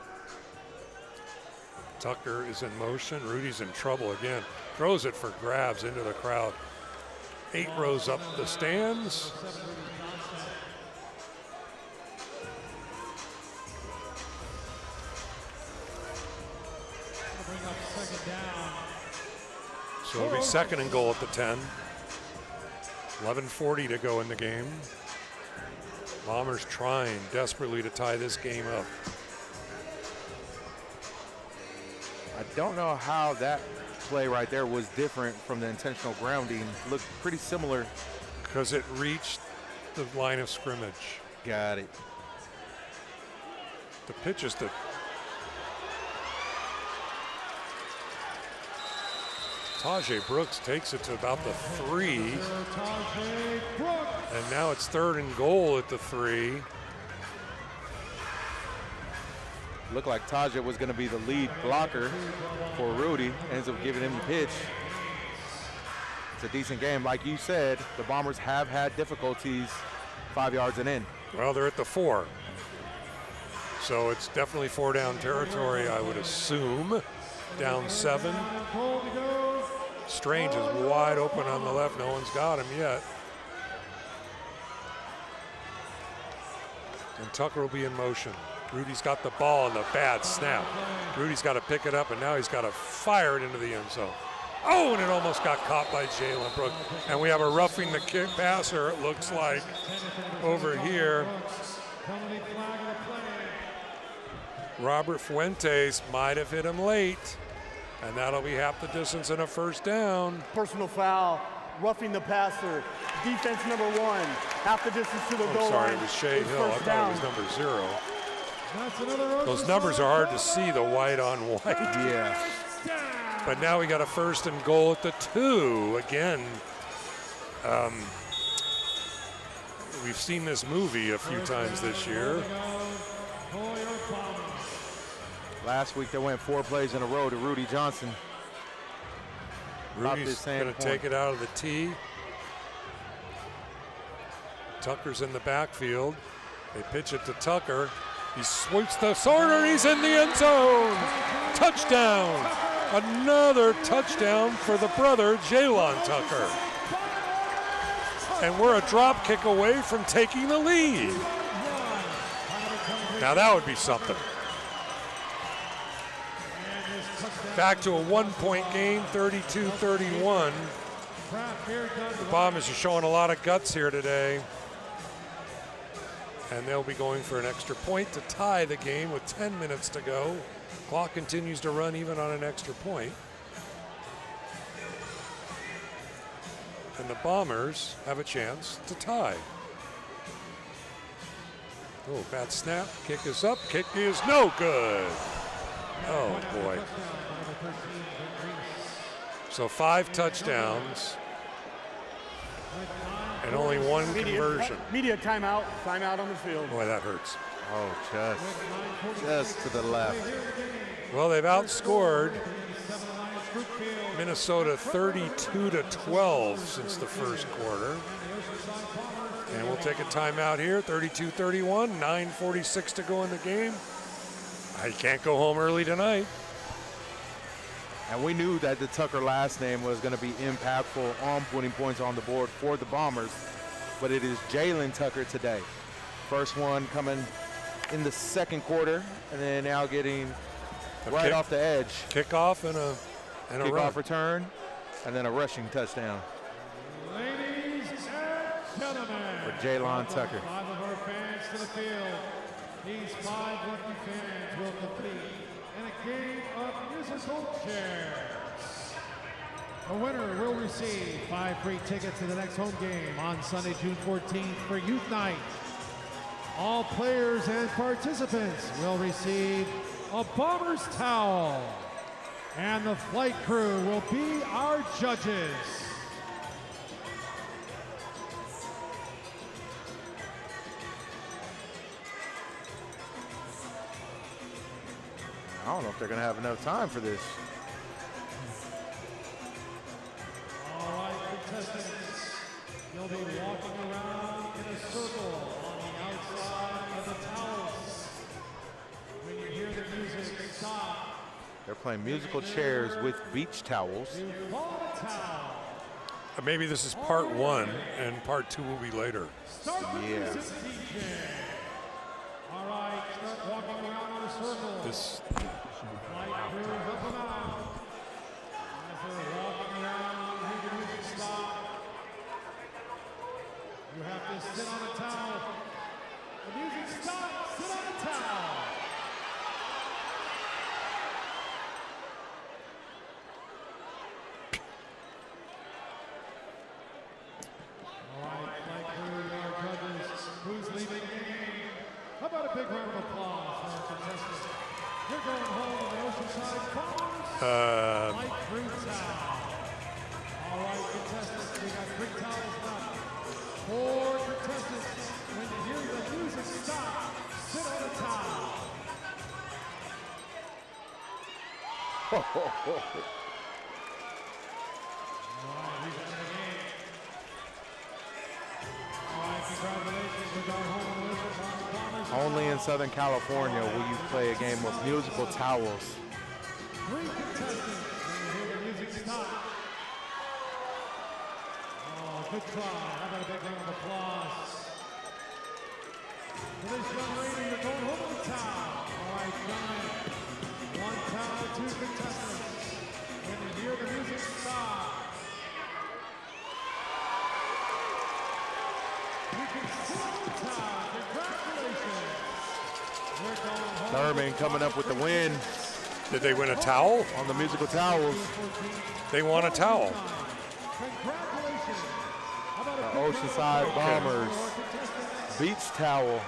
Tucker is in motion. Rudy's in trouble again. Throws it for grabs into the crowd. 8 rows up the stands. So it'll be 2nd and goal at the 10. 11:40 to go in the game. Bombers trying desperately to tie this game up. I don't know how that play right there was different from the intentional grounding. Looked pretty similar. Because it reached the line of scrimmage. Got it. The pitch is to Tajay Brooks, takes it to about the 3. And now it's 3rd and goal at the 3. Looked like Tajay was going to be the lead blocker for Rudy. Ends up giving him the pitch. It's a decent game. Like you said, the Bombers have had difficulties 5 yards and in. Well, they're at the 4. So it's definitely 4-down territory, I would assume. Down 7. Strange is wide open on the left. No one's got him yet. And Tucker will be in motion. Rudy's got the ball and the bad snap. Rudy's got to pick it up, and now he's got to fire it into the end zone. Oh, and it almost got caught by Jalen Brooks. And we have a roughing the kick passer, it looks like, over here. Robert Fuentes might have hit him late. And that'll be half the distance and a 1st down. Personal foul, roughing the passer. Defense number 1, half the distance to the goal line. Sorry, it was Shea Hill. I thought it was number 0. Those numbers are hard to see, the white on white. Yeah. But now we got a 1st and goal at the 2. Again, we've seen this movie a few times this year. Last week they went 4 plays in a row to Rudy Johnson. Rudy's going to take it out of the tee. Tucker's in the backfield. They pitch it to Tucker. He swoops the sorter. He's in the end zone. Touchdown. Another touchdown for the brother, Jalen Tucker. And we're a drop kick away from taking the lead. Now that would be something. Back to a 1-point game, 32-31. The Bombers are showing a lot of guts here today. And they'll be going for an extra point to tie the game with 10 minutes to go. Clock continues to run even on an extra point. And the Bombers have a chance to tie. Oh, bad snap. Kick is up. Kick is no good. Oh, boy. So 5 touchdowns and only 1 conversion. Media timeout. Timeout on the field. Boy, that hurts. Oh, just to the left. Well, they've outscored Minnesota 32-12 since the first quarter. And we'll take a timeout here, 32-31, 9:46 to go in the game. I can't go home early tonight. And we knew that the Tucker last name was going to be impactful on putting points on the board for the Bombers, but it is Jalen Tucker today. First one coming in the second quarter, and then now getting right off the edge. Kickoff and a kickoff return, and then a rushing touchdown. Ladies and gentlemen, for Jalen Tucker. 5 of our fans to the field. These 5 lucky fans will compete in a game of musical chairs. The winner will receive 5 free tickets to the next home game on Sunday, June 14th for Youth Night. All players and participants will receive a Bombers towel. And the flight crew will be our judges. I don't know if they're going to have enough time for this. All right, contestants, you'll be walking around in a circle on the outside of the towels. When you hear the music stop, They're playing musical chairs with beach towels. you fall on a towel. Maybe this is part 1, and part 2 will be later. Start the music, DJ. All right, start walking around in a circle. This. Flight crew, help them out. As they're walking around, you hear the music stop. You have to sit on a towel. The music stops, sit on a towel. All right, flight crew, our judges, who's leaving the game? How about a big round of applause for our contestants? You're going home with the Oceanside Bombers. Flight crew towel. All right, contestants, we got 3 towels left. 4 contestants, when you hear the music stop, sit on a towel. All right, who's in the game? All right, congratulations, we're going home with the Oceanside Bombers. Only in Southern California will you play a game with musical towels. 3 contestants, when you hear the music stop. Oh, good try. How about a big round of applause? For this young lady, you're going home with a towel. All right, gentlemen. 1 towel, 2 contestants. When you hear the music stop, you can sit on the towel. Congratulations. We're going home. Thurman coming up with the win. Did they win a towel? On the musical towels. They won a towel. Congratulations. How about a big Oceanside round of applause Bombers. for our contestants Beach towel.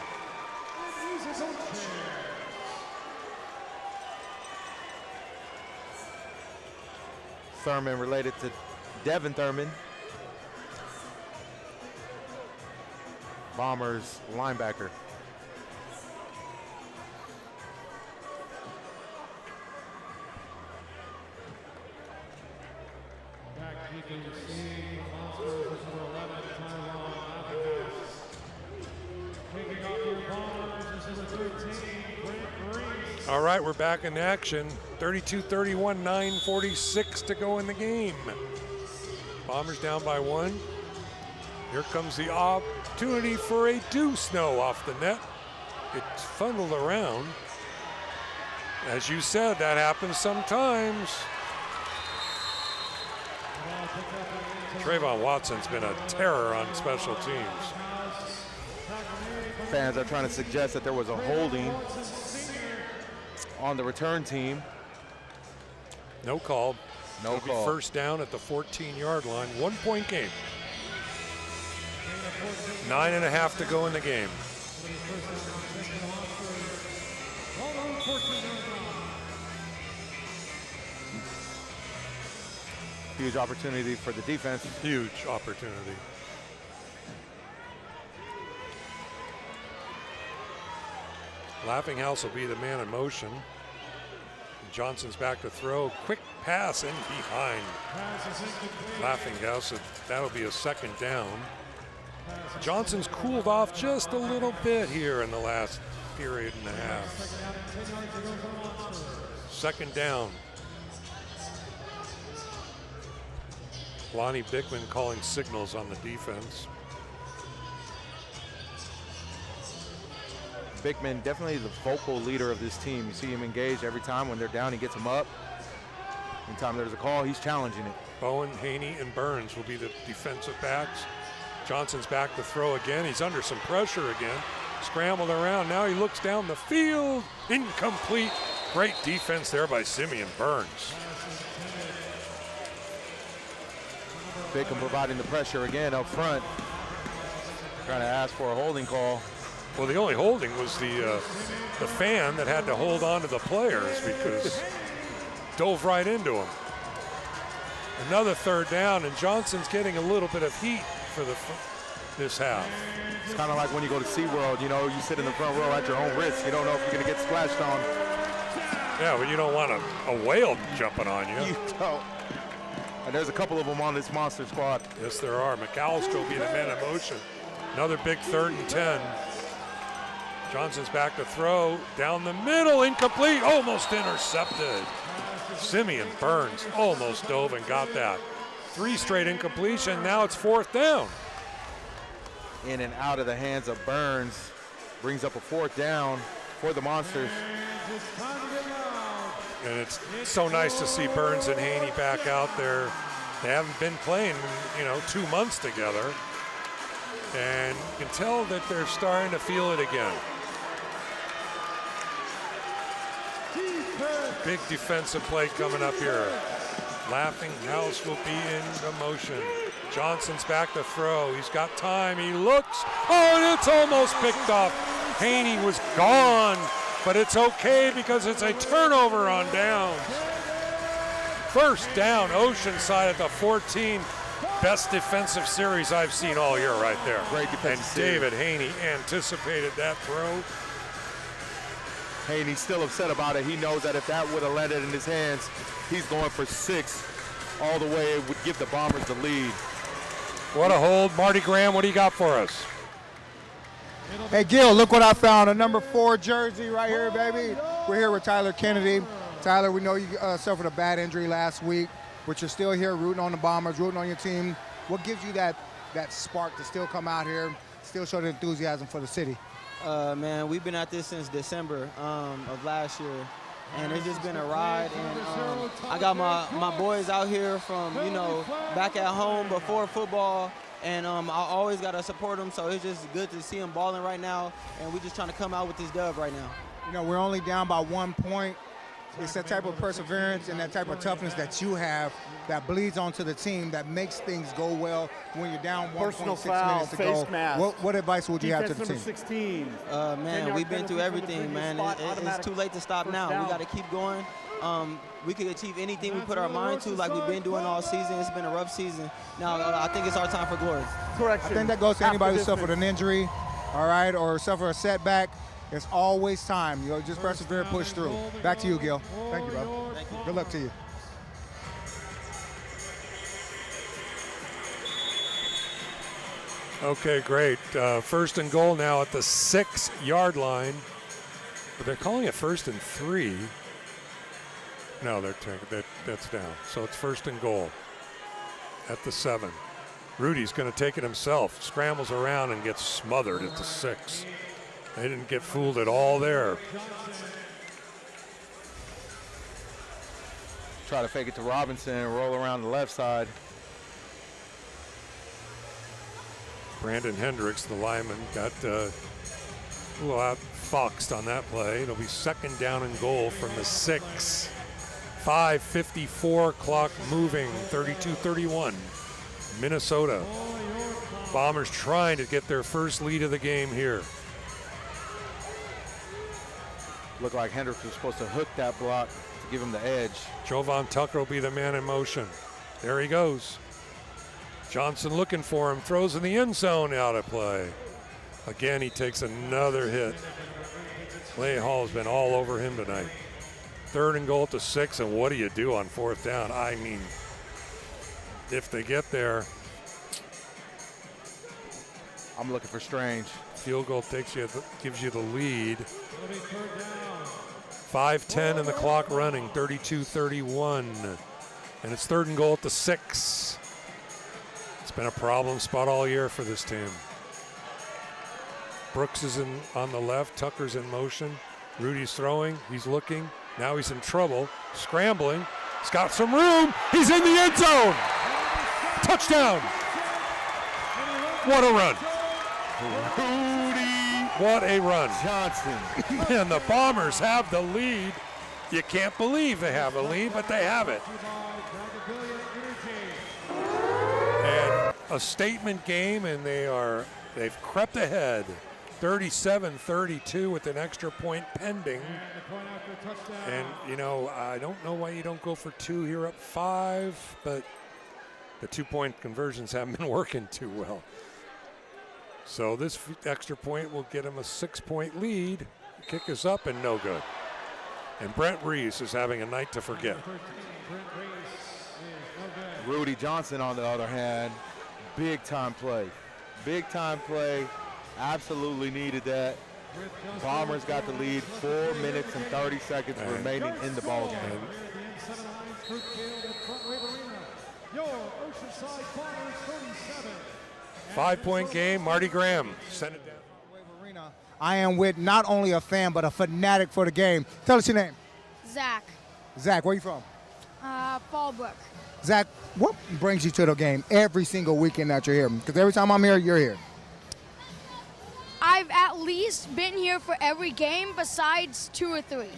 in musical chairs. Thurman related to Devin Thurman. Bombers linebacker. Back keeping the scene, the Monsters is number 11, Tyrone Abigas. Picking up your Bombers is number 13, Brent Reese. All right, we're back in action. 32-31, 9:46 to go in the game. Bombers down by 1. Here comes the opportunity for a deuce. No, off the net. It's funneled around. As you said, that happens sometimes. Trayvon Watson's been a terror on special teams. Fans are trying to suggest that there was a holding on the return team. No call. No It'll call. Be first down at the 14-yard line. 1 point game. 9.5 to go in the game. Huge opportunity for the defense. Huge opportunity. Laughing House will be the man in motion. Johnson's back to throw. Quick pass in behind. Laughing House, that'll be a second down. Johnson's cooled off just a little bit here in the last period and a half. Second down. Lonnie Bickman calling signals on the defense. Bickman, definitely the vocal leader of this team. You see him engaged every time. When they're down, he gets them up. Anytime there's a call, he's challenging it. Bowen, Haney, and Burns will be the defensive backs. Johnson's back to throw again. He's under some pressure again. Scrambled around. Now he looks down the field. Incomplete. Great defense there by Simeon Burns. Bickman providing the pressure again up front. Trying to ask for a holding call. Well, the only holding was the fan that had to hold on to the players because dove right into him. Another third down, and Johnson's getting a little bit of heat for this half. It's kind of like when you go to SeaWorld, you know, you sit in the front row at your own risk. You don't know if you're going to get splashed on. Yeah, but you don't want a whale jumping on you. You don't. And there's a couple of them on this monster squad. Yes, there are. McAllister will be the man in motion. Another big 3rd and 10. Johnson's back to throw. Down the middle, incomplete. Almost intercepted. Simeon Burns almost dove and got that. 3 straight incompletion. Now it's 4th down. In and out of the hands of Burns. Brings up a 4th down for the Monsters. And it's so nice to see Burns and Haney back out there. They haven't been playing, 2 months together. And you can tell that they're starting to feel it again. Big defensive play coming up here. Laughing House will be in motion. Johnson's back to throw. He's got time. He looks. Oh, and it's almost picked off. Haney was gone, but it's okay because it's a turnover on downs. First down, Oceanside at the 14. Best defensive series I've seen all year right there. Great defensive series. David Haney anticipated that throw. Haney's still upset about it. He knows that if that would have landed in his hands, he's going for 6 all the way. It would give the Bombers the lead. What a hold. Marty Graham, what do you got for us? Hey, Gil, look what I found. A number 4 jersey right here, baby. We're here with Tyler Kennedy. Tyler, we know you suffered a bad injury last week, but you're still here rooting on the Bombers, rooting on your team. What gives you that spark to still come out here, still show the enthusiasm for the city? Man, we've been at this since December of last year, and it's just been a ride. And I got my boys out here from, back at home before football, and I always got to support them, so it's just good to see them balling right now, and we're just trying to come out with this dub right now. We're only down by 1 point. It's that type of perseverance and that type of toughness that you have that bleeds onto the team that makes things go well when you're down 1.6 minutes to go. Mask. What advice would you have to the Defense team? number 16. Man, we've been through everything, man. It's too late to stop now. We got to keep going. We could achieve anything we put our mind to, like we've been doing all season. It's been a rough season. Now, I think it's our time for glory. Correction. I think that goes to anybody who suffered an injury, all right, or suffered a setback. It's always time. Just persevere, push through. Back to you, Gil. Thank you, brother. Thank you. Good luck to you. Okay, great. 1st and goal now at the 6-yard line. But they're calling it 1st and 3. No, that's down. So it's 1st and goal at the 7. Rudy's going to take it himself, scrambles around and gets smothered at the 6. They didn't get fooled at all there. Try to fake it to Robinson and roll around the left side. Brandon Hendricks, the lineman, got a little outfoxed on that play. It'll be 2nd down and goal from the 6. 5:54, clock moving, 32-31. Minnesota. Bombers trying to get their first lead of the game here. Looked like Hendricks was supposed to hook that block to give him the edge. Jovan Tucker will be the man in motion. There he goes. Johnson looking for him, throws in the end zone, out of play. Again, he takes another hit. Clay Hall's been all over him tonight. 3rd and goal at the 6, and what do you do on 4th down? I mean, if they get there. I'm looking for Strange. Field goal gives you the lead. 5:10 and the clock running, 32-31. And it's 3rd and goal at the 6. It's been a problem spot all year for this team. Brooks is on the left, Tucker's in motion. Rudy's throwing, he's looking. Now he's in trouble, scrambling. He's got some room, he's in the end zone! Touchdown! What a run! Rudy! What a run. Johnson. And the Bombers have the lead. You can't believe they have a lead, but they have it. And a statement game, and they've crept ahead. 37-32 with an extra point pending. And, you know, I don't know why you don't go for 2 here up 5, but the 2-point conversions haven't been working too well. So this extra point will get him a 6-point lead. Kick is up and no good. And Brent Reese is having a night to forget. Rudy Johnson, on the other hand, big time play. Big time play. Absolutely needed that. Bombers got the lead, 4 minutes and 30 seconds remaining in the ball game. Your Oceanside Bombers 37. 5-point game, Marty Graham. Send it down. I am with not only a fan, but a fanatic for the game. Tell us your name. Zach. Zach, where you from? Fallbrook. Zach, what brings you to the game every single weekend that you're here? Because every time I'm here, you're here. I've at least been here for every game besides 2 or 3.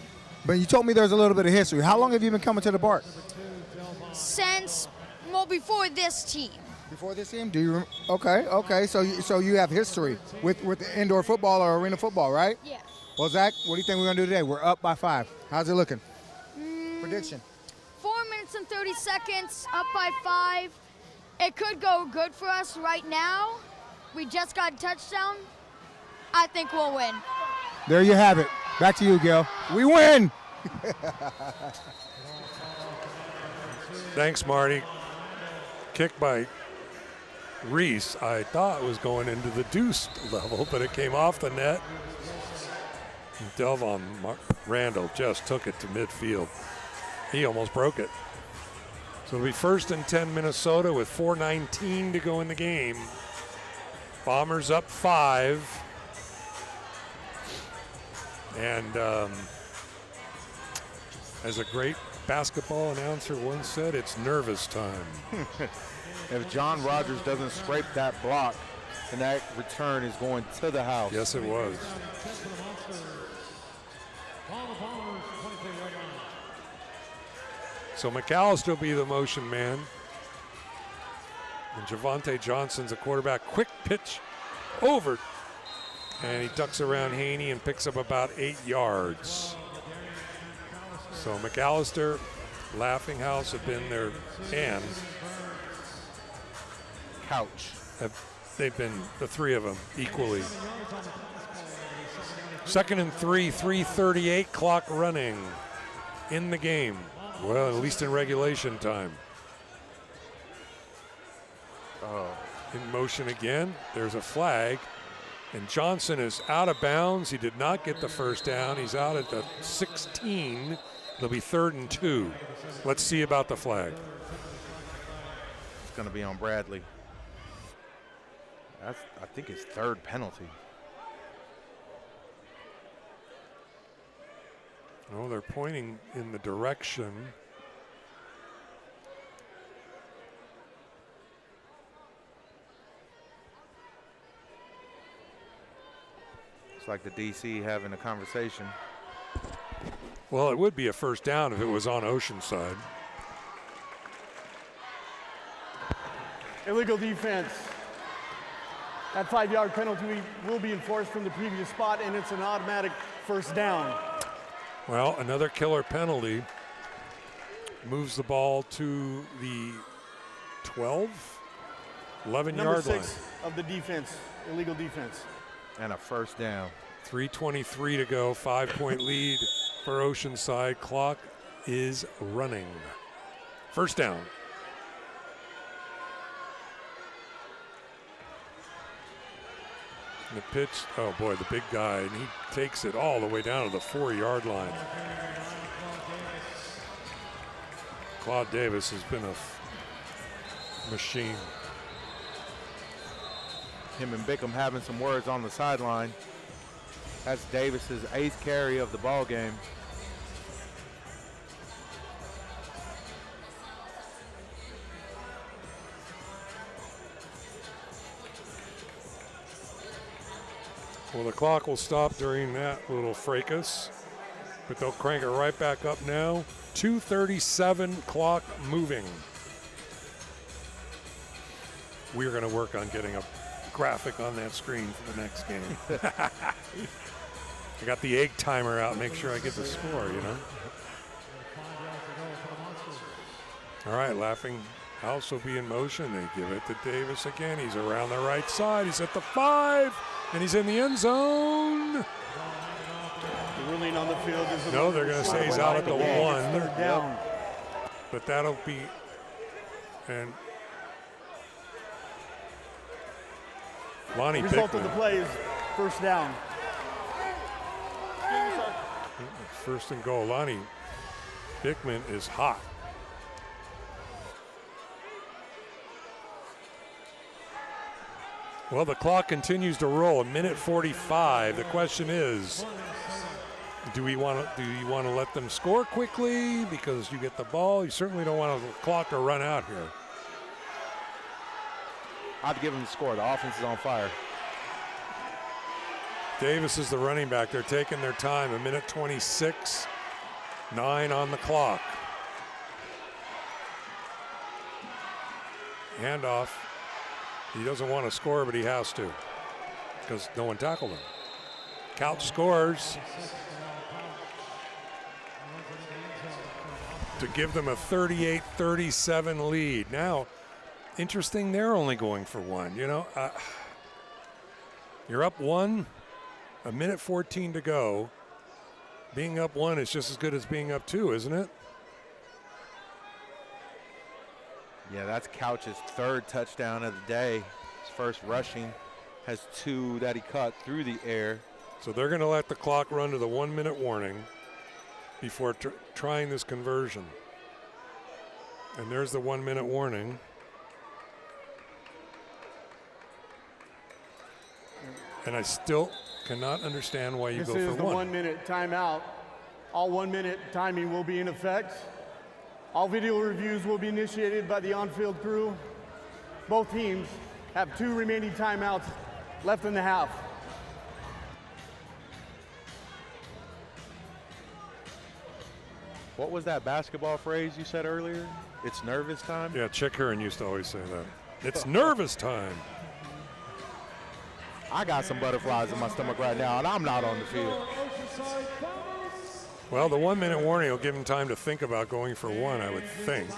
But you told me there's a little bit of history. How long have you been coming to the park? Since, well, before this team. Before this team? Do you? Okay. So you have history with indoor football or arena football, right? Yeah. Well, Zach, what do you think we're gonna do today? We're up by 5. How's it looking? Prediction. 4 minutes and 30 seconds, up by 5. It could go good for us right now. We just got a touchdown. I think we'll win. There you have it. Back to you, Gil. We win. Thanks, Marty. Kick by Reese, I thought was going into the deuce level, but it came off the net. Delvon Randall just took it to midfield. He almost broke it. So it'll be 1st and 10 Minnesota with 4:19 to go in the game. Bombers up 5. And as a great basketball announcer once said, it's nervous time. If John Rogers doesn't scrape that block, then that return is going to the house. Yes, it was. So McAllister will be the motion man. And Javonte Johnson's a quarterback. Quick pitch over. And he ducks around Haney and picks up about 8 yards. So McAllister, Laughing House have been their and Couch. They've been, the 3 of them, equally. 2nd and 3, 3:38, clock running in the game. Well, at least in regulation time. In motion again. There's a flag. And Johnson is out of bounds. He did not get the first down. He's out at the 16. It'll be 3rd and 2. Let's see about the flag. It's going to be on Bradley. That's, I think, his third penalty. Oh, they're pointing in the direction. It's like the DC having a conversation. Well, it would be a first down if it was on Oceanside. Illegal defense. That 5-yard penalty will be enforced from the previous spot, and it's an automatic first down. Well, another killer penalty moves the ball to the 12, 11-yard line. Number 6 of the defense, illegal defense. And a first down. 3:23 to go, 5-point lead for Oceanside. Clock is running. First down. And the pitch, oh boy, the big guy, and he takes it all the way down to the 4-yard line. Claude Davis has been a machine. Him and Bickham having some words on the sideline. That's Davis's 8th carry of the ball game. Well, the clock will stop during that little fracas, but they'll crank it right back up now. 2:37, clock moving. We're going to work on getting a graphic on that screen for the next game. I got the egg timer out, make sure I get the score, you know. All right, Laughing House will be in motion. They give it to Davis again. He's around the right side. He's at the 5, and he's in the end zone. The ruling on the field is no, they're going to say he's out at the 1. Third down. But that'll be, and Lonnie Result Bickman. of the play is first down. First and goal. Lonnie Bickman is hot. Well, the clock continues to roll. 1:45. The question is, do you want to let them score quickly because you get the ball? You certainly don't want the clock to run out here. I'd give them the score. The offense is on fire. Davis is the running back. They're taking their time. 1:26, 9 on the clock. Handoff. He doesn't want to score, but he has to because no one tackled him. Couch scores to give them a 38-37 lead. Now, interesting, they're only going for 1. You know, you're up 1, 1:14 to go. Being up 1 is just as good as being up 2, isn't it? Yeah, that's Couch's 3rd touchdown of the day. His first rushing, has 2 that he caught through the air. So they're going to let the clock run to the 1-minute warning before trying this conversion. And there's the 1-minute warning. And I still cannot understand why you go for 1. This is the 1-minute timeout. All 1-minute timing will be in effect. All video reviews will be initiated by the on-field crew. Both teams have 2 remaining timeouts left in the half. What was that basketball phrase you said earlier? It's nervous time? Yeah, Chick Hearn used to always say that. It's nervous time. I got some butterflies in my stomach right now, and I'm not on the field. Well, the 1-minute warning will give them time to think about going for 1, I would think.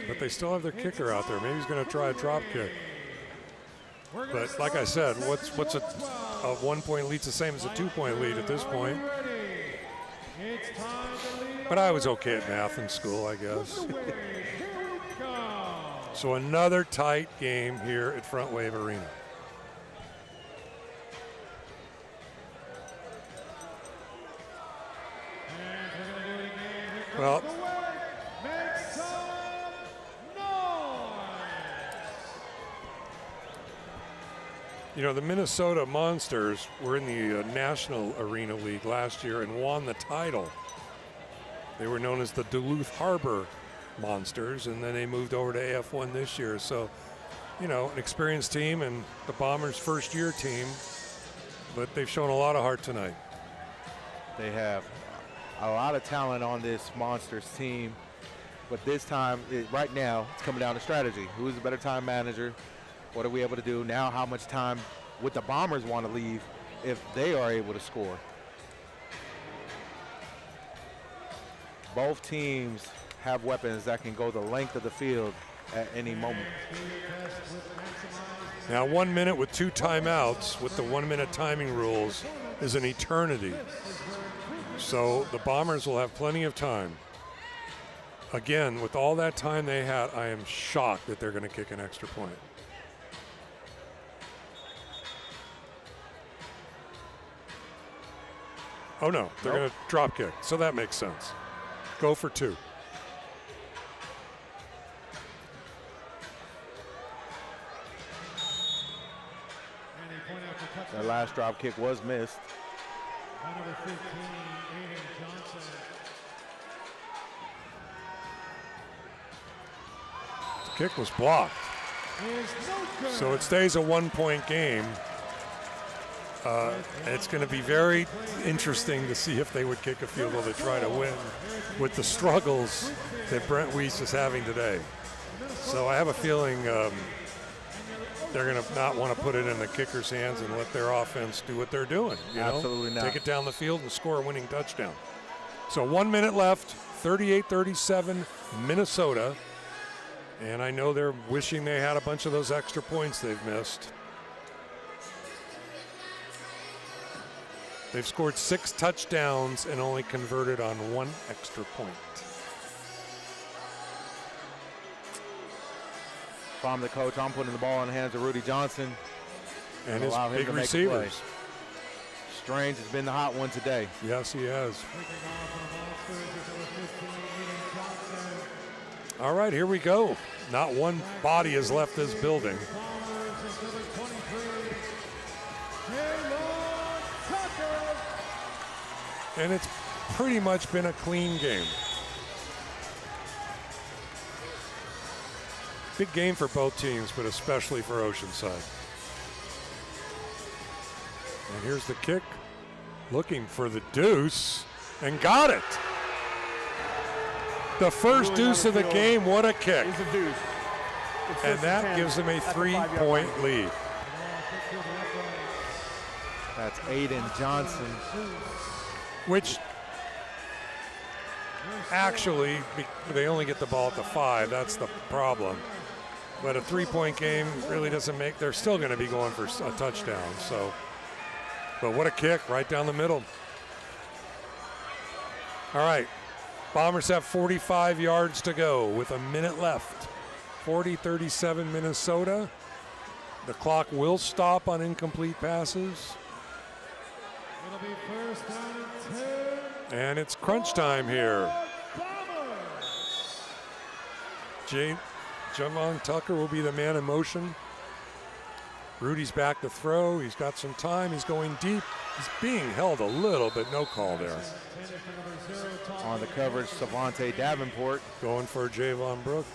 But they still have their kicker out there. Maybe he's going to try a drop kick. But like I said, what's a 1-point lead? It's the same as a 2-point lead at this point. But I was okay at math in school, I guess. So another tight game here at Front Wave Arena. Well, You know, the Minnesota Monsters were in the National Arena League last year and won the title. They were known as the Duluth Harbor Monsters, and then they moved over to AF1 this year. So, you know, an experienced team and the Bombers' first-year team, but they've shown a lot of heart tonight. They have a lot of talent on this Monsters team, but this time, right now, it's coming down to strategy. Who's the better time manager? What are we able to do now? How much time would the Bombers want to leave if they are able to score? Both teams have weapons that can go the length of the field at any moment. Now 1 minute with 2 timeouts with the 1 minute timing rules is an eternity. So the Bombers will have plenty of time. Again, with all that time they had, I am shocked that they're going to kick an extra point. Oh no, they're going to drop kick, so that makes sense. Go for 2. Their last drop kick was missed. Number 15, Aiden Johnson. The kick was blocked. So it stays a 1-point game. It's going to be very interesting to see if they would kick a field goal to try to win with the struggles that Brent Weiss is having today. So I have a feeling they're going to not want to put it in the kicker's hands and let their offense do what they're doing. You know? Absolutely not. Take it down the field and score a winning touchdown. So 1 minute left, 38-37 Minnesota. And I know they're wishing they had a bunch of those extra points they've missed. They've scored 6 touchdowns and only converted on 1 extra point. If I'm the coach, I'm putting the ball in the hands of Rudy Johnson. And his allow him big to make a receivers. play. Strange has been the hot one today. Yes, he has. All right, here we go. Not one body has left this building. And it's pretty much been a clean game. Big game for both teams, but especially for Oceanside. And here's the kick. Looking for the deuce, and got it. The first deuce of the game, what a kick. It's a deuce. And that gives them a 3-point lead. That's Aiden Johnson. Which actually, they only get the ball at the 5. That's the problem. But a 3-point game really doesn't make, they're still going to be going for a touchdown. So, but what a kick right down the middle. All right, Bombers have 45 yards to go with a minute left. 40-37 Minnesota. The clock will stop on incomplete passes. It'll be first down and 10. And it's crunch time here. Javon Tucker will be the man in motion. Rudy's back to throw. He's got some time. He's going deep. He's being held a little, but no call there. On the coverage, Savante Davenport. Going for Javon Brooks.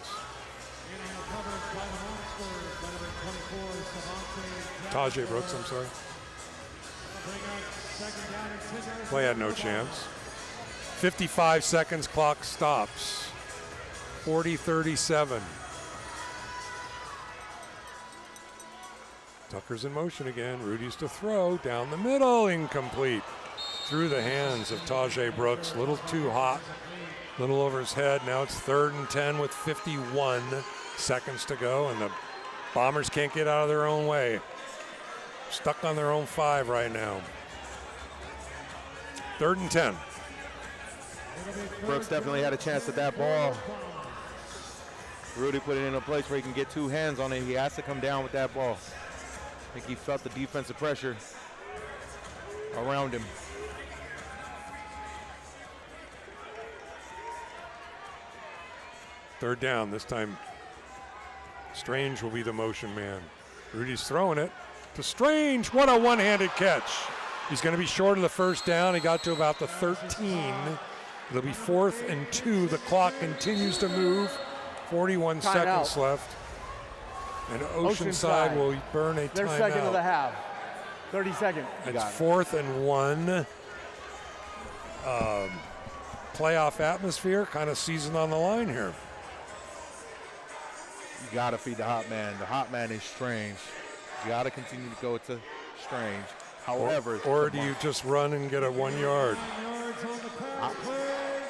Tajay Brooks, I'm sorry. Play had no chance. 55 seconds, clock stops. 40-37. Tucker's in motion again. Rudy's to throw. Down the middle. Incomplete. Through the hands of Tajay Brooks. Little too hot. Little over his head. Now it's 3rd and 10 with 51 seconds to go. And the Bombers can't get out of their own way. Stuck on their own 5 right now. 3rd and 10. Brooks definitely had a chance at that ball. Rudy put it in a place where he can get 2 hands on it. He has to come down with that ball. I think he felt the defensive pressure around him. Third down. This time, Strange will be the motion man. Rudy's throwing it. to Strange. What a one-handed catch. He's going to be short of the first down. He got to about the 13. It'll be 4th and 2. The clock continues to move. 41 seconds left. And Oceanside will burn a timeout. Their second of the half. 30 seconds. It's 4th and 1. Playoff atmosphere, kind of season on the line here. You got to feed the hot man. The hot man is Strange. You got to continue to go to Strange. However, or do you just run and get a 1 yard?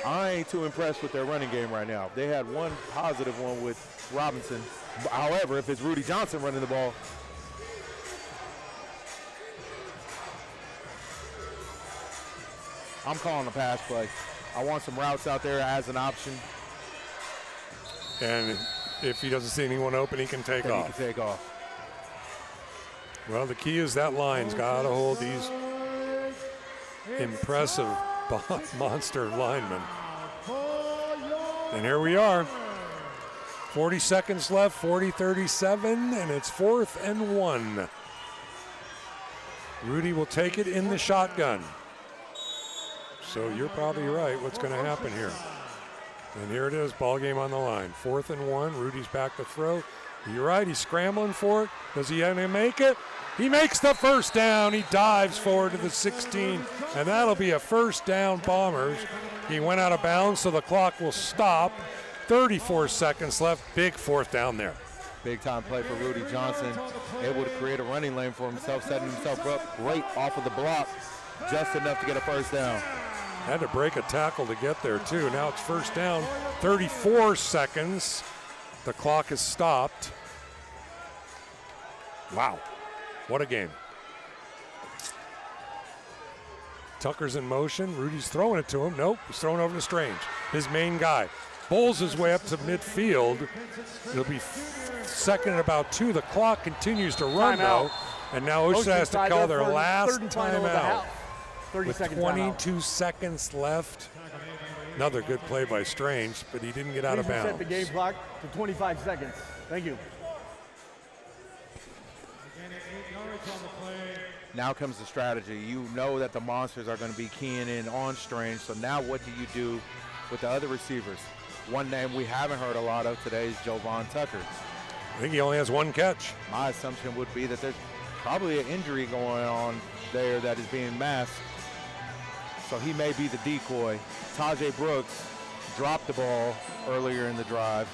I ain't too impressed with their running game right now. They had one positive one with Robinson. However, if it's Rudy Johnson running the ball, I'm calling a pass play. I want some routes out there as an option. And if he doesn't see anyone open, he can take off. He can take off. Well, the key is that line's got to hold these impressive monster linemen. And here we are. 40 seconds left, 40-37, and it's 4th and 1. Rudy will take it in the shotgun. So you're probably right. What's going to happen here? And here it is, ball game on the line. 4th and 1. Rudy's back to throw. You're right. He's scrambling for it. Does he make it? He makes the first down. He dives forward to the 16, and that'll be a first down, Bombers. He went out of bounds, so the clock will stop. 34 seconds left. Big 4th down there. Big time play for Rudy Johnson. Able to create a running lane for himself, setting himself up great off of the block. Just enough to get a first down. Had to break a tackle to get there, too. Now it's first down, 34 seconds. The clock is stopped. Wow, what a game. Tucker's in motion. Rudy's throwing it to him. Nope, he's throwing over to Strange, his main guy. Bowls his way up to midfield. It'll be second and about 2. The clock continues to run, though. And now Oceanside has to call their last timeout. 30 with seconds 22 seconds left. Another good play by Strange, but he didn't get out of bounds. Set the game clock to 25 seconds. Thank you. Now comes the strategy. You know that the Monsters are going to be keying in on Strange, so now what do you do with the other receivers? One name we haven't heard a lot of today is Jovan Tucker. I think he only has 1 catch. My assumption would be that there's probably an injury going on there that is being masked. So he may be the decoy. Tajay Brooks dropped the ball earlier in the drive.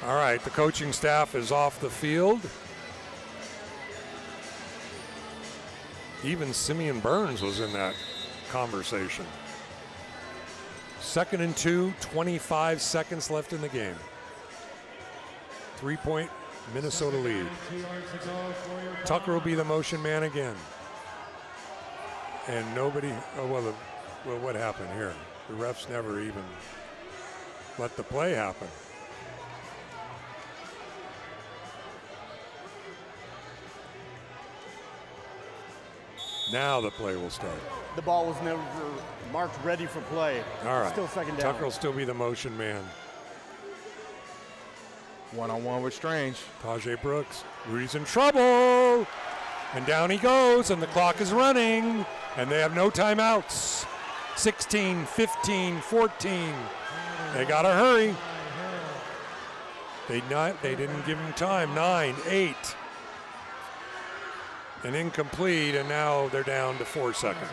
All right, the coaching staff is off the field. Even Simeon Burns was in that conversation. 2nd and 2, 25 seconds left in the game. 3-point Minnesota lead. Tucker will be the motion man again. And nobody, well, what happened here? The refs never even let the play happen. Now the play will start. The ball was never marked ready for play. All right. Still second down. Tucker will still be the motion man. One-on-one with Strange. Tajay Brooks. Rudy's in trouble. And down he goes, and the clock is running. And they have no timeouts. 16, 15, 14. They got to hurry. They didn't give him time. 9, 8. And incomplete, and now they're down to 4 seconds.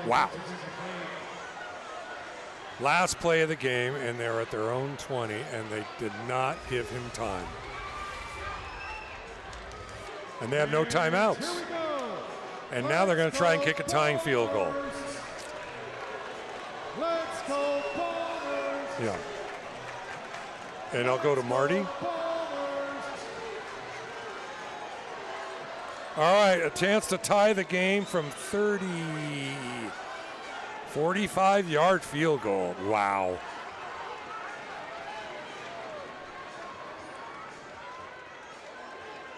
Wow. Last play of the game, and they're at their own 20, and they did not give him time. And they have no timeouts. And now they're going to try and kick a tying field goal. Let's go Bombers! Yeah. And I'll go to Marty. All right, a chance to tie the game from 30, 45-yard field goal. Wow.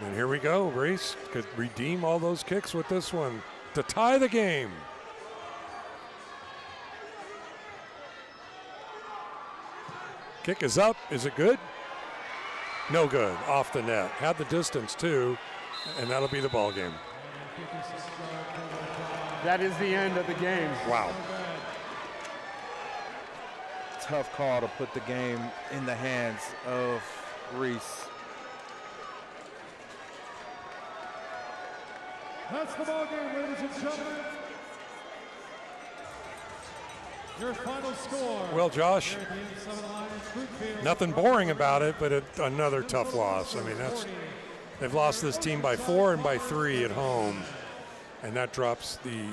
And here we go. Reese could redeem all those kicks with this one to tie the game. Kick is up. Is it good? No good, off the net. Had the distance too, and that'll be the ball game. That is the end of the game. Wow. Tough call to put the game in the hands of Reese. That's the ball game, ladies and gentlemen. Your final score. Well, Josh, nothing boring about it, but another tough loss. I mean, they've lost this team by 4 and by 3 at home, and that drops the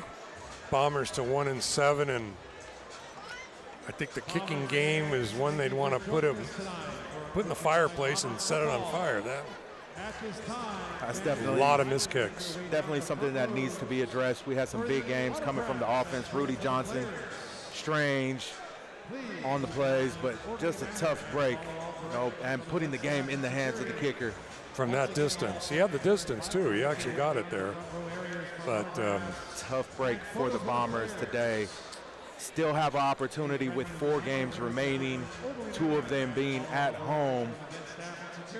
Bombers to 1-7. And I think the kicking game is one they'd want to put in the fireplace and set it on fire. That's definitely a lot of missed kicks. Definitely something that needs to be addressed. We had some big games coming from the offense. Rudy Johnson, Strange on the plays, but just a tough break, and putting the game in the hands of the kicker. From that distance. He had the distance too. He actually got it there. But tough break for the Bombers today. Still have an opportunity with 4 games remaining, 2 of them being at home,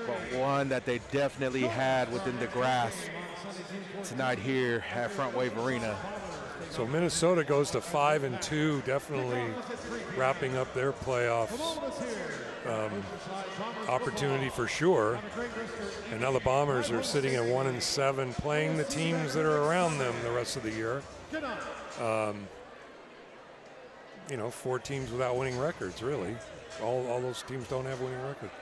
but one that they definitely had within the grasp tonight here at Front Wave Arena. So Minnesota goes to 5-2, definitely wrapping up their playoffs opportunity for sure. And now the Bombers are sitting at 1-7, playing the teams that are around them the rest of the year. 4 teams without winning records, really. All those teams don't have winning records.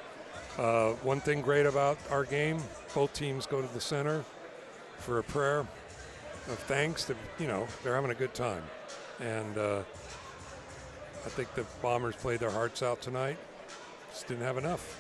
One thing great about our game, both teams go to the center for a prayer of thanks. They're having a good time. And I think the Bombers played their hearts out tonight. Just didn't have enough.